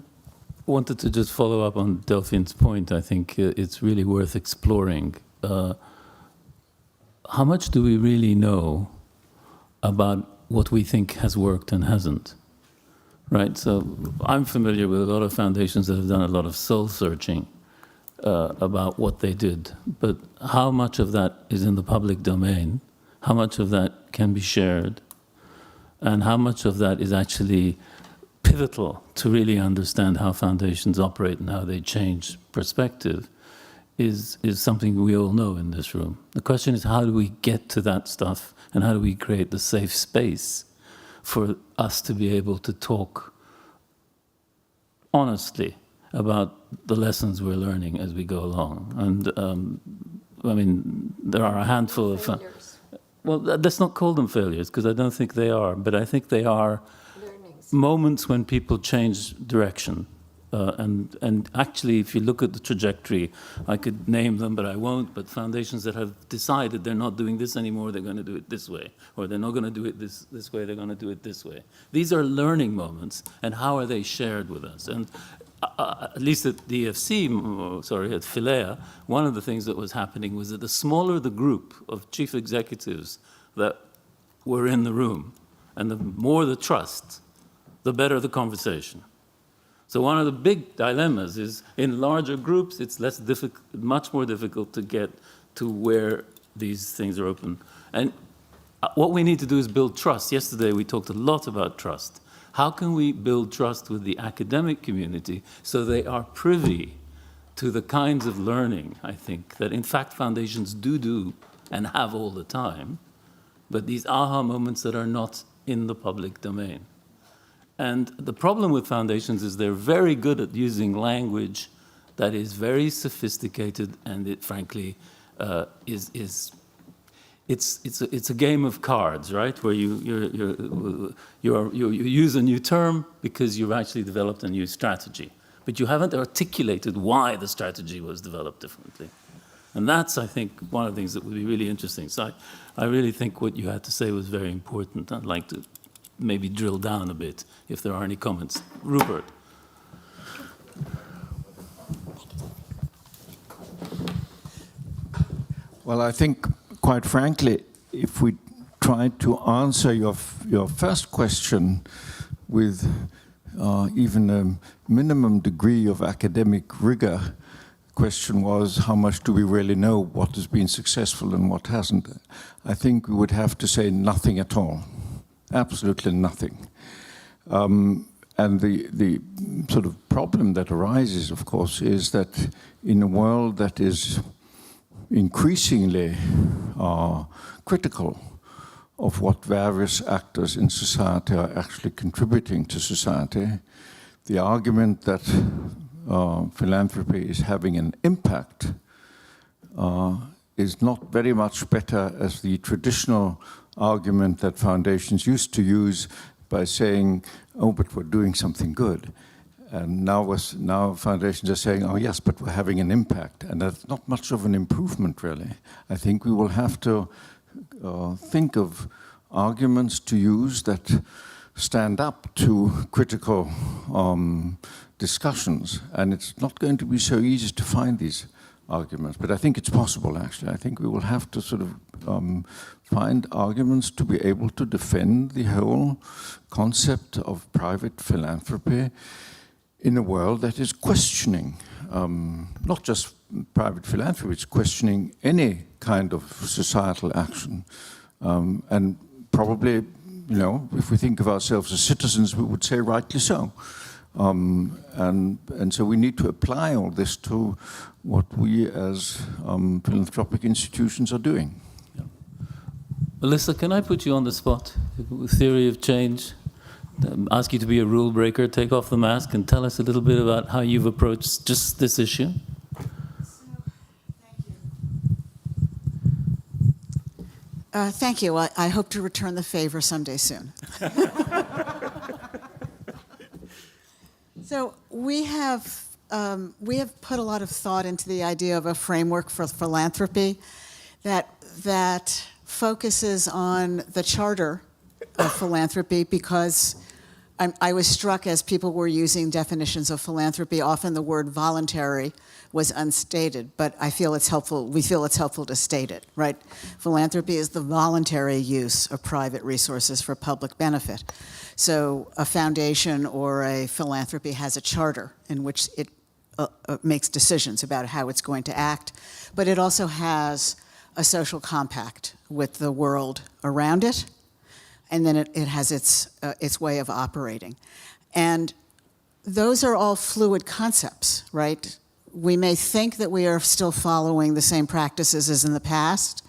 wanted to just follow up on Delphine's point. I think it's really worth exploring. How much do we really know about what we think has worked and hasn't? Right, so I'm familiar with a lot of foundations that have done a lot of soul searching about what they did, but how much of that is in the public domain? How much of that can be shared? And how much of that is actually pivotal to really understand how foundations operate and how they change perspective is something we all know in this room. The question is, how do we get to that stuff, and how do we create the safe space for us to be able to talk honestly about the lessons we're learning as we go along? And I mean, there are a handful of failures. Well, let's not call them failures, because I don't think they are, but I think they are moments when people change direction. And actually, if you look at the trajectory, I could name them, but I won't, but foundations that have decided they're not doing this anymore, they're going to do it this way, or they're not going to do it this way, they're going to do it this way. These are learning moments, and how are they shared with us? And at least at the EFC, at Philae, one of the things that was happening was that the smaller the group of chief executives that were in the room, and the more the trust, the better the conversation. So one of the big dilemmas is in larger groups, it's much more difficult to get to where these things are open. And what we need to do is build trust. Yesterday, we talked a lot about trust. How can we build trust with the academic community so they are privy to the kinds of learning, I think, that in fact foundations do and have all the time, but these aha moments that are not in the public domain. And the problem with foundations is they're very good at using language that is very sophisticated, and it frankly it's a game of cards, right? Where you use a new term because you've actually developed a new strategy, but you haven't articulated why the strategy was developed differently. And that's, I think, one of the things that would be really interesting. So I really think what you had to say was very important. I'd like to maybe drill down a bit, if there are any comments. Rupert. Well, I think, quite frankly, if we try to answer your first question with even a minimum degree of academic rigor, the question was, how much do we really know what has been successful and what hasn't? I think we would have to say nothing at all. Absolutely nothing. And the sort of problem that arises, of course, is that in a world that is increasingly critical of what various actors in society are actually contributing to society, the argument that philanthropy is having an impact is not very much better as the traditional argument that foundations used to use by saying, oh, but we're doing something good. And now foundations are saying, oh yes, but we're having an impact. And that's not much of an improvement, really. I think we will have to think of arguments to use that stand up to critical discussions. And it's not going to be so easy to find these arguments, but I think it's possible, actually. I think we will have to sort of find arguments to be able to defend the whole concept of private philanthropy in a world that is questioning, not just private philanthropy, it's questioning any kind of societal action. And probably, you know, if we think of ourselves as citizens, we would say rightly so. And so we need to apply all this to what we as philanthropic institutions are doing. Yeah. Melissa, can I put you on the spot? Theory of change, ask you to be a rule breaker, take off the mask and tell us a little bit about how you've approached just this issue? Thank you. I hope to return the favor someday soon. So we have put a lot of thought into the idea of a framework for philanthropy that focuses on the charter of philanthropy, because I was struck as people were using definitions of philanthropy, often the word voluntary was unstated, but we feel it's helpful to state it, right? Philanthropy is the voluntary use of private resources for public benefit. So a foundation or a philanthropy has a charter in which it makes decisions about how it's going to act, but it also has a social compact with the world around it, and then it has its way of operating. And those are all fluid concepts, right? We may think that we are still following the same practices as in the past,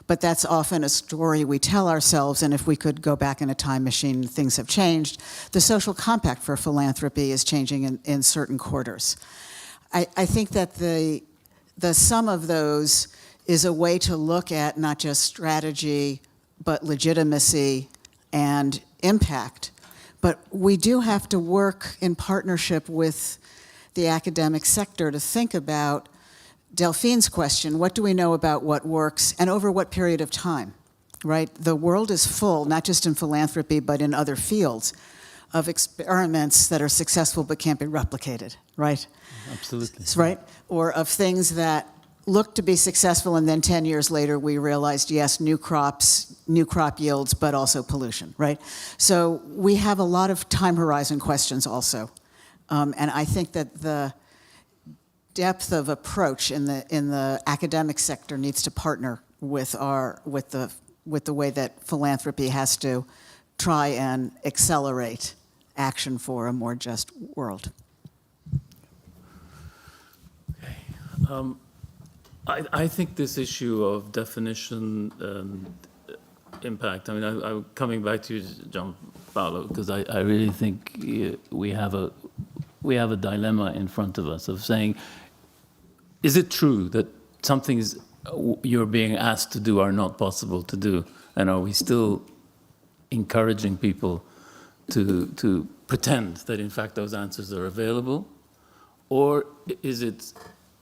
but that's often a story we tell ourselves, and if we could go back in a time machine, things have changed. The social compact for philanthropy is changing in certain quarters. I think that the sum of those is a way to look at not just strategy, but legitimacy and impact. But we do have to work in partnership with the academic sector to think about Delphine's question, what do we know about what works and over what period of time, right? The world is full, not just in philanthropy, but in other fields, of experiments that are successful but can't be replicated, right? Absolutely. Right? Or of things that look to be successful, and then 10 years later we realized, yes, new crop yields, but also pollution, right? So we have a lot of time horizon questions also. And I think that the depth of approach in the academic sector needs to partner with the way that philanthropy has to try and accelerate action for a more just world. Okay. I think this issue of definition and impact, I mean, I'm coming back to you, John Paolo, because I really think we have a dilemma in front of us of saying, is it true that some things you're being asked to do are not possible to do? And are we still encouraging people to pretend that in fact those answers are available? Or is it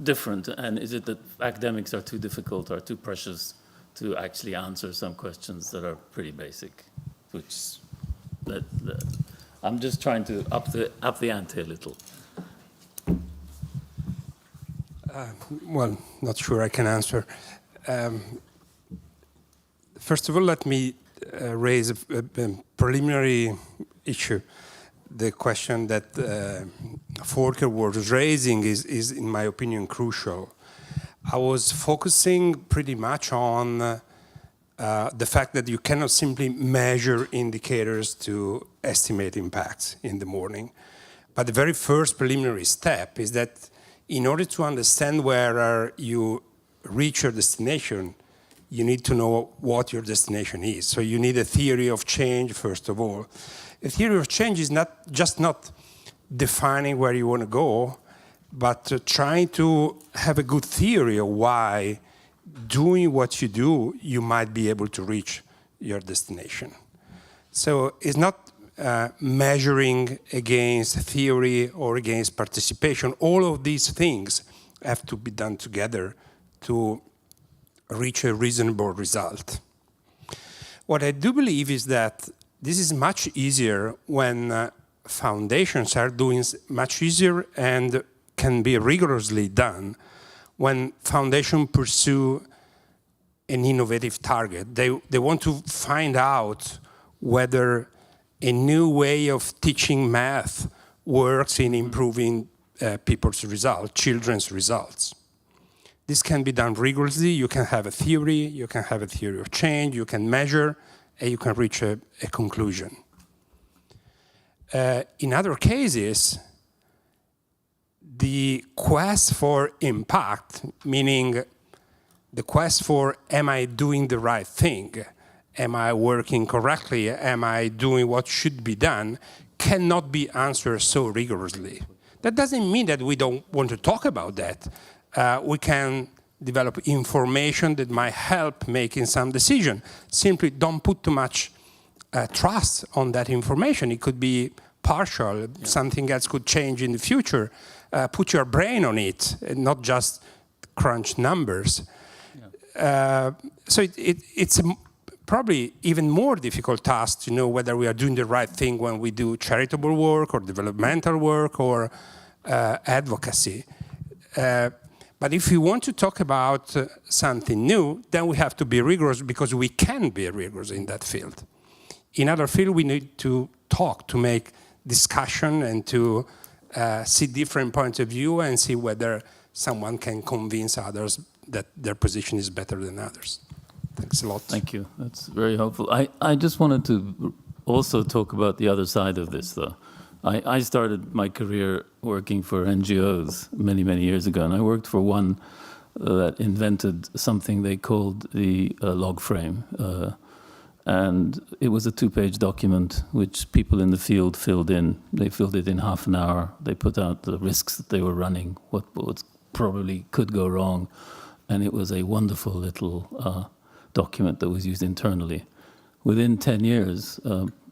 different? And is it that academics are too difficult or too precious to actually answer some questions that are pretty basic? I'm just trying to up the ante a little. Well, not sure I can answer. First of all, let me raise a preliminary issue. The question that Volker was raising is, in my opinion, crucial. I was focusing pretty much on the fact that you cannot simply measure indicators to estimate impacts in the morning. But the very first preliminary step is that in order to understand where you reach your destination, you need to know what your destination is. So you need a theory of change, first of all. A theory of change is not defining where you want to go, but trying to have a good theory of why, doing what you do, you might be able to reach your destination. So it's not measuring against theory or against participation. All of these things have to be done together to reach a reasonable result. What I do believe is that this is much easier when foundations are doing much easier and can be rigorously done when foundations pursue an innovative target. They want to find out whether a new way of teaching math works in improving people's results, children's results. This can be done rigorously. You can have a theory, you can have a theory of change, you can measure, and you can reach a conclusion. In other cases, the quest for impact, meaning the quest for, am I doing the right thing? Am I working correctly? Am I doing what should be done? Cannot be answered so rigorously. That doesn't mean that we don't want to talk about that. We can develop information that might help making some decision. Simply don't put too much trust on that information. It could be partial, something else could change in the future. Put your brain on it, and not just crunch numbers. So it's probably even more difficult task to know whether we are doing the right thing when we do charitable work or developmental work or advocacy. But if we want to talk about something new, then we have to be rigorous, because we can be rigorous in that field. In other fields, we need to talk, to make discussion, and to see different points of view and see whether someone can convince others that their position is better than others. Thanks a lot. Thank you. That's very helpful. I just wanted to also talk about the other side of this, though. I started my career working for NGOs many, many years ago, and I worked for one that invented something they called the log frame. And it was a 2-page document which people in the field filled in. They filled it in half an hour. They put out the risks that they were running, what probably could go wrong. And it was a wonderful little document that was used internally. Within 10 years,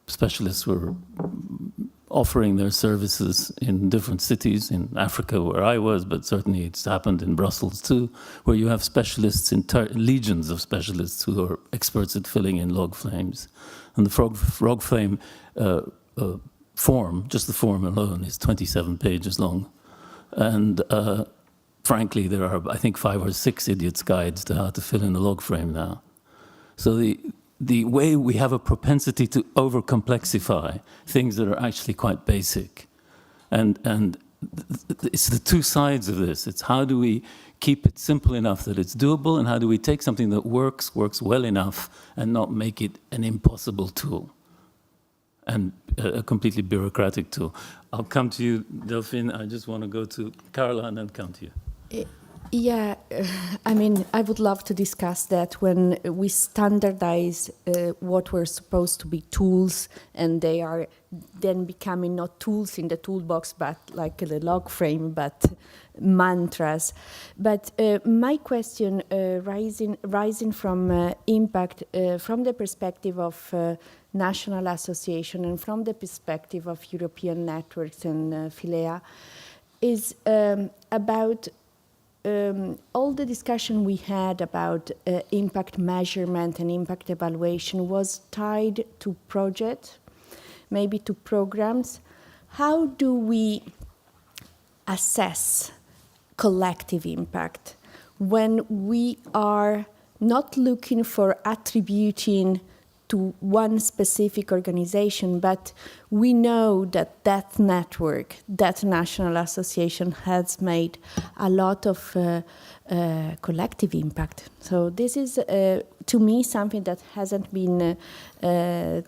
specialists were offering their services in different cities, in Africa where I was, but certainly it's happened in Brussels too, where you have specialists, legions of specialists who are experts at filling in log flames. And the log flame form, just the form alone, is 27 pages long. And frankly, there are, I think, 5 or 6 idiots' guides to how to fill in a log frame now. So the way we have a propensity to over-complexify things that are actually quite basic. And it's the two sides of this. It's how do we keep it simple enough that it's doable, and how do we take something that works well enough and not make it an impossible tool and a completely bureaucratic tool. I'll come to you, Delphine. I just want to go to Carla and then come to you. Yeah, I mean, I would love to discuss that when we standardize what were supposed to be tools, and they are then becoming not tools in the toolbox, but like the log frame, but mantras. But my question, rising from impact, from the perspective of national association and from the perspective of European networks and Philea, is about all the discussion we had about impact measurement and impact evaluation was tied to projects, maybe to programs. How do we assess collective impact when we are not looking for attributing to one specific organization, but we know that that network, that national association has made a lot of collective impact. So this is, to me, something that hasn't been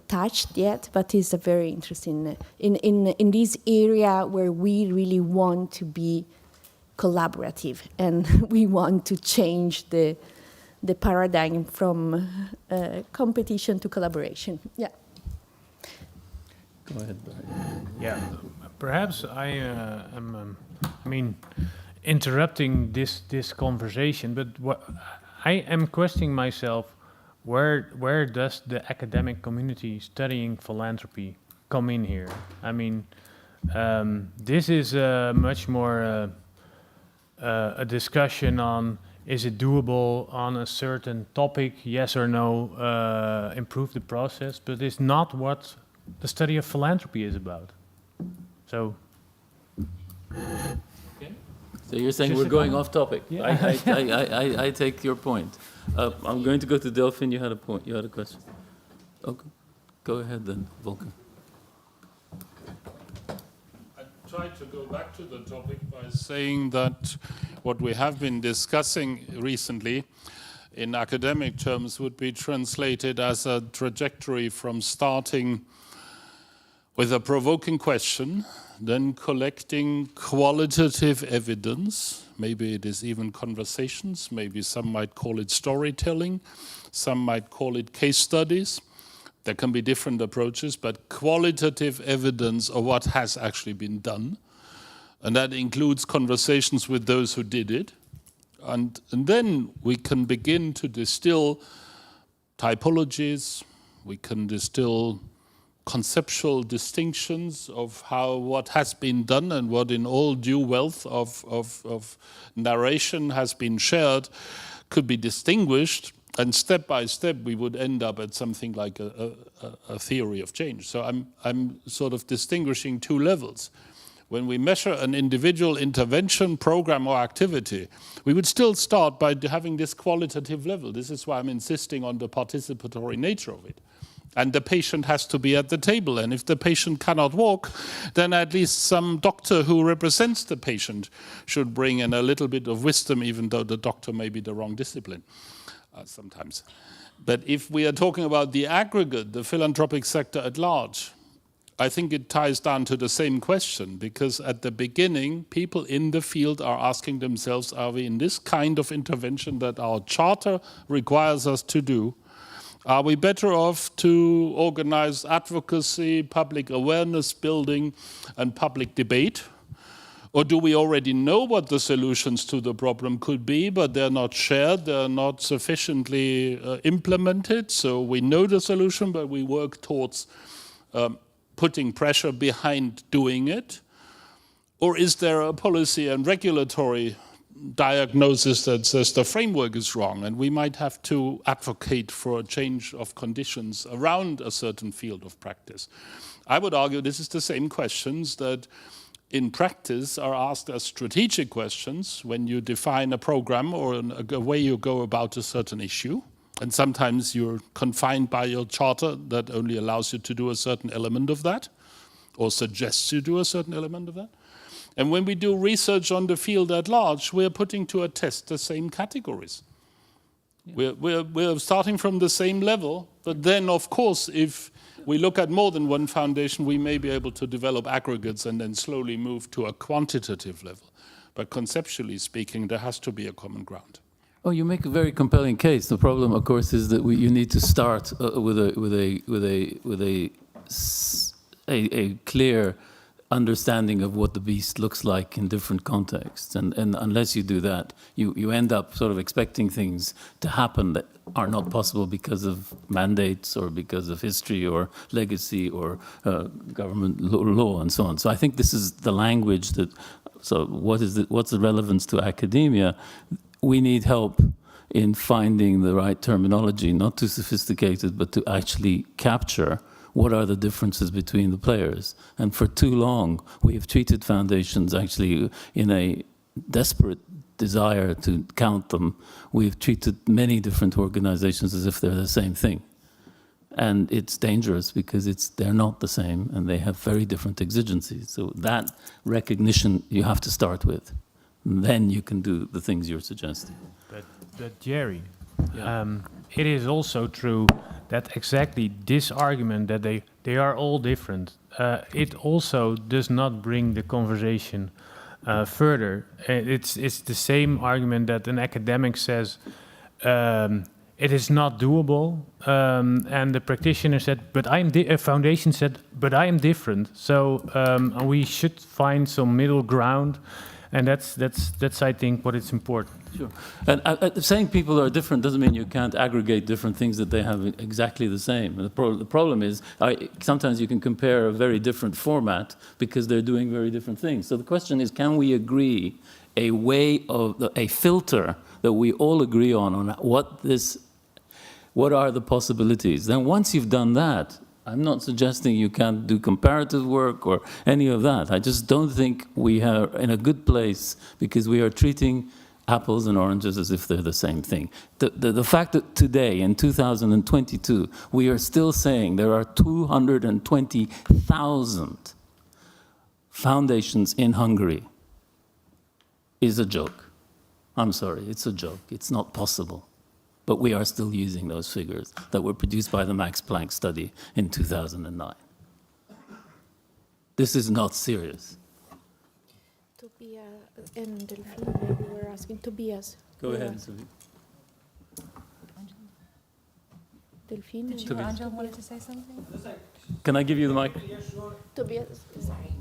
touched yet, but is a very interesting, in this area where we really want to be collaborative and we want to change the paradigm from competition to collaboration. Yeah. Go ahead, Barry. Yeah, perhaps I am, interrupting this conversation, but what I am questioning myself, where does the academic community studying philanthropy come in here? I mean, this is much more a discussion on, is it doable on a certain topic, yes or no, improve the process, but it's not what the study of philanthropy is about. So, okay. So you're saying we're going off topic. Yeah. I take your point. I'm going to go to Delphine. You had a point. You had a question. Okay. Go ahead then, Volker. Try to go back to the topic by saying that what we have been discussing recently in academic terms would be translated as a trajectory from starting with a provoking question, then collecting qualitative evidence, maybe it is even conversations, maybe some might call it storytelling, some might call it case studies. There can be different approaches, but qualitative evidence of what has actually been done. And that includes conversations with those who did it, And then we can begin to distill typologies, we can distill conceptual distinctions of what has been done and what in all due wealth of narration has been shared could be distinguished, and step by step we would end up at something like a theory of change. So I'm sort of distinguishing two levels. When we measure an individual intervention, program, or activity, we would still start by having this qualitative level. This is why I'm insisting on the participatory nature of it. And the patient has to be at the table. And if the patient cannot walk, then at least some doctor who represents the patient should bring in a little bit of wisdom, even though the doctor may be the wrong discipline sometimes. But if we are talking about the aggregate, the philanthropic sector at large, I think it ties down to the same question, because at the beginning, people in the field are asking themselves, are we in this kind of intervention that our charter requires us to do? Are we better off to organize advocacy, public awareness building, and public debate? Or do we already know what the solutions to the problem could be, but they're not shared, they're not sufficiently implemented, so we know the solution, but we work towards putting pressure behind doing it? Or is there a policy and regulatory diagnosis that says the framework is wrong and we might have to advocate for a change of conditions around a certain field of practice? I would argue this is the same questions that in practice are asked as strategic questions when you define a program or a way you go about a certain issue. And sometimes you're confined by your charter that only allows you to do a certain element of that, or suggests you do a certain element of that. And when we do research on the field at large, we're putting to a test the same categories. Yeah. We're starting from the same level, but then, of course, if we look at more than one foundation, we may be able to develop aggregates and then slowly move to a quantitative level. But conceptually speaking, there has to be a common ground. Oh, you make a very compelling case. The problem, of course, is that you need to start with a clear understanding of what the beast looks like in different contexts. And unless you do that, you end up sort of expecting things to happen that are not possible because of mandates or because of history or legacy or government law and so on. So I think this is the language that. So what's the relevance to academia? We need help in finding the right terminology, not too sophisticated, but to actually capture what are the differences between the players. And for too long, we have treated foundations actually in a desperate desire to count them. We've treated many different organizations as if they're the same thing. And it's dangerous because they're not the same and they have very different exigencies. So that recognition you have to start with. Then you can do the things you're suggesting. But Jerry, yeah. It is also true that exactly this argument that they are all different, it also does not bring the conversation further. It's the same argument that an academic says it is not doable, and the practitioner said, but a foundation said, but I am different. So we should find some middle ground. And that's I think what is important. Sure. And saying people are different doesn't mean you can't aggregate different things that they have exactly the same. And the problem is sometimes you can compare a very different format because they're doing very different things. So the question is, can we agree a filter that we all agree on what are the possibilities? Then once you've done that, I'm not suggesting you can't do comparative work or any of that. I just don't think we are in a good place because we are treating apples and oranges as if they're the same thing. The fact that today, in 2022, we are still saying there are 220,000 foundations in Hungary is a joke. I'm sorry, it's a joke. It's not possible. But we are still using those figures that were produced by the Max Planck study in 2009. This is not serious. Tobias and Delphine, maybe we're asking Tobias. Go ahead, Sylvie. Delphine? Did you, Angela, wanted to say something? Can I give you the mic? Tobias, sorry.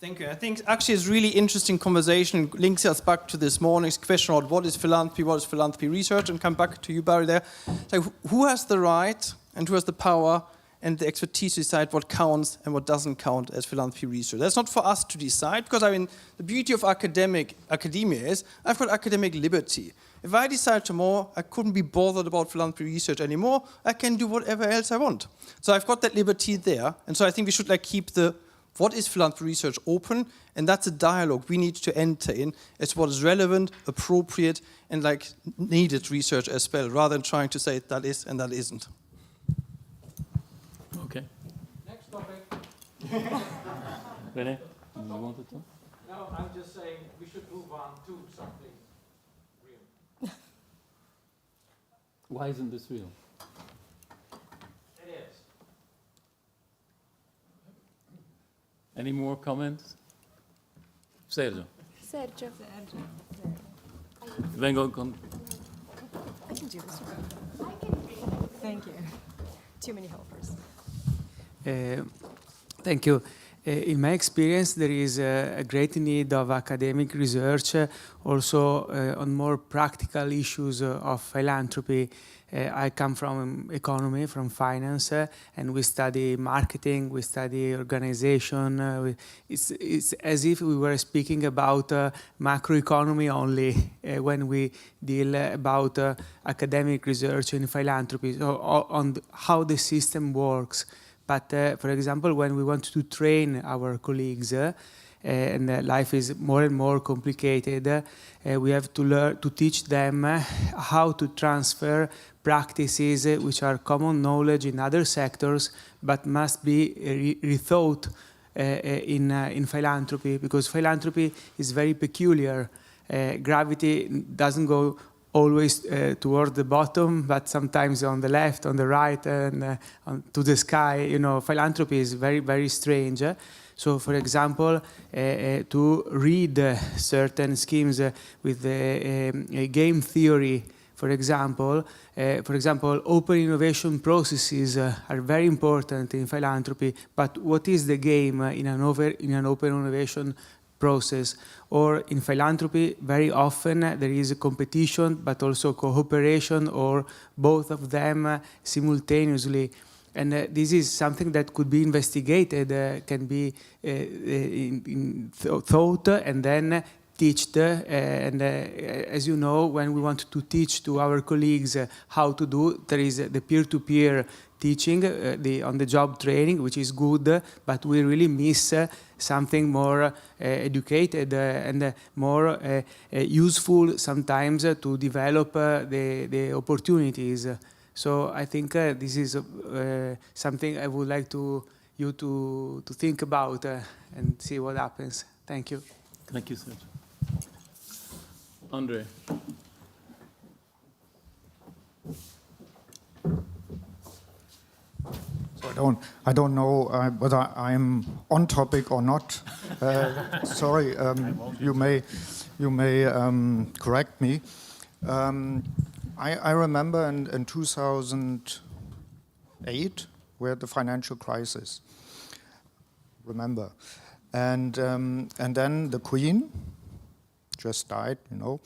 Thank you. I think actually it's really interesting conversation, links us back to this morning's question about what is philanthropy research, and come back to you, Barry, there. So who has the right and who has the power and the expertise to decide what counts and what doesn't count as philanthropy research? That's not for us to decide, because I mean, the beauty of academia is I've got academic liberty. If I decide tomorrow I couldn't be bothered about philanthropy research anymore, I can do whatever else I want. So I've got that liberty there, and so I think we should keep the what is philanthropy research open, and that's a dialogue we need to enter in as what is relevant, appropriate, and needed research as well, rather than trying to say that is and that isn't. Okay. Next topic. René, you wanted to? No, I'm just saying we should move on to something real. Why isn't this real? It is. Any more comments? Sergio. Sergio. Vengo con... I can do this. Thank you. Too many helpers. Thank you. In my experience, there is a great need of academic research, also on more practical issues of philanthropy. I come from economy, from finance, and we study marketing, we study organization. It's as if we were speaking about macroeconomy only when we deal about academic research in philanthropy, so on how the system works. But for example, when we want to train our colleagues, and life is more and more complicated, we have to learn to teach them how to transfer practices which are common knowledge in other sectors, but must be rethought in philanthropy, because philanthropy is very peculiar. Gravity doesn't go always toward the bottom, but sometimes on the left, on the right, and to the sky. You know, philanthropy is very, very strange. So, for example, to read certain schemes with game theory, for example, open innovation processes are very important in philanthropy. But what is the game in an open innovation process? Or in philanthropy, very often there is a competition, but also cooperation, or both of them simultaneously. And this is something that could be investigated, can be thought and then taught. And as you know, when we want to teach to our colleagues how to do, there is the peer-to-peer teaching, the on-the-job training, which is good, but we really miss something more educated and more useful sometimes to develop the opportunities. So I think this is something I would like you to think about and see what happens. Thank you. Thank you, Sergio. Andre. So I don't know whether I'm on topic or not. Sorry, you may correct me. I remember in 2008 we had the financial crisis. Remember, and then the Queen just died. You know,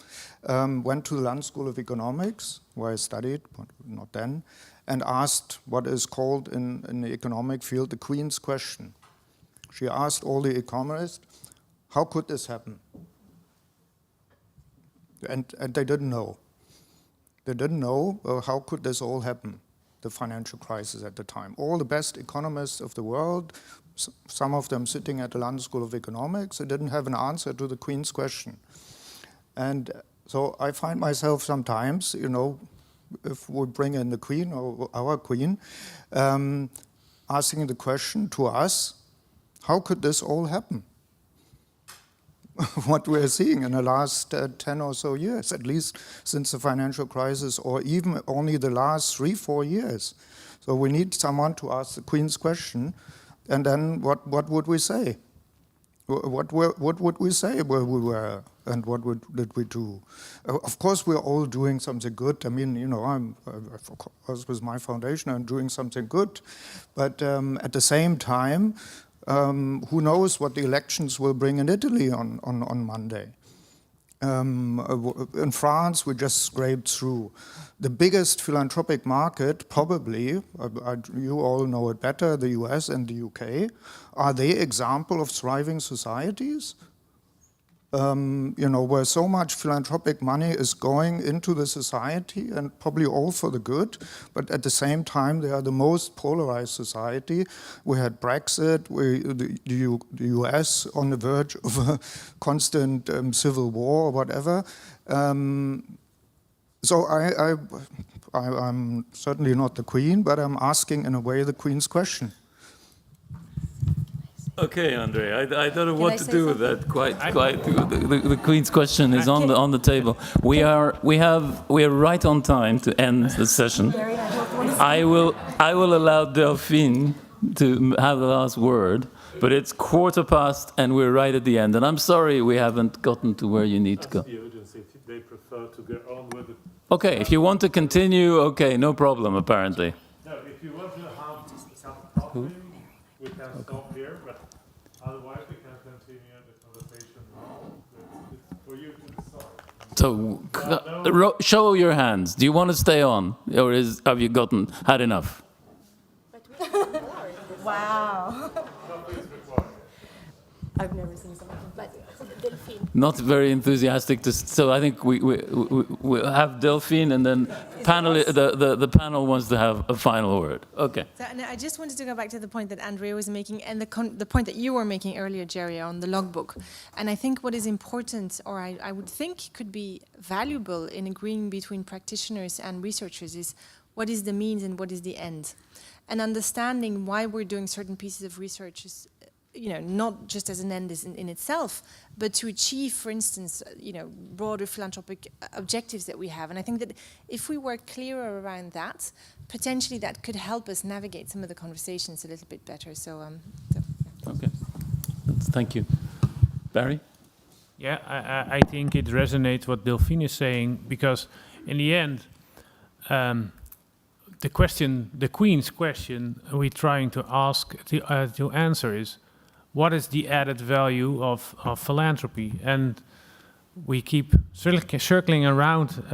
went to the London School of Economics where I studied, but not then, and asked what is called in the economic field the Queen's question. She asked all the economists, how could this happen? And they didn't know. They didn't know how could this all happen, the financial crisis at the time. All the best economists of the world, some of them sitting at the London School of Economics, they didn't have an answer to the Queen's question. And so I find myself sometimes, you know, if we bring in the Queen or our Queen, asking the question to us, how could this all happen? What we're seeing in the last 10 or so years, at least since the financial crisis, or even only the last 3-4 years. So we need someone to ask the Queen's question, and then what would we say? What would we say where we were, and what did we do? Of course, we're all doing something good. I mean, you know, of course, with my foundation, I'm doing something good. But at the same time, Who knows what the elections will bring in Italy on Monday? In France, we just scraped through. The biggest philanthropic market, probably, you all know it better, the US and the UK. Are they example of thriving societies? Where so much philanthropic money is going into the society and probably all for the good, but at the same time they are the most polarized society. We had Brexit, the US on the verge of a constant civil war or whatever. So I'm certainly not the Queen, but I'm asking in a way the Queen's question. Okay, Andre, I don't know what to do with that. The Queen's question is on the table. We are right on time to end the session. I will allow Delphine to have the last word, but it's 1:15 and we're right at the end. And I'm sorry we haven't gotten to where you need to go. The urgency, if they prefer to go on with it. Okay, if you want to continue, okay, no problem apparently. No, if you want to have some coffee, we can stop here, but otherwise we can continue the conversation now. It's for you to decide. So, show your hands. Do you want to stay on, or have you had enough? Wow. I've never seen something like Delphine. Not very enthusiastic. So I think we'll have Delphine, and then the panel wants to have a final word. Okay. So, and I just wanted to go back to the point that Andrea was making, and the point that you were making earlier, Jerry, on the logbook. And I think what is important, or I would think could be valuable in agreeing between practitioners and researchers, is what is the means and what is the end, and understanding why we're doing certain pieces of research is, not just as an end in itself, but to achieve, for instance, broader philanthropic objectives that we have. And I think that if we were clearer around that, potentially that could help us navigate some of the conversations a little bit better. So, Okay. Thank you. Barry? Yeah, I think it resonates what Delphine is saying, because in the end, the Queen's question we're trying to to answer is, what is the added value of philanthropy? And we keep circling around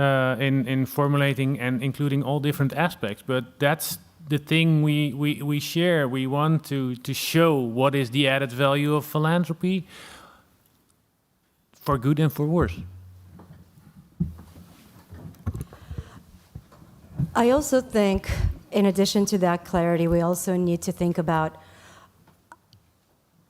in formulating and including all different aspects, but that's the thing we share. We want to show what is the added value of philanthropy, for good and for worse. I also think, in addition to that clarity, we also need to think about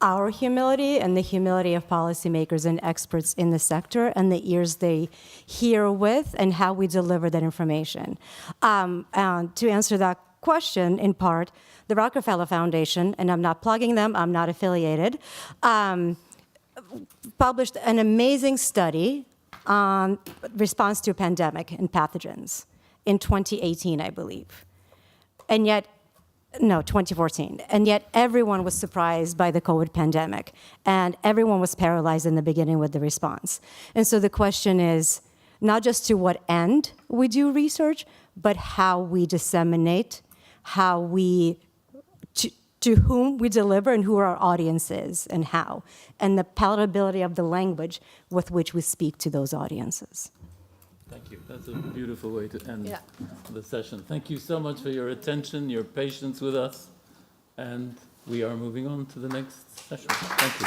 our humility and the humility of policymakers and experts in the sector and the ears they hear with and how we deliver that information. And to answer that question, in part, the Rockefeller Foundation, and I'm not plugging them, I'm not affiliated, published an amazing study on response to a pandemic and pathogens in 2018, I believe. And yet, no, 2014. And yet everyone was surprised by the COVID pandemic. And everyone was paralyzed in the beginning with the response. And so the question is not just to what end we do research, but how we disseminate, to whom we deliver and who our audience is and how, and the palatability of the language with which we speak to those audiences. Thank you. That's a beautiful way to end the session. Thank you so much for your attention, your patience with us, and we are moving on to the next session. Thank you.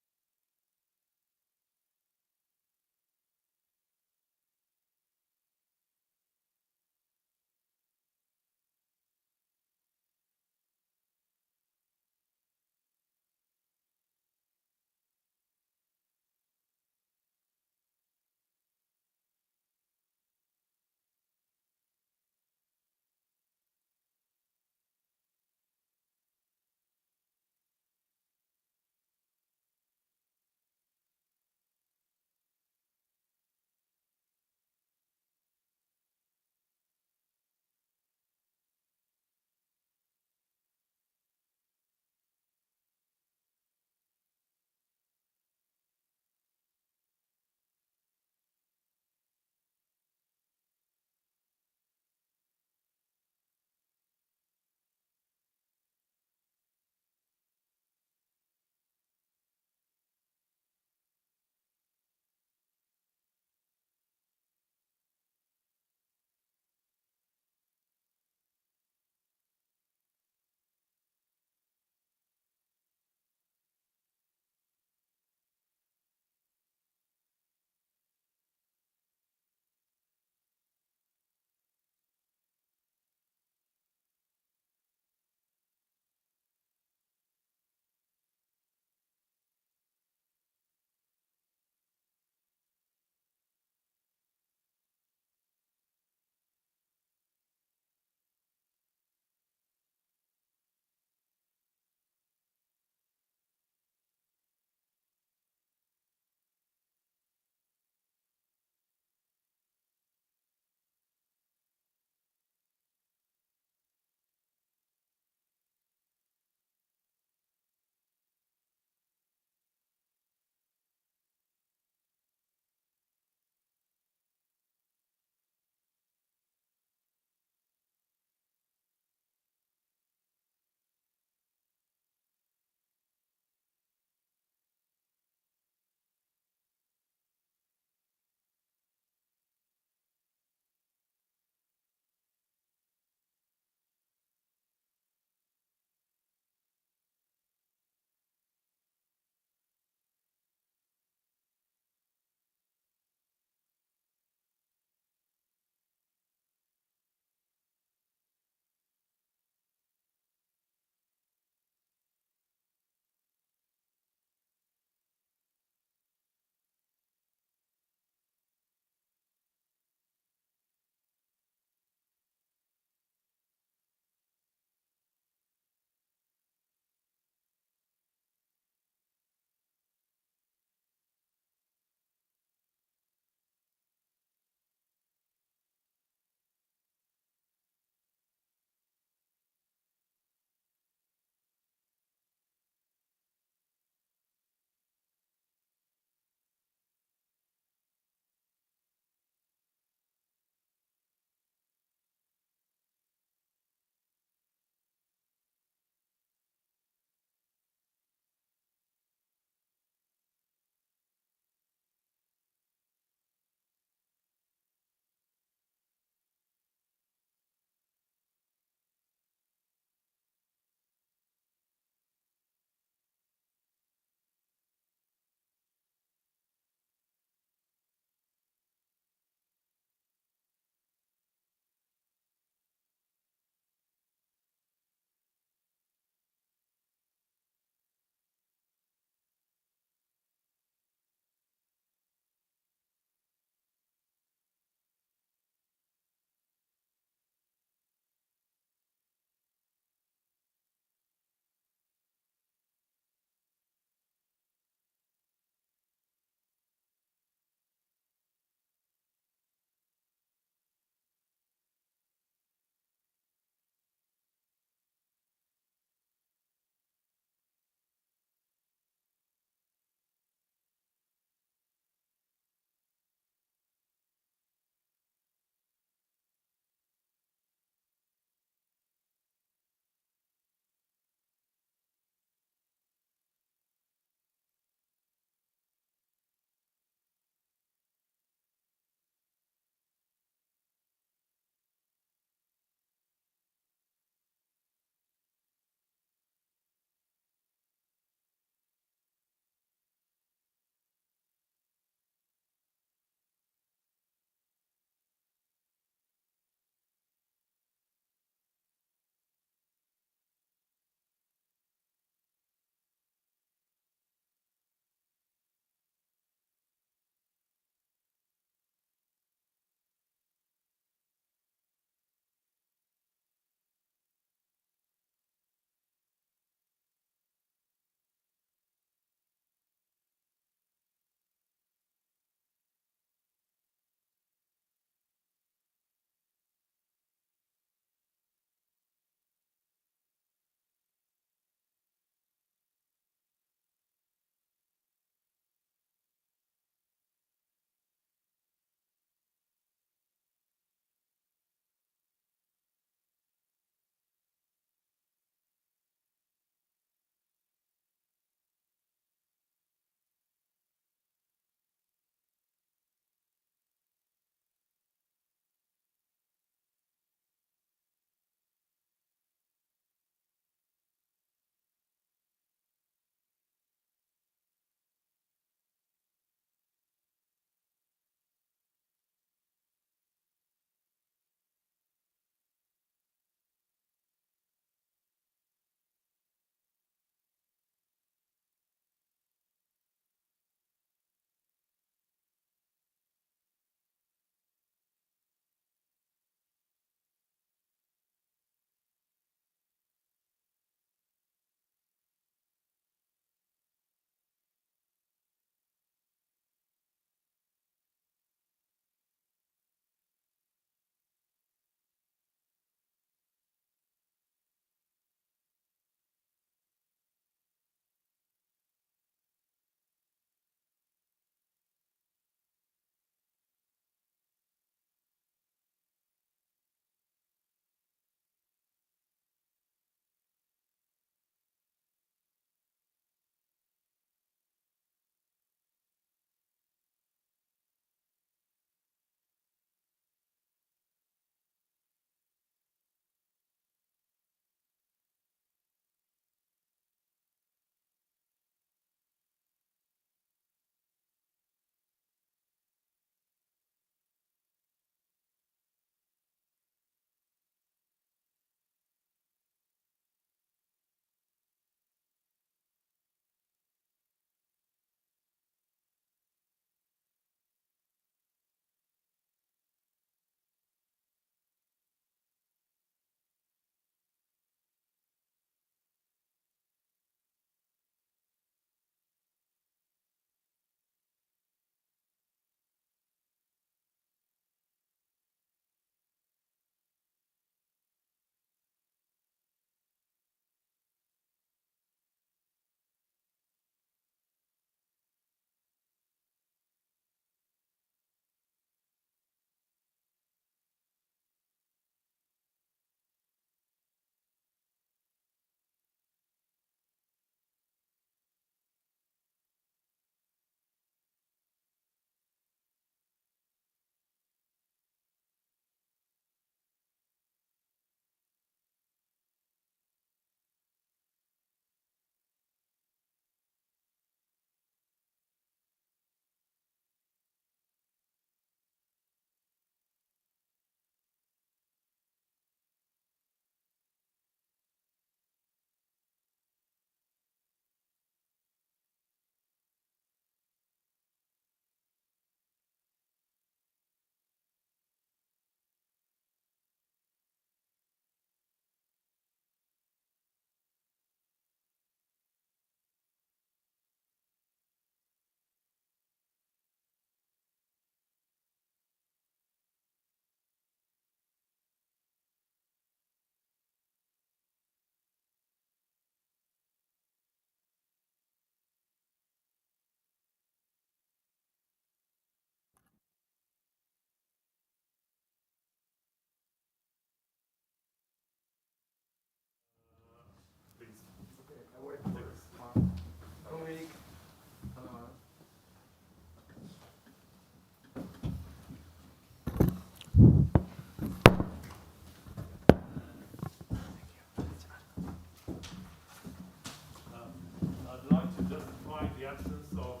absence of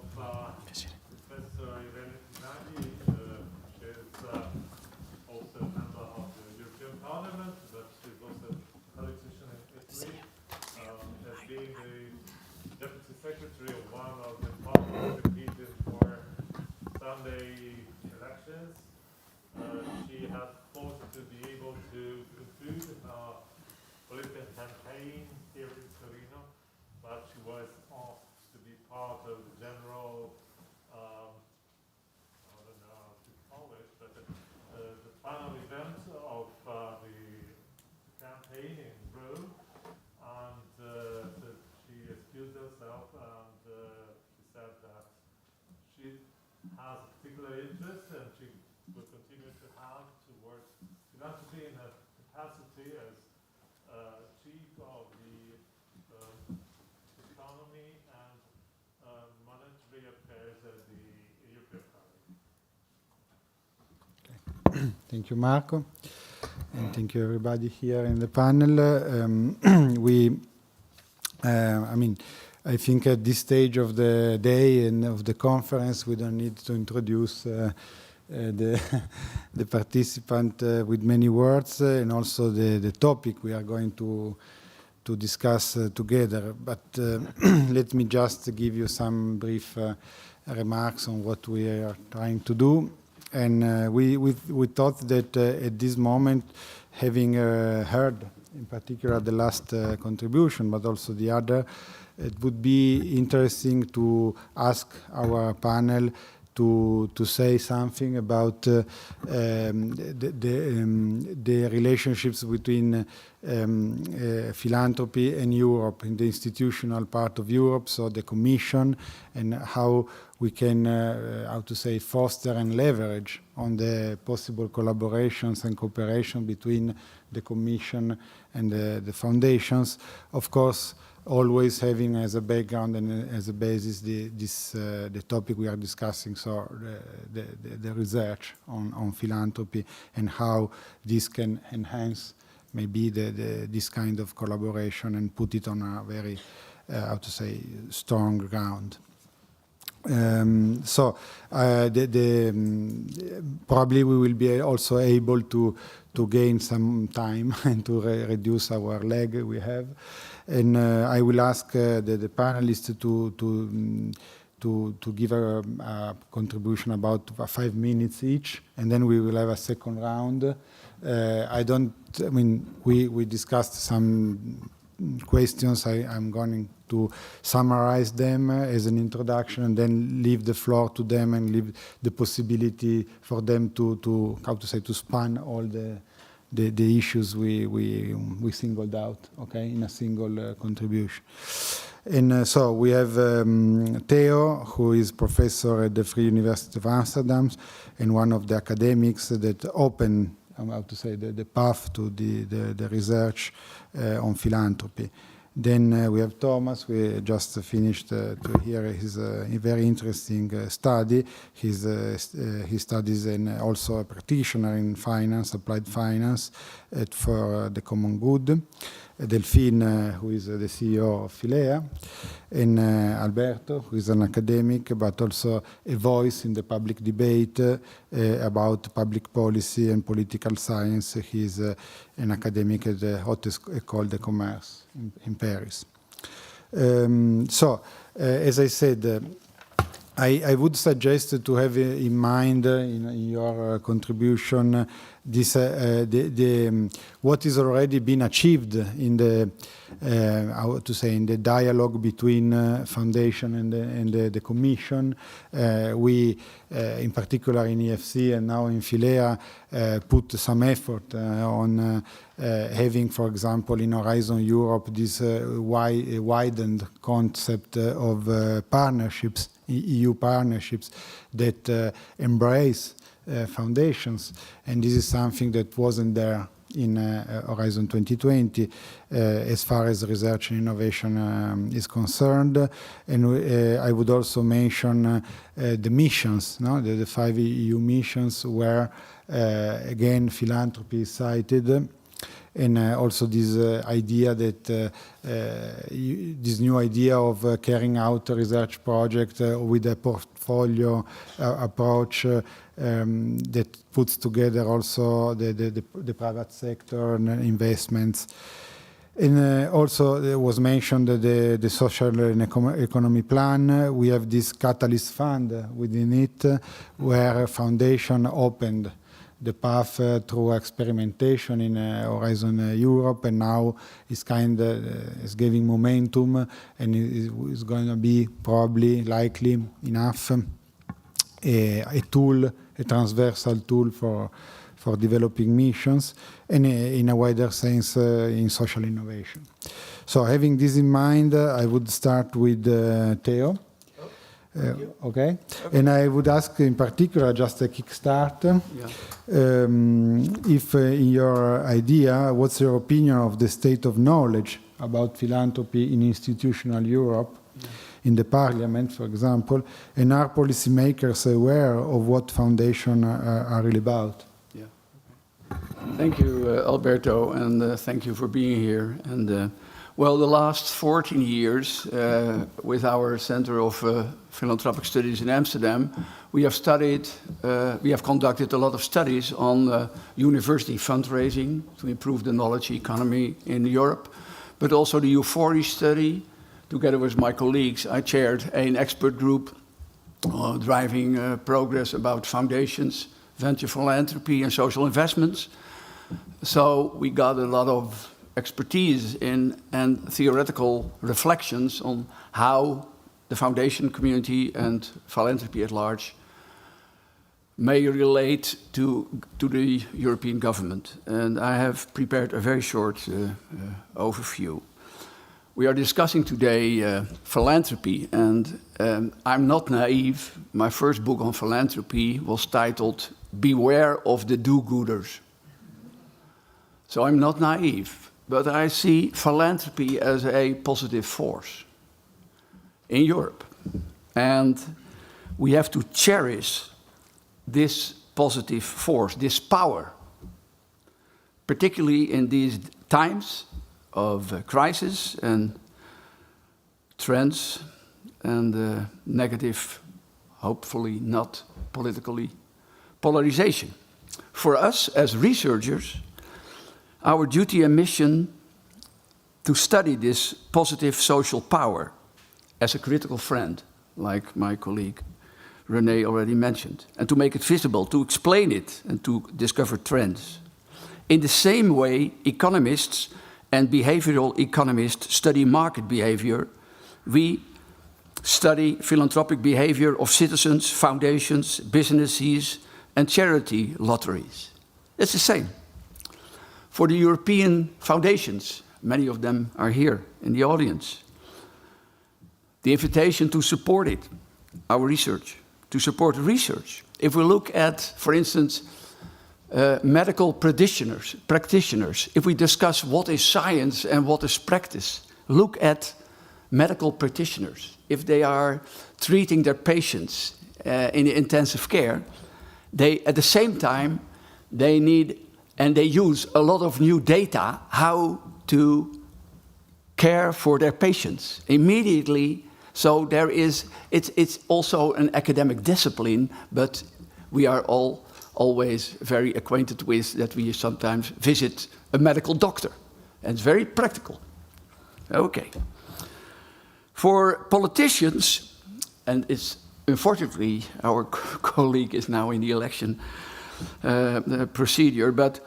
Professor Irene Tinagli, she is also a member of the European Parliament, but she's also a politician in Italy. Has been the Deputy Secretary of one of the parties competing for Sunday elections. She has fought to be able to conclude her political campaign here in Torino, but she was asked to be part of the general, I don't know how to call it, but the final event of the campaign in Rome, and so she excused herself, and she said that she has a particular interest and she will continue to have towards philanthropy in her capacity as chief of the economy and monetary affairs at the European Parliament. Thank you, Marco, and thank you everybody here in the panel. I think at this stage of the day and of the conference, we don't need to introduce the participant with many words, and also the topic we are going to discuss together. But let me just give you some brief remarks on what we are trying to do. And we thought that at this moment, having heard in particular the last contribution, but also the other, it would be interesting to ask our panel to say something about the relationships between philanthropy and Europe, in the institutional part of Europe, so the Commission, and how we can, foster and leverage on the possible collaborations and cooperation between the Commission and the foundations. Of course, always having as a background and as a basis the topic we are discussing, so the research on philanthropy and how this can enhance maybe this kind of collaboration and put it on a very, strong ground. Probably we will be also able to gain some time and to reduce our lag we have. And I will ask the panelists to give a contribution about 5 minutes each, and then we will have a second round. We discussed some questions. I'm going to summarize them as an introduction and then leave the floor to them and leave the possibility for them to span all the issues we singled out, in a single contribution. And so we have Theo, who is professor at the Free University of Amsterdam and one of the academics that opened, the path to the research on philanthropy. Then we have Thomas. We just finished to hear his very interesting study. He studies and also a practitioner in finance, applied finance, for the common good. Delphine, who is the CEO of Philea, and Alberto, who is an academic, but also a voice in the public debate about public policy and political science. He is an academic at the Haute École de Commerce in Paris. As I said, I would suggest to have in mind in your contribution this what is already been achieved in the in the dialogue between foundation and the Commission. We, in particular in EFC and now in Philea, put some effort on having, for example, in Horizon Europe, this widened concept of partnerships, EU partnerships that embrace foundations, and this is something that wasn't there in Horizon 2020 as far as research and innovation is concerned. And I would also mention the missions, the 5 EU missions where, again, philanthropy is cited. and also this idea that this new idea of carrying out a research project with a portfolio approach that puts together also the private sector and investments. And also there was mentioned the social and economy plan. We have this catalyst fund within it, where foundation opened the path through experimentation in Horizon Europe, and now it's is giving momentum, and is going to be probably likely enough a tool, a transversal tool for developing missions, and in a wider sense in social innovation. So having this in mind, I would start with Theo. Okay. And I would ask in particular, just a kickstart, if in your idea, what's your opinion of the state of knowledge about philanthropy in institutional Europe, in the parliament, for example, and are policymakers aware of what foundations are really about? Thank you, Alberto, and thank you for being here. And well, the last 14 years, with our Center of Philanthropic Studies in Amsterdam, we have conducted a lot of studies on university fundraising to improve the knowledge economy in Europe, but also the Euphoria study. Together with my colleagues, I chaired an expert group driving progress about foundations, venture philanthropy, and social investments. So we got a lot of expertise in and theoretical reflections on how the foundation community and philanthropy at large may relate to the European government. And I have prepared a very short overview. We are discussing today philanthropy, and I'm not naive. My first book on philanthropy was titled Beware of the Do-Gooders. So I'm not naive, but I see philanthropy as a positive force in Europe. And we have to cherish this positive force, this power, particularly in these times of crisis and trends and negative, hopefully not politically, polarization. For us as researchers, our duty and mission to study this positive social power as a critical friend, like my colleague René already mentioned, and to make it visible, to explain it, and to discover trends. In the same way, economists and behavioral economists study market behavior, we study philanthropic behavior of citizens, foundations, businesses, and charity lotteries. It's the same. For the European foundations, many of them are here in the audience, the invitation to support it, our research, to support research. If we look at, for instance, medical practitioners, if we discuss what is science and what is practice, look at medical practitioners. If they are treating their patients in intensive care, they, at the same time, they need and they use a lot of new data how to care for their patients immediately. So there is, it's also an academic discipline, but we are all always very acquainted with that we sometimes visit a medical doctor. And it's very practical. Okay. For politicians, and it's unfortunately our colleague is now in the election procedure, but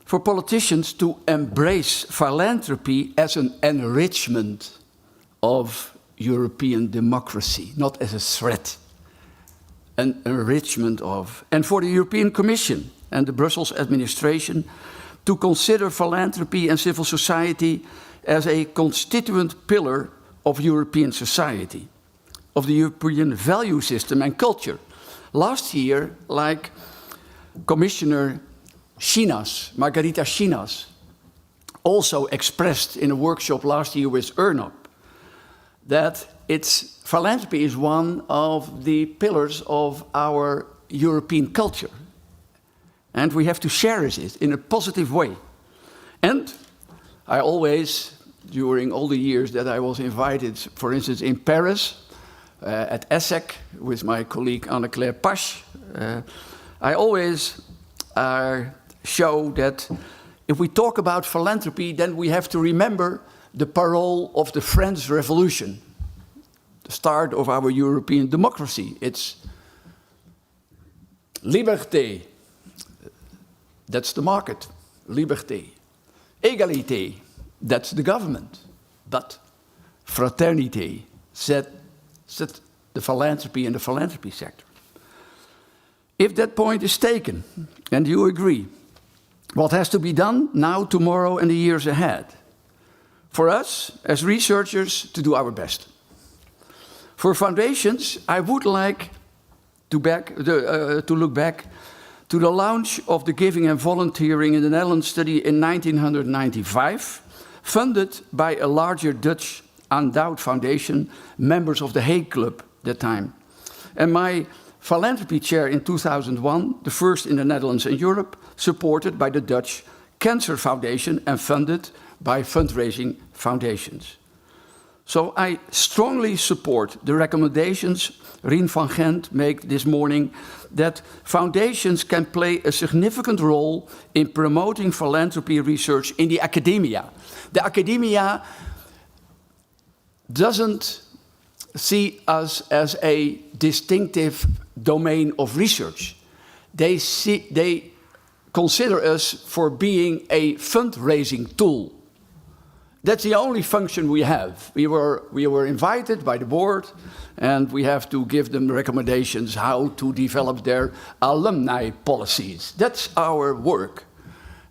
for politicians to embrace philanthropy as an enrichment of European democracy, not as a threat, an enrichment of, and for the European Commission and the Brussels administration to consider philanthropy and civil society as a constituent pillar of European society, of the European value system and culture. Last year, like Commissioner Margarita Chinas, also expressed in a workshop last year with ERNOP, that philanthropy is one of the pillars of our European culture. And we have to cherish it in a positive way. And I always, during all the years that I was invited, for instance, in Paris, at ESSEC, with my colleague Anne-Claire Pache, I always show that if we talk about philanthropy, then we have to remember the parole of the French Revolution, the start of our European democracy. It's liberté, that's the market, liberté. Égalité, that's the government. But fraternité, set the philanthropy and the philanthropy sector. If that point is taken, and you agree, what has to be done now, tomorrow, and the years ahead? For us, as researchers, to do our best. For foundations, I would like to look back to the launch of the Giving and Volunteering in the Netherlands study in 1995, funded by a larger Dutch endowed foundation, members of the Hague Club at that time. And my philanthropy chair in 2001, the first in the Netherlands and Europe, supported by the Dutch Cancer Foundation and funded by fundraising foundations. So I strongly support the recommendations Rien van Gent made this morning that foundations can play a significant role in promoting philanthropy research in the academia. The academia doesn't see us as a distinctive domain of research. They consider us for being a fundraising tool. That's the only function we have. We were invited by the board, and we have to give them recommendations how to develop their alumni policies. That's our work.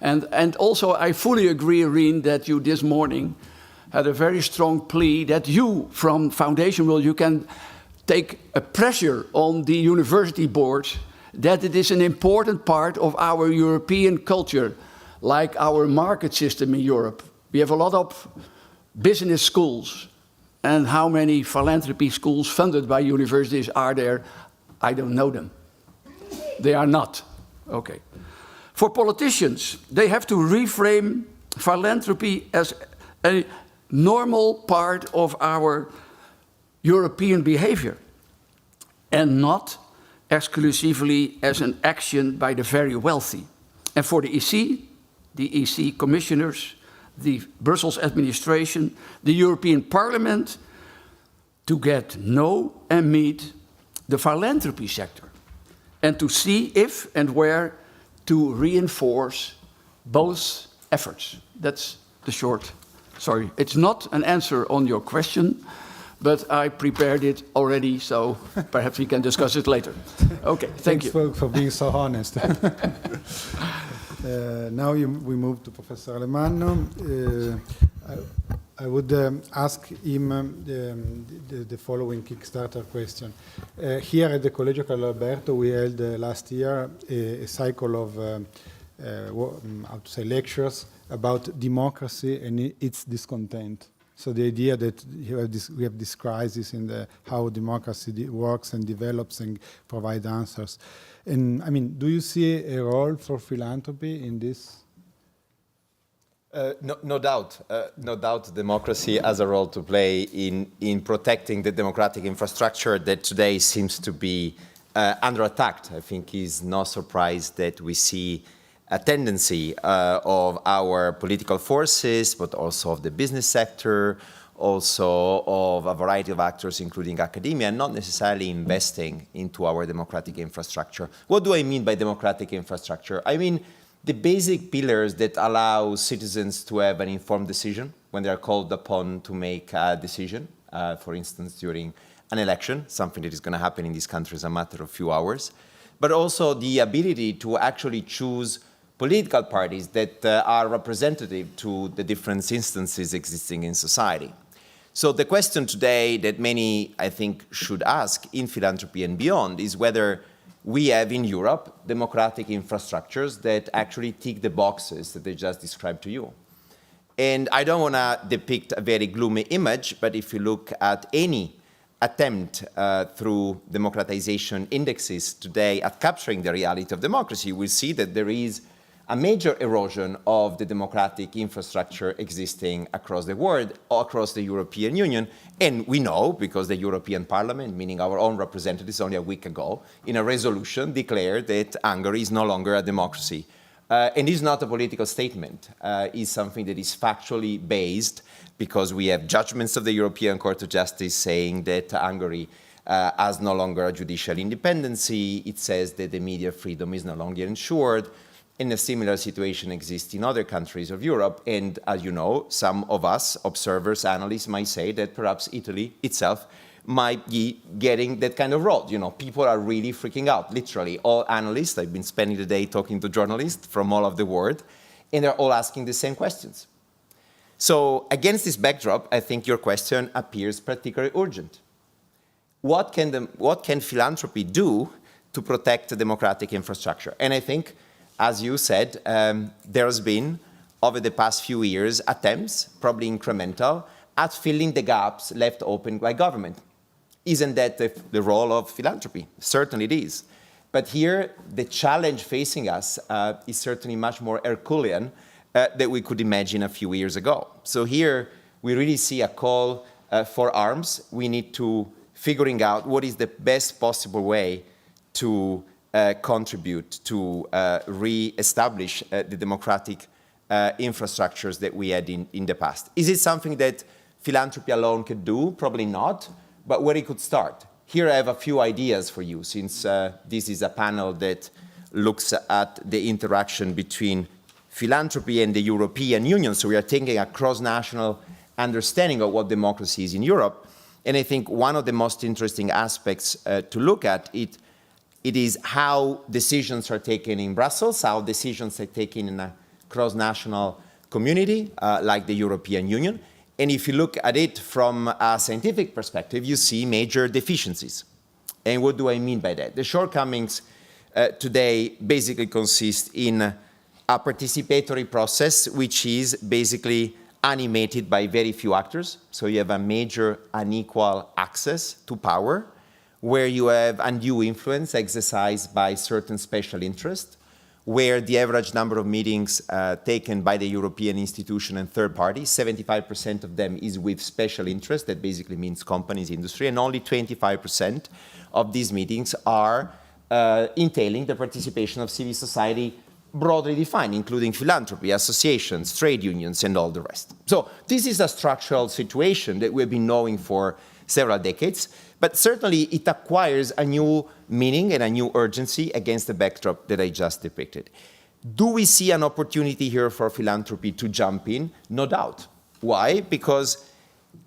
And also, I fully agree, Rien, that you this morning had a very strong plea that you, from Foundation World, you can take a pressure on the university boards that it is an important part of our European culture, like our market system in Europe. We have a lot of business schools, and how many philanthropy schools funded by universities are there? I don't know them. They are not. Okay. For politicians, they have to reframe philanthropy as a normal part of our European behavior, and not exclusively as an action by the very wealthy. And for the EC commissioners, the Brussels administration, the European Parliament, to get know and meet the philanthropy sector, and to see if and where to reinforce both efforts. That's the short. Sorry, it's not an answer on your question, but I prepared it already, so perhaps we can discuss it later. Okay, thank you. Thanks for being so honest. Now we move to Professor Alemanno. I would ask him the following Kickstarter question. Here at the Collegio Carlo Alberto, we held last year a cycle of lectures about democracy and its discontent. So the idea that we have this crisis in how democracy works and develops and provides answers. And I mean, do you see a role for philanthropy in this? No doubt. No doubt democracy has a role to play in protecting the democratic infrastructure that today seems to be under attack. I think it's no surprise that we see a tendency of our political forces, but also of the business sector, also of a variety of actors, including academia, not necessarily investing into our democratic infrastructure. What do I mean by democratic infrastructure? I mean the basic pillars that allow citizens to have an informed decision when they are called upon to make a decision, for instance, during an election, something that is going to happen in this country in a matter of few hours, but also the ability to actually choose political parties that are representative to the different instances existing in society. So the question today that many, I think, should ask in philanthropy and beyond is whether we have in Europe democratic infrastructures that actually tick the boxes that I just described to you. And I don't want to depict a very gloomy image, but if you look at any attempt through democratization indexes today at capturing the reality of democracy, we see that there is a major erosion of the democratic infrastructure existing across the world, across the European Union. And we know, because the European Parliament, meaning our own representatives only a week ago, in a resolution declared that Hungary is no longer a democracy. And it's not a political statement. It's something that is factually based, because we have judgments of the European Court of Justice saying that Hungary has no longer a judicial independency. It says that the media freedom is no longer ensured. And a similar situation exists in other countries of Europe. And as you know, some of us, observers, analysts, might say that perhaps Italy itself might be getting that kind of road. You know, people are really freaking out, literally. All analysts, I've been spending the day talking to journalists from all over the world, and they're all asking the same questions. So against this backdrop, I think your question appears particularly urgent. What can philanthropy do to protect the democratic infrastructure? And I think, as you said, there has been, over the past few years, attempts, probably incremental, at filling the gaps left open by government. Isn't that the role of philanthropy? Certainly it is. But here, the challenge facing us is certainly much more Herculean than we could imagine a few years ago. So here, we really see a call for arms. We need to figuring out what is the best possible way to contribute to re-establish the democratic infrastructures that we had in the past. Is it something that philanthropy alone could do? Probably not, but where it could start. Here I have a few ideas for you, since this is a panel that looks at the interaction between philanthropy and the European Union. So we are taking a cross-national understanding of what democracy is in Europe. And I think one of the most interesting aspects to look at it is how decisions are taken in Brussels, how decisions are taken in a cross-national community like the European Union. And if you look at it from a scientific perspective, you see major deficiencies. And what do I mean by that? The shortcomings today basically consist in a participatory process, which is basically animated by very few actors. So you have a major unequal access to power, where you have undue influence exercised by certain special interests, where the average number of meetings taken by the European institution and third parties, 75% of them is with special interest, that basically means companies, industry, and only 25% of these meetings are entailing the participation of civil society broadly defined, including philanthropy, associations, trade unions, and all the rest. So this is a structural situation that we've been knowing for several decades, but certainly it acquires a new meaning and a new urgency against the backdrop that I just depicted. Do we see an opportunity here for philanthropy to jump in? No doubt. Why? Because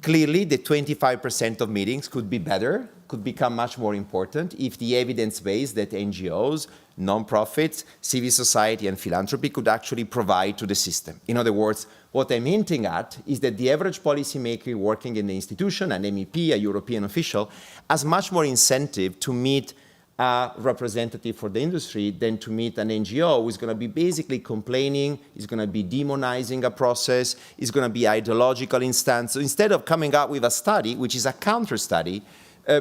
clearly the 25% of meetings could be better, could become much more important if the evidence base that NGOs, non-profits, civil society, and philanthropy could actually provide to the system. In other words, what I'm hinting at is that the average policymaker working in the institution, an MEP, a European official, has much more incentive to meet a representative for the industry than to meet an NGO who is going to be basically complaining, is going to be demonizing a process, is going to be ideological instance. So instead of coming up with a study, which is a counter-study,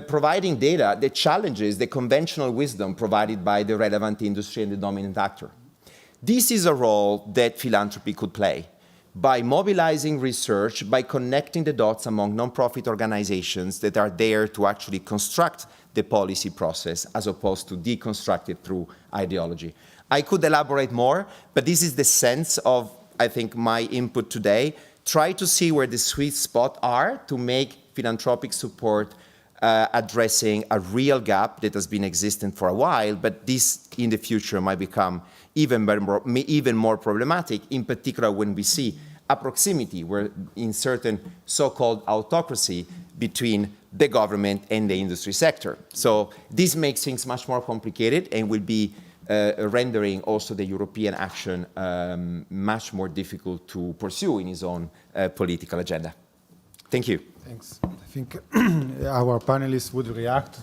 providing data that challenges the conventional wisdom provided by the relevant industry and the dominant actor. This is a role that philanthropy could play by mobilizing research, by connecting the dots among nonprofit organizations that are there to actually construct the policy process as opposed to deconstruct it through ideology. I could elaborate more, but this is the sense of, I think, my input today. Try to see where the sweet spots are to make philanthropic support addressing a real gap that has been existing for a while, but this in the future might become even more problematic, in particular when we see a proximity where in certain so-called autocracy between the government and the industry sector. So this makes things much more complicated and will be rendering also the European action much more difficult to pursue in its own political agenda. Thank you. Thanks. I think our panelists would react,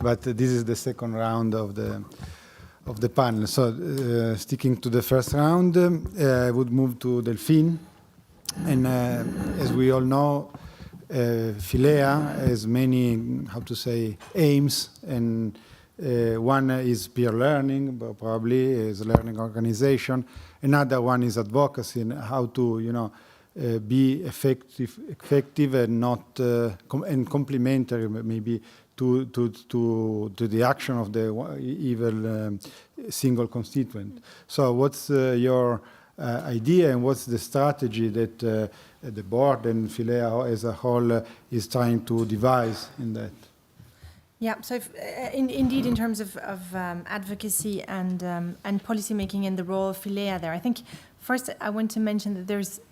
but this is the second round of the panel. So sticking to the first round, I would move to Delphine. And as we all know, Philea has many, aims, and One is peer learning, probably is a learning organization. Another one is advocacy and how to, be effective and not and complementary maybe to the action of the evil single constituent. So what's your idea and what's the strategy that the board and Philea as a whole is trying to devise in that? Yeah, so indeed, in terms of advocacy and policy making and the role of Philea there, I think first I want to mention that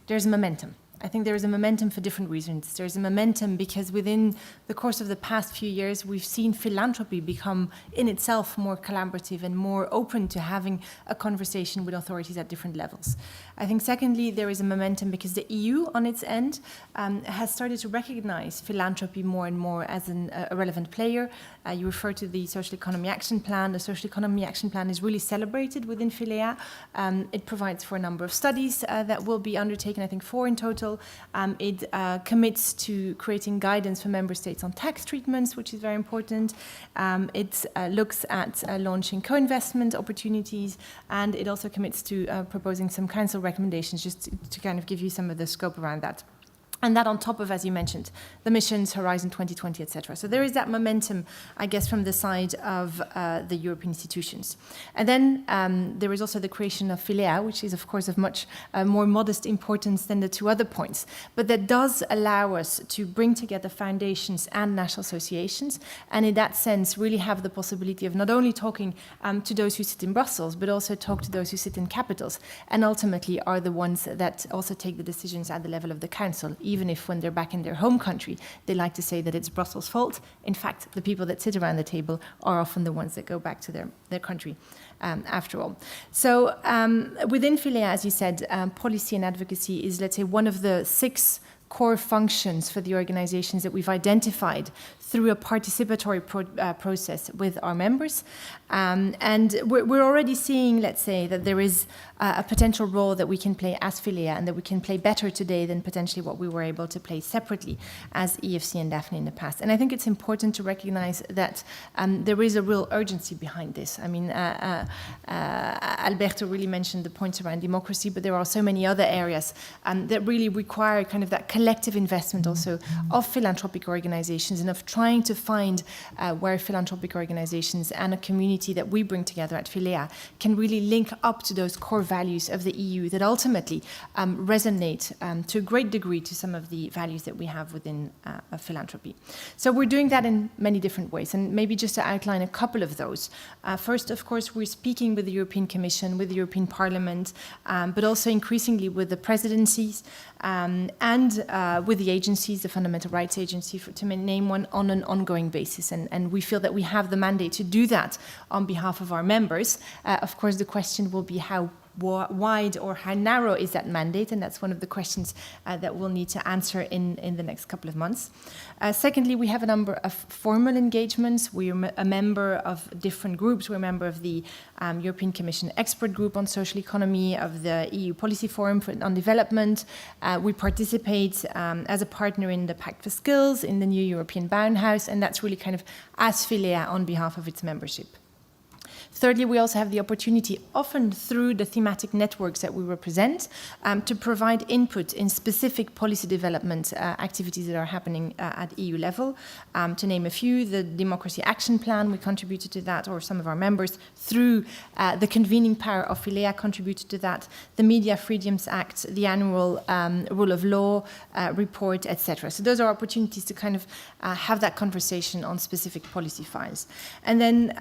there's momentum. I think there is a momentum for different reasons. There's a momentum because within the course of the past few years, we've seen philanthropy become in itself more collaborative and more open to having a conversation with authorities at different levels. I think secondly, there is a momentum because the EU on its end has started to recognize philanthropy more and more as a relevant player. You refer to the Social Economy Action Plan. The Social Economy Action Plan is really celebrated within Philea. It provides for a number of studies that will be undertaken, I think 4 in total. It commits to creating guidance for member states on tax treatments, which is very important. It looks at launching co-investment opportunities, and it also commits to proposing some council recommendations, just to kind of give you some of the scope around that. And that on top of, as you mentioned, the missions, Horizon 2020, etc. So there is that momentum, I guess, from the side of the European institutions. And then there is also the creation of Philea, which is, of course, of much more modest importance than the 2 other points. But that does allow us to bring together foundations and national associations, and in that sense, really have the possibility of not only talking to those who sit in Brussels, but also talk to those who sit in capitals, and ultimately are the ones that also take the decisions at the level of the Council, even if when they're back in their home country, they like to say that it's Brussels' fault. In fact, the people that sit around the table are often the ones that go back to their country after all. So within Philea, as you said, policy and advocacy is, let's say, one of the 6 core functions for the organizations that we've identified through a participatory process with our members. And we're already seeing, let's say, that there is a potential role that we can play as Philea and that we can play better today than potentially what we were able to play separately as EFC and Daphne in the past. And I think it's important to recognize that there is a real urgency behind this. I mean, Alberto really mentioned the points around democracy, but there are so many other areas that really require kind of that collective investment also of philanthropic organizations and of trying to find where philanthropic organizations and a community that we bring together at Philea can really link up to those core values of the EU that ultimately resonate to a great degree to some of the values that we have within philanthropy. So we're doing that in many different ways, and maybe just to outline a couple of those. First, of course, we're speaking with the European Commission, with the European Parliament, but also increasingly with the presidencies and with the agencies, the Fundamental Rights Agency, to name one, on an ongoing basis. And we feel that we have the mandate to do that on behalf of our members. Of course, the question will be how wide or how narrow is that mandate, and that's one of the questions that we'll need to answer in the next couple of months. Secondly, we have a number of formal engagements. We're a member of different groups. We're a member of the European Commission Expert Group on Social Economy, of the EU Policy Forum on Development. We participate as a partner in the Pact for Skills, in the new European Bauhaus, and that's really kind of as Philea on behalf of its membership. Thirdly, we also have the opportunity, often through the thematic networks that we represent, to provide input in specific policy development activities that are happening at EU level. To name a few, the Democracy Action Plan, we contributed to that, or some of our members, through the convening power of Philea contributed to that, the Media Freedoms Act, the annual Rule of Law report, etc. So those are opportunities to kind of have that conversation on specific policy files. And then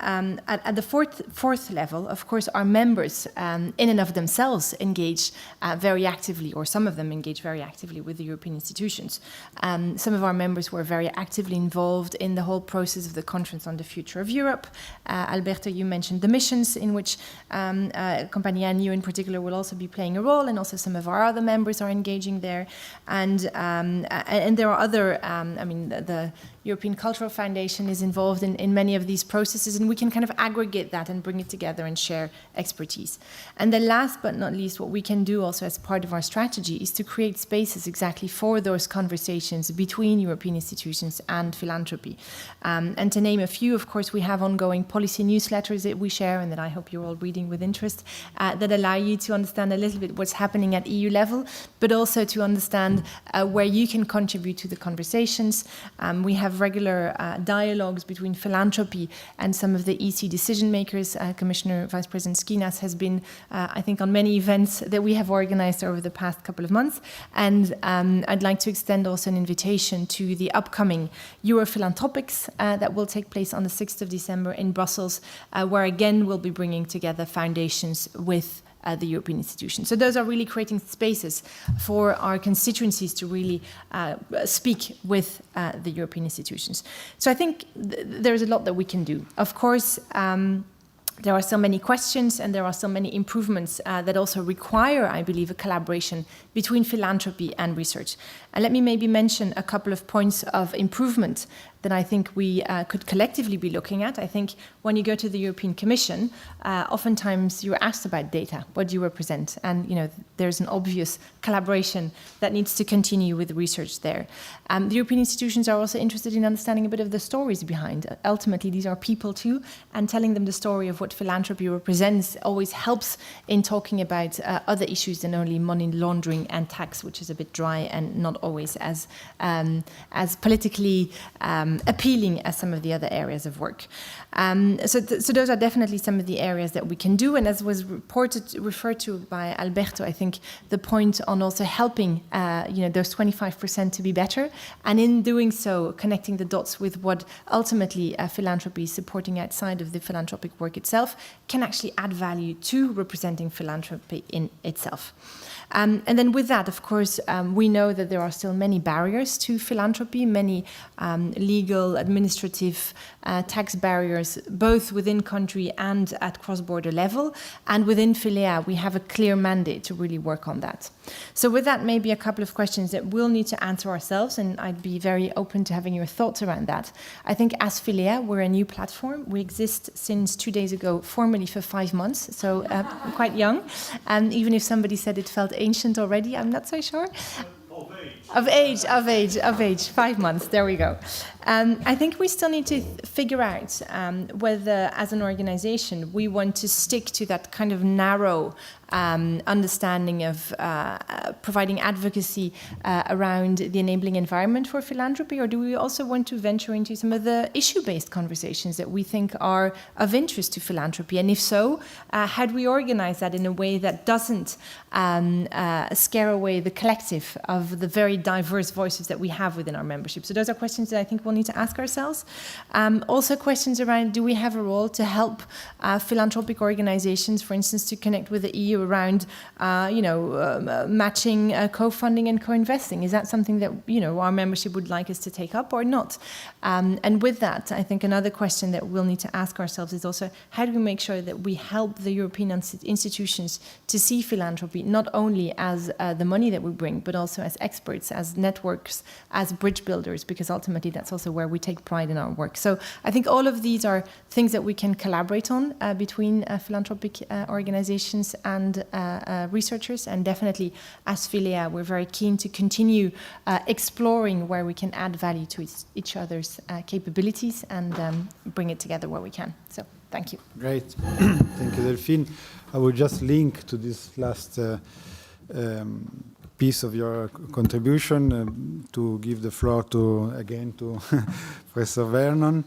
at the fourth level, of course, our members in and of themselves engage very actively, or some of them engage very actively with the European institutions. Some of our members were very actively involved in the whole process of the Conference on the Future of Europe. Alberto, you mentioned the missions in which Compagnia and you in particular will also be playing a role, and also some of our other members are engaging there. And there are other, I mean, the European Cultural Foundation is involved in many of these processes, and we can kind of aggregate that and and bring it together and share expertise. And then last but not least, what we can do also as part of our strategy is to create spaces exactly for those conversations between European institutions and philanthropy. And to name a few, of course, we have ongoing policy newsletters that we share and that I hope you're all reading with interest, that allow you to understand a little bit what's happening at EU level, but also to understand where you can contribute to the conversations. We have regular dialogues between philanthropy and some of the EC decision makers. Commissioner Vice President Skinas has been, I think, on many events that we have organized over the past couple of months. And I'd like to extend also an invitation to the upcoming Euro Philanthropics that will take place on the 6th of December in Brussels, where again we'll be bringing together foundations with the European institutions. So those are really creating spaces for our constituencies to really speak with the European institutions. So I think there's a lot that we can do. Of course, there are so many questions and there are so many improvements that also require, I believe, a collaboration between philanthropy and research. And let me maybe mention a couple of points of improvement that I think we could collectively be looking at. I think when you go to the European Commission, oftentimes you're asked about data, what do you represent? And there's an obvious collaboration that needs to continue with the research there. The European institutions are also interested in understanding a bit of the stories behind. Ultimately, these are people too, and telling them the story of what philanthropy represents always helps in talking about other issues than only money laundering and tax, which is a bit dry and not always as politically appealing as some of the other areas of work. So those are definitely some of the areas that we can do. And as was referred to by Alberto, I think the point on also helping those 25% to be better, and in doing so, connecting the dots with what ultimately philanthropy is supporting outside of the philanthropic work itself, can actually add value to representing philanthropy in itself. And then with that, of course, we know that there are still many barriers to philanthropy, many legal, administrative, tax barriers, both within country and at cross-border level. And within Philea, we have a clear mandate to really work on that. So with that, maybe a couple of questions that we'll need to answer ourselves, and I'd be very open to having your thoughts around that. I think as Philea, we're a new platform. We exist since 2 days ago, formally for 5 months, so quite young. And even if somebody said it felt ancient already, I'm not so sure. Of age, 5 months, there we go. I think we still need to figure out whether, as an organization, we want to stick to that kind of narrow understanding of providing advocacy around the enabling environment for philanthropy, or do we also want to venture into some of the issue-based conversations that we think are of interest to philanthropy? And if so, how do we organize that in a way that doesn't scare away the collective of the very diverse voices that we have within our membership? So those are questions that I think we'll need to ask ourselves. Also questions around, do we have a role to help philanthropic organizations, for instance, to connect with the EU around, matching co-funding and co-investing? Is that something that, our membership would like us to take up or not? And with that, I think another question that we'll need to ask ourselves is also, how do we make sure that we help the European institutions to see philanthropy not only as the money that we bring, but also as experts, as networks, as bridge builders, because ultimately that's also where we take pride in our work. So I think all of these are things that we can collaborate on between philanthropic organizations and researchers, and definitely as Philea, we're very keen to continue exploring where we can add value to each other's capabilities and bring it together where we can. So thank you. Great. Thank you, Delphine. I will just link to this last piece of your contribution to give the floor to Professor Vernon.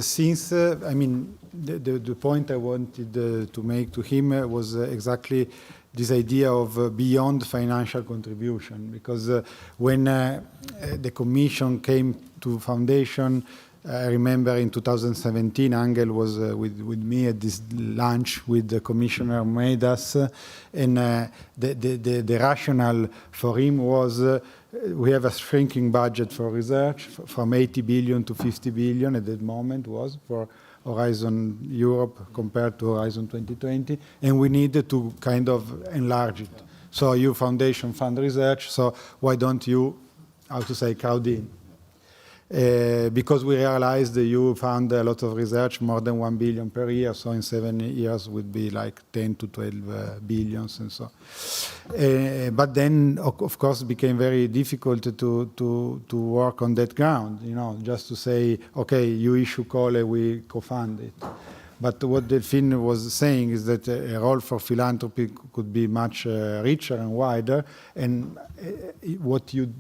Since the point I wanted to make to him was exactly this idea of beyond financial contribution, because when the Commission came to foundation, I remember in 2017, Angel was with me at this lunch with the Commissioner Moedas, and the rationale for him was we have a shrinking budget for research from 80 billion to 50 billion at that moment was for Horizon Europe compared to Horizon 2020, and we needed to kind of enlarge it. So your foundation fund research, so why don't you, crowd in? because we realized the EU found a lot of research, more than 1 billion per year, so in 7 years would be like 10 to 12 billions and so. But then, of course, it became very difficult to work on that ground, you know, just to say, okay, you issue call, we co-fund it. But what Delphine was saying is that a role for philanthropy could be much richer and wider. And what you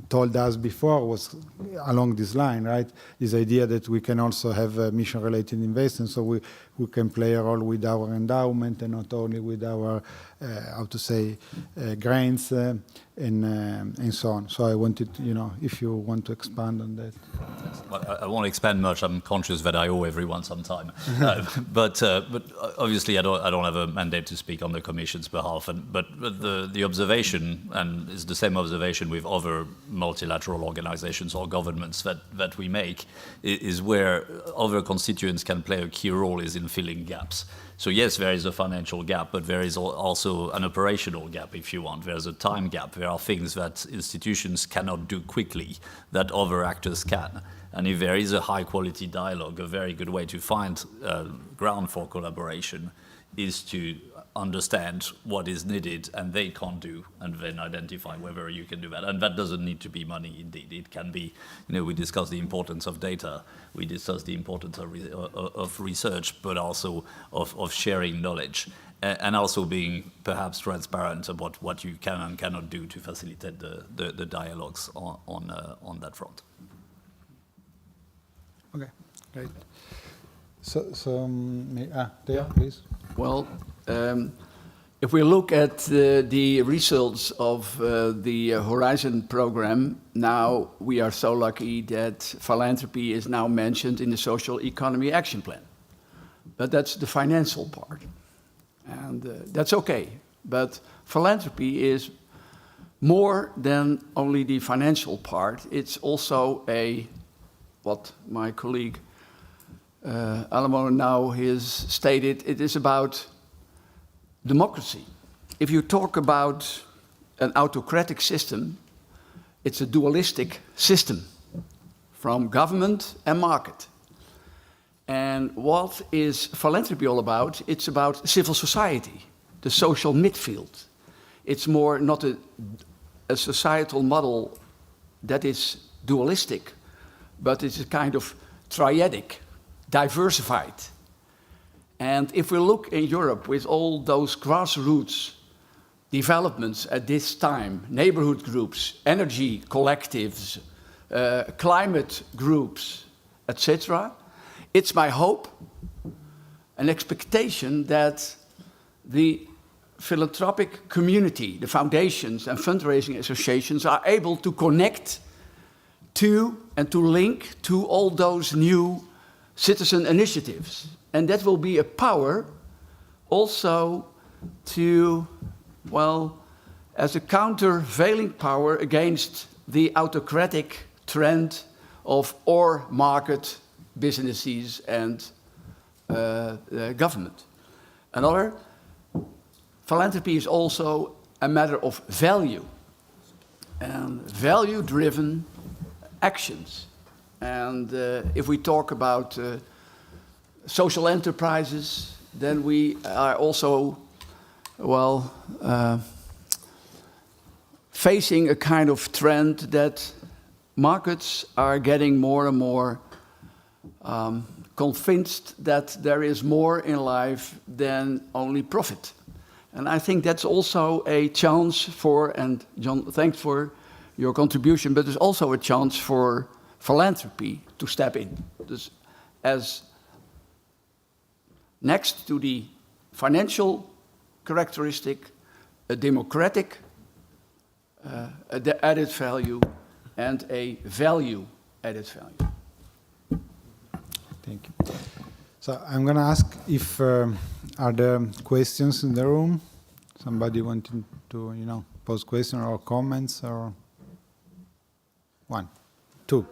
told us before was along this line, right? This idea that we can also have mission-related investment, so we can play a role with our endowment and not only with our, how to say, grants and so on. So I wanted, you know, if you want to expand on that. Well, I won't expand much. I'm conscious that I owe everyone some time. But obviously, I don't have a mandate to speak on the Commission's behalf. But the observation, and it's the same observation with other multilateral organizations or governments that we make, is where other constituents can play a key role is in filling gaps. So yes, there is a financial gap, but there is also an operational gap, if you want. There's a time gap. There are things that institutions cannot do quickly that other actors can. And if there is a high-quality dialogue, a very good way to find ground for collaboration is to understand what is needed and they can't do, and then identify whether you can do that. And that doesn't need to be money, indeed. It can be, you know, we discussed the importance of data, we discussed the importance of research, but also of sharing knowledge, and also being perhaps transparent about what you can and cannot do to facilitate the dialogues on that front. Okay, great. Theo, please. Well, if we look at the results of the Horizon program, now we are so lucky that philanthropy is now mentioned in the Social Economy Action Plan. But that's the financial part. And that's okay. But philanthropy is more than only the financial part. It's also what my colleague Alamo now has stated, it is about democracy. If you talk about an autocratic system, it's a dualistic system from government and market. And what is philanthropy all about? It's about civil society, the social midfield. It's more not a societal model that is dualistic, but it's a kind of triadic, diversified. And if we look in Europe with all those grassroots developments at this time, neighborhood groups, energy collectives, climate groups, etc., it's my hope and expectation that the philanthropic community, the foundations and fundraising associations are able to connect to and to link to all those new citizen initiatives. And that will be a power also to, well, as a countervailing power against the autocratic trend of or market businesses and government. Another, philanthropy is also a matter of value and value-driven actions. And if we talk about social enterprises, then we are also, well, facing a kind of trend that markets are getting more and more convinced that there is more in life than only profit. And I think that's also a chance for, and John, thanks for your contribution, but there's also a chance for philanthropy to step in. As next to the financial characteristic, a democratic added value and a value added value. Thank you. So I'm going to ask if are there questions in the room? Somebody wanting to, pose questions or comments or one, two.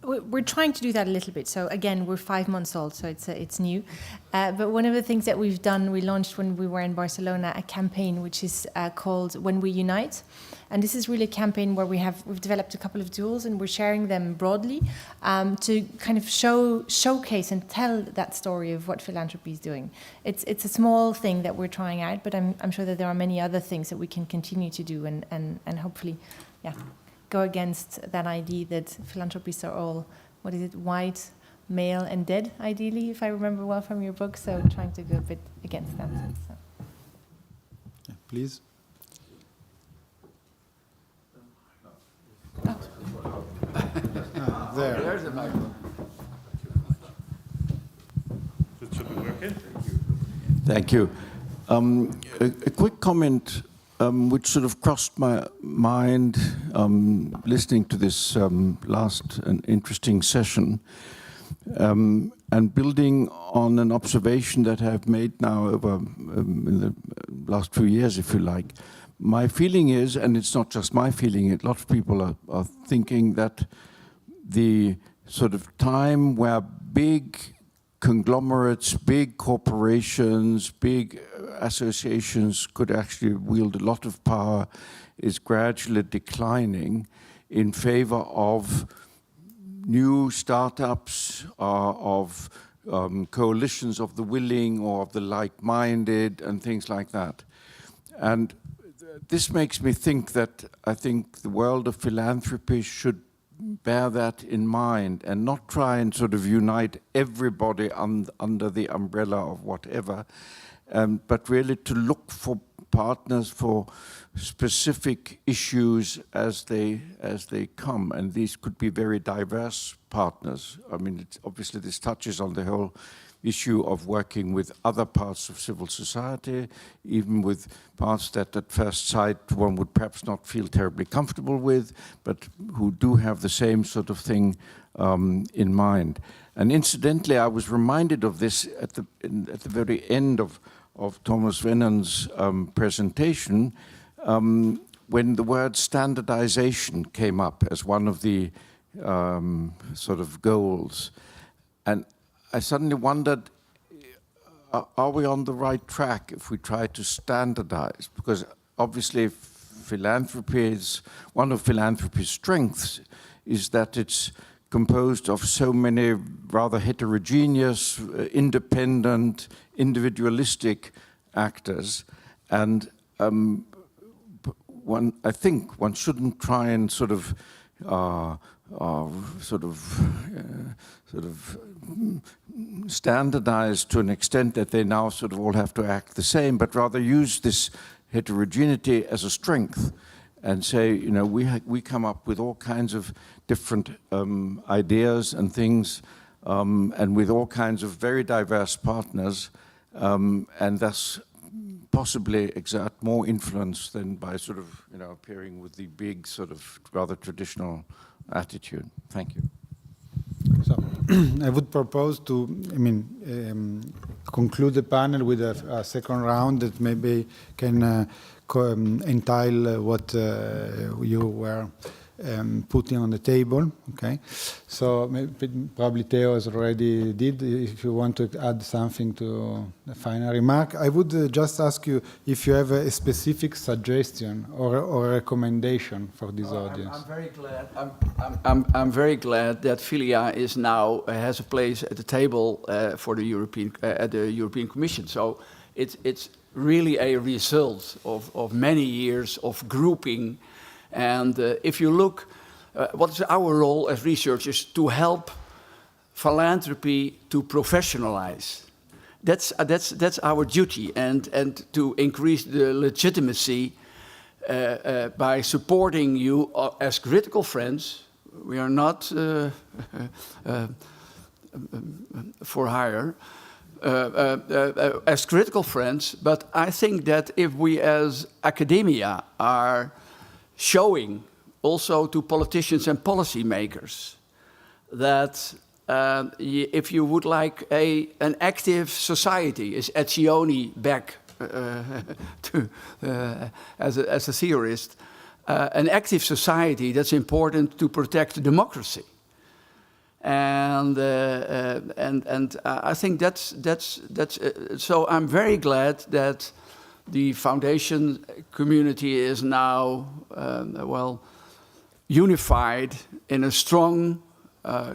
we're trying to do that a little bit. So again, we're 5 months old, so it's new. But one of the things that we've done, we launched when we were in Barcelona a campaign which is called When We Unite. And this is really a campaign where we've developed a couple of tools and we're sharing them broadly to kind of showcase and tell that story of what philanthropy is doing. It's a small thing that we're trying out, but I'm sure that there are many other things that we can continue to do and hopefully, go against that idea that philanthropists are all, what is it, white, male and dead, ideally, if I remember well from your book. So trying to go a bit against that. So. Yeah, please. There. There's the microphone. It should be working. Thank you. A quick comment which sort of crossed my mind listening to this last and interesting session, and building on an observation that I've made now over in the last few years, if you like. My feeling is, and it's not just my feeling, a lot of people are thinking that the sort of time where big conglomerates, big corporations, big associations could actually wield a lot of power is gradually declining in favor of new startups, of coalitions of the willing or of the like-minded and things like that. And this makes me think that I think the world of philanthropy should bear that in mind and not try and sort of unite everybody under the umbrella of whatever, but really to look for partners for specific issues as they come, and these could be very diverse partners. I mean, obviously this touches on the whole issue of working with other parts of civil society, even with parts that at first sight one would perhaps not feel terribly comfortable with, but who do have the same sort of thing in mind. And incidentally, I was reminded of this at the very end of Thomas Vennon's presentation, when the word standardization came up as one of the sort of goals. And I suddenly wondered, are we on the right track if we try to standardize? Because obviously one of philanthropy's strengths is that it's composed of so many rather heterogeneous, independent, individualistic actors. And I think one shouldn't try and sort of standardize to an extent that they now sort of all have to act the same, but rather use this heterogeneity as a strength and say, you know, we come up with all kinds of different ideas and things, and with all kinds of very diverse partners, and thus possibly exert more influence than by sort of, you know, appearing with the big sort of rather traditional attitude. Thank you. So I would propose to, conclude the panel with a second round that maybe can entail what you were putting on the table. Okay, so probably Theo has already did. If you want to add something to the final remark, I would just ask you if you have a specific suggestion or recommendation for this audience. I'm very glad. I'm very glad that Philia is now has a place at the table for the at the European Commission. So it's really a result of many years of grouping. And if you look, what is our role as researchers? To help philanthropy to professionalize. That's our duty, and to increase the legitimacy by supporting you as critical friends. We are not for hire. As critical friends, but I think that if we as academia are showing also to politicians and policymakers that if you would like an active society, is Etzioni back as a theorist, an active society that's important to protect democracy. and I think that's so I'm very glad that the foundation community is now well unified in a strong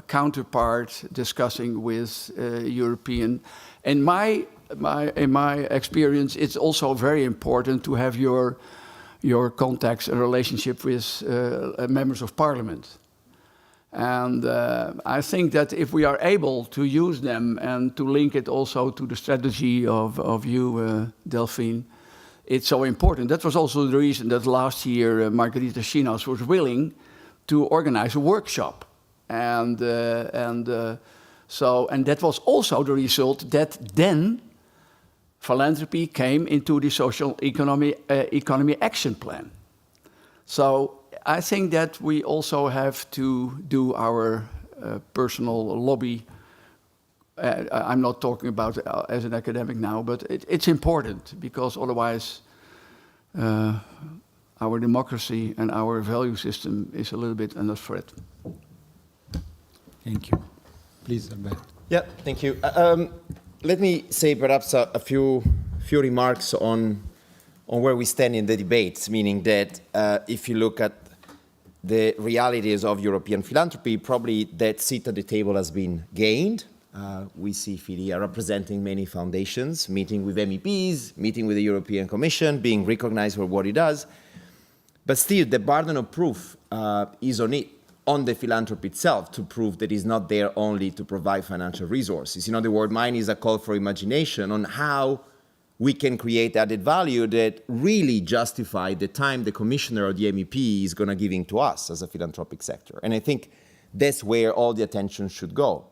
counterpart discussing with European. In my experience, it's also very important to have your contacts and relationship with members of parliament. And I think that if we are able to use them and to link it also to the strategy of you, Delphine, it's so important. That was also the reason that last year Margarita Chinas was willing to organize a workshop. And that was also the result that then philanthropy came into the social economy action plan. So I think that we also have to do our personal lobby. I'm not talking about it as an academic now, but it's important because otherwise our democracy and our value system is a little bit under threat. Thank you. Please, Albert. Yeah, thank you. Let me say perhaps a few remarks on where we stand in the debates, meaning that if you look at the realities of European philanthropy, probably that seat at the table has been gained. We see FIDIA representing many foundations, meeting with MEPs, meeting with the European Commission, being recognized for what it does. But still, the burden of proof is on the philanthropy itself to prove that it's not there only to provide financial resources. In other words, mine is a call for imagination on how we can create added value that really justify the time the commissioner or the MEP is going to give to us as a philanthropic sector. And I think that's where all the attention should go.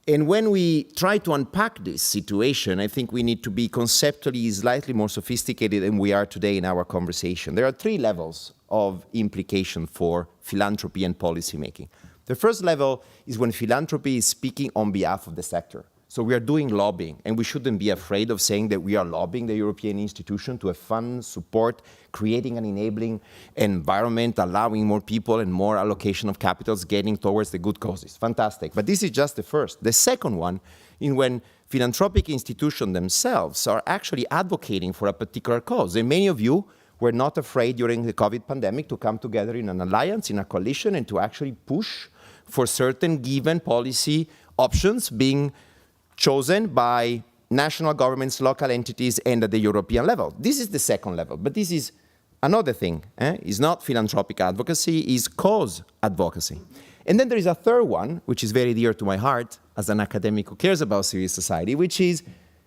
And when we try to unpack this situation, I think we need to be conceptually slightly more sophisticated than we are today in our conversation. There are three levels of implication for philanthropy and policy making. The first level is when philanthropy is speaking on behalf of the sector. So we are doing lobbying, and we shouldn't be afraid of saying that we are lobbying the European institution to fund, support, creating an enabling environment, allowing more people and more allocation of capitals getting towards the good causes. Fantastic. But this is just the first. The second one is when philanthropic institutions themselves are actually advocating for a particular cause. And many of you were not afraid during the COVID pandemic to come together in an alliance, in a coalition, and to actually push for certain given policy options being chosen by national governments, local entities, and at the European level. This is the second level, but this is another thing. It's not philanthropic advocacy, it's cause advocacy. And then there is a third one, which is very dear to my heart as an academic who cares about civil society, which is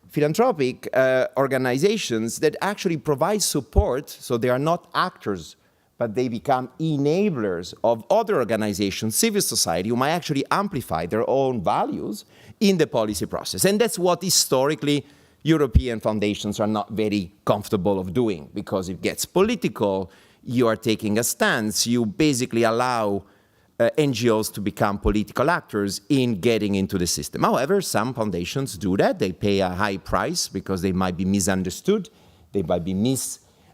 philanthropic organizations that actually provide support, so they are not actors, but they become enablers of other organizations, civil society, who might actually amplify their own values in the policy process. And that's what historically European foundations are not very comfortable of doing, because it gets political, you are taking a stance, you basically allow NGOs to become political actors in getting into the system. However, some foundations do that. They pay a high price because they might be misunderstood, they might be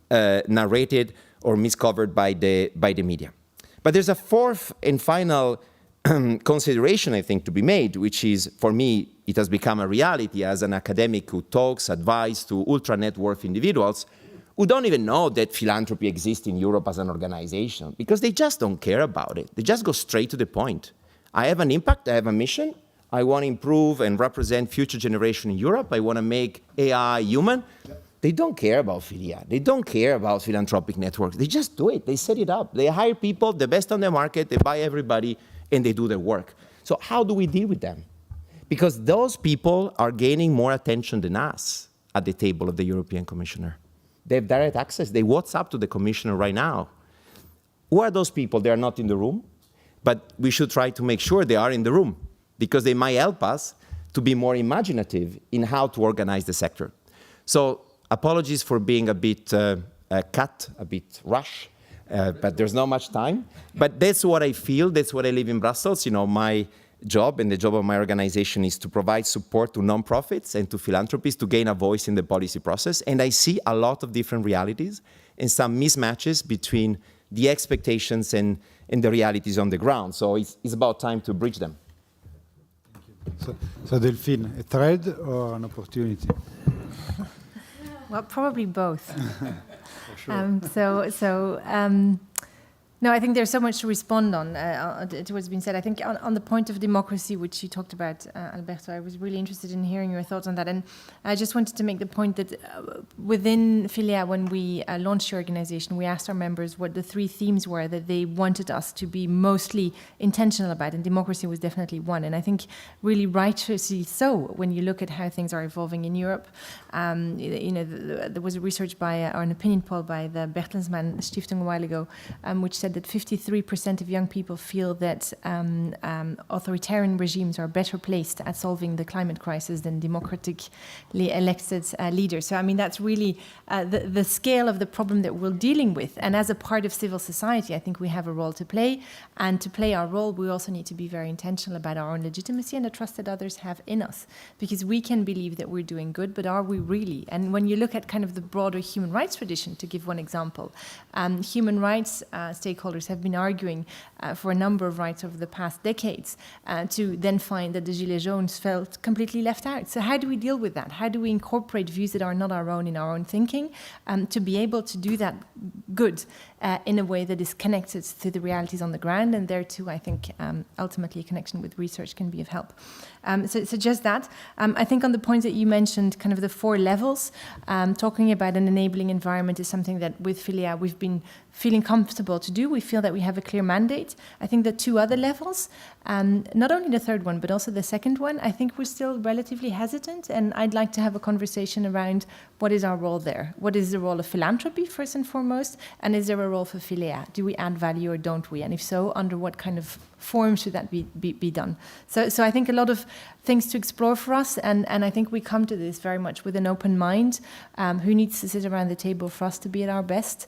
narrated or miscovered by the media. But there's a fourth and final consideration, I think, to be made, which is, for me, it has become a reality as an academic who talks, advises to ultra-net worth individuals who don't even know that philanthropy exists in Europe as an organization, because they just don't care about it. They just go straight to the point. I have an impact, I have a mission, I want to improve and represent future generation in Europe, I want to make AI human. They don't care about FIDIA. They don't care about philanthropic networks. They just do it. They set it up. They hire people, the best on the market, they buy everybody, and they do their work. So how do we deal with them? Because those people are gaining more attention than us at the table of the European Commissioner. They have direct access. They WhatsApp to the Commissioner right now. Who are those people? They are not in the room, but we should try to make sure they are in the room, because they might help us to be more imaginative in how to organize the sector. So apologies for being a bit cut, a bit rush, but there's not much time. But that's what I feel. That's what I live in Brussels. You know, my job and the job of my organization is to provide support to nonprofits and to philanthropists to gain a voice in the policy process. And I see a lot of different realities and some mismatches between the expectations and the realities on the ground. So it's about time to bridge them. So Delphine, a threat or an opportunity? Well, probably both. For sure. No, I think there's so much to respond on to what's been said. I think on the point of democracy, which you talked about, Alberto, I was really interested in hearing your thoughts on that. And I just wanted to make the point that within Philea, when we launched the organization, we asked our members what the 3 themes were that they wanted us to be mostly intentional about, and democracy was definitely one. And I think really righteously so, when you look at how things are evolving in Europe. There was a research or an opinion poll by the Bertelsmann Stiftung a while ago, which said that 53% of young people feel that authoritarian regimes are better placed at solving the climate crisis than democratically elected leaders. So, I mean, that's really the scale of the problem that we're dealing with. And as a part of civil society, I think we have a role to play. And to play our role, we also need to be very intentional about our own legitimacy and the trust that others have in us. Because we can believe that we're doing good, but are we really? And when you look at kind of the broader human rights tradition, to give one example, human rights stakeholders have been arguing for a number of rights over the past decades to then find that the Gilets jaunes felt completely left out. So how do we deal with that? How do we incorporate views that are not our own in our own thinking to be able to do that good in a way that is connected to the realities on the ground? And there too, I think ultimately a connection with research can be of help. So just that. I think on the point that you mentioned, kind of the 4 levels, talking about an enabling environment is something that with Philea we've been feeling comfortable to do. We feel that we have a clear mandate. I think the 2 other levels, not only the 3rd one, but also the 2nd one, I think we're still relatively hesitant, and I'd like to have a conversation around what is our role there? What is the role of philanthropy, first and foremost, and is there a role for Philea? Do we add value or don't we? And if so, under what kind of form should that be done? So I think a lot of things to explore for us, and I think we come to this very much with an open mind. Who needs to sit around the table for us to be at our best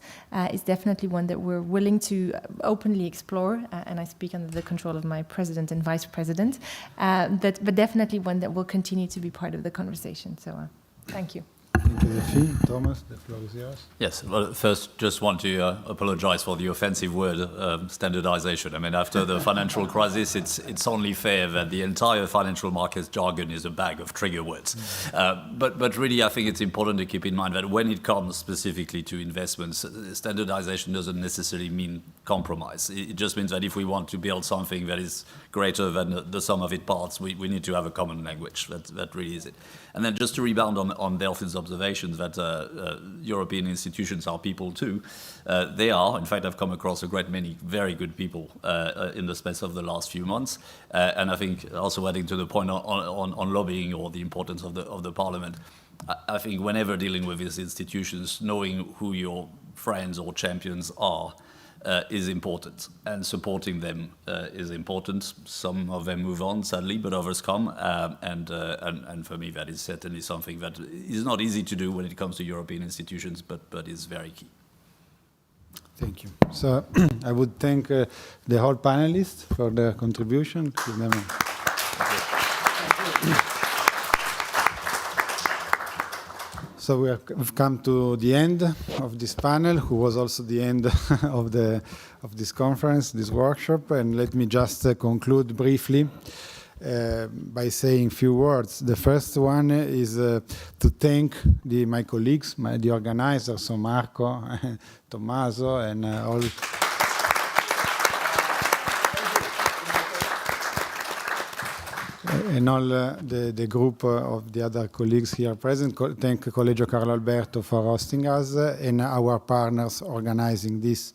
is definitely one that we're willing to openly explore, and I speak under the control of my president and vice president, but definitely one that will continue to be part of the conversation. So thank you. Thank you, Delphine. Thomas, the floor is yours. Yes, well, first, just want to apologize for the offensive word, standardization. I mean, after the financial crisis, it's only fair that the entire financial markets jargon is a bag of trigger words. But really, I think it's important to keep in mind that when it comes specifically to investments, standardization doesn't necessarily mean compromise. It just means that if we want to build something that is greater than the sum of its parts, we need to have a common language. That really is it. And then just to rebound on Delphine's observations that European institutions are people too. They are. In fact, I've come across a great many very good people in the space of the last few months. And I think also adding to the point on lobbying or the importance of the parliament, I think whenever dealing with these institutions, knowing who your friends or champions are is important, and supporting them is important. Some of them move on, sadly, but others come, and for me that is certainly something that is not easy to do when it comes to European institutions, but is very key. Thank you. So I would thank the whole panelists for their contribution. So we've come to the end of this panel, who was also the end of this conference, this workshop. And let me just conclude briefly by saying a few words. The first one is to thank my colleagues, the organizers, so Marco, Tommaso, and all. And all the group of the other colleagues here present. Thank Collegio Carlo Alberto for hosting us and our partners organizing this.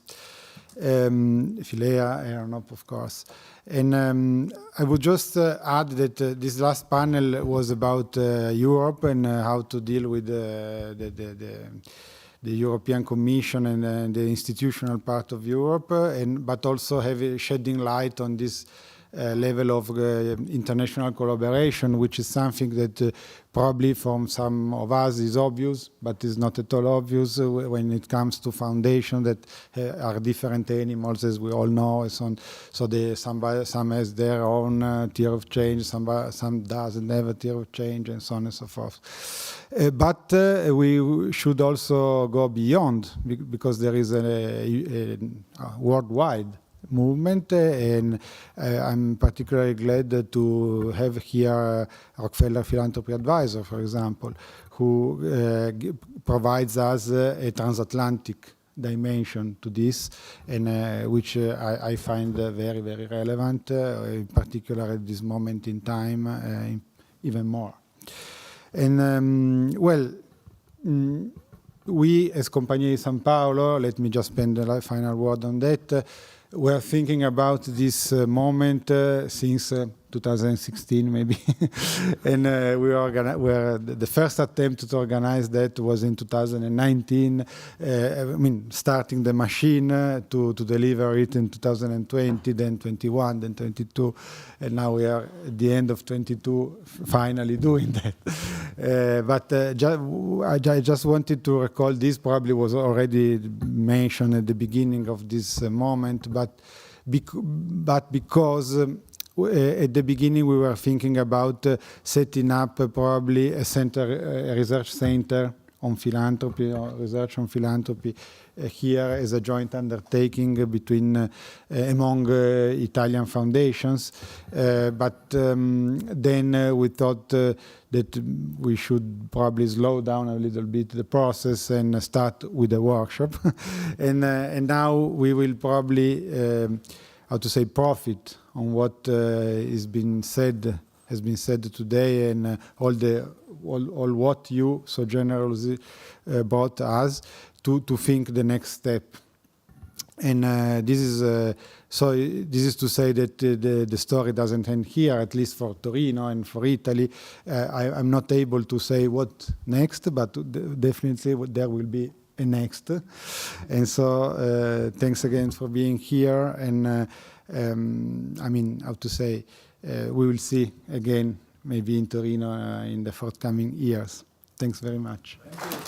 Philea, Aeronop, of course. And I would just add that this last panel was about Europe and how to deal with the European Commission and the institutional part of Europe, but also shedding light on this level of international collaboration, which is something that probably from some of us is obvious, but is not at all obvious when it comes to foundations that are different animals, as we all know. So some has their own theory of change, some doesn't have a theory of change, and so on and so forth. But we should also go beyond, because there is a worldwide movement, and I'm particularly glad to have here Rockefeller Philanthropy Advisor, for example, who provides us a transatlantic dimension to this, and which I find very, very relevant, in particular at this moment in time, even more. And we, as Compagnia di San Paolo, let me just spend the final word on that, we're thinking about this moment since 2016, maybe. And we're the first attempt to organize that was in 2019. Starting the machine to deliver it in 2020, then 21, then 22, and now we are at the end of 22, finally doing that. I just wanted to recall this. Probably was already mentioned at the beginning of this moment, but because at the beginning we were thinking about setting up probably a research center on philanthropy, or research on philanthropy here as a joint undertaking between among Italian foundations. But then we thought that we should probably slow down a little bit the process and start with a workshop. And now we will probably, profit on what has been said today, and all what you so generously brought us to think the next step. And this is to say that the story doesn't end here, at least for Torino and for Italy. I'm not able to say what next, but definitely there will be a next. And so thanks again for being here. And we will see again, maybe in Torino in the forthcoming years. Thanks very much. Thank you.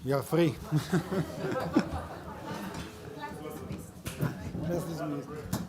You're free. Class dismissed.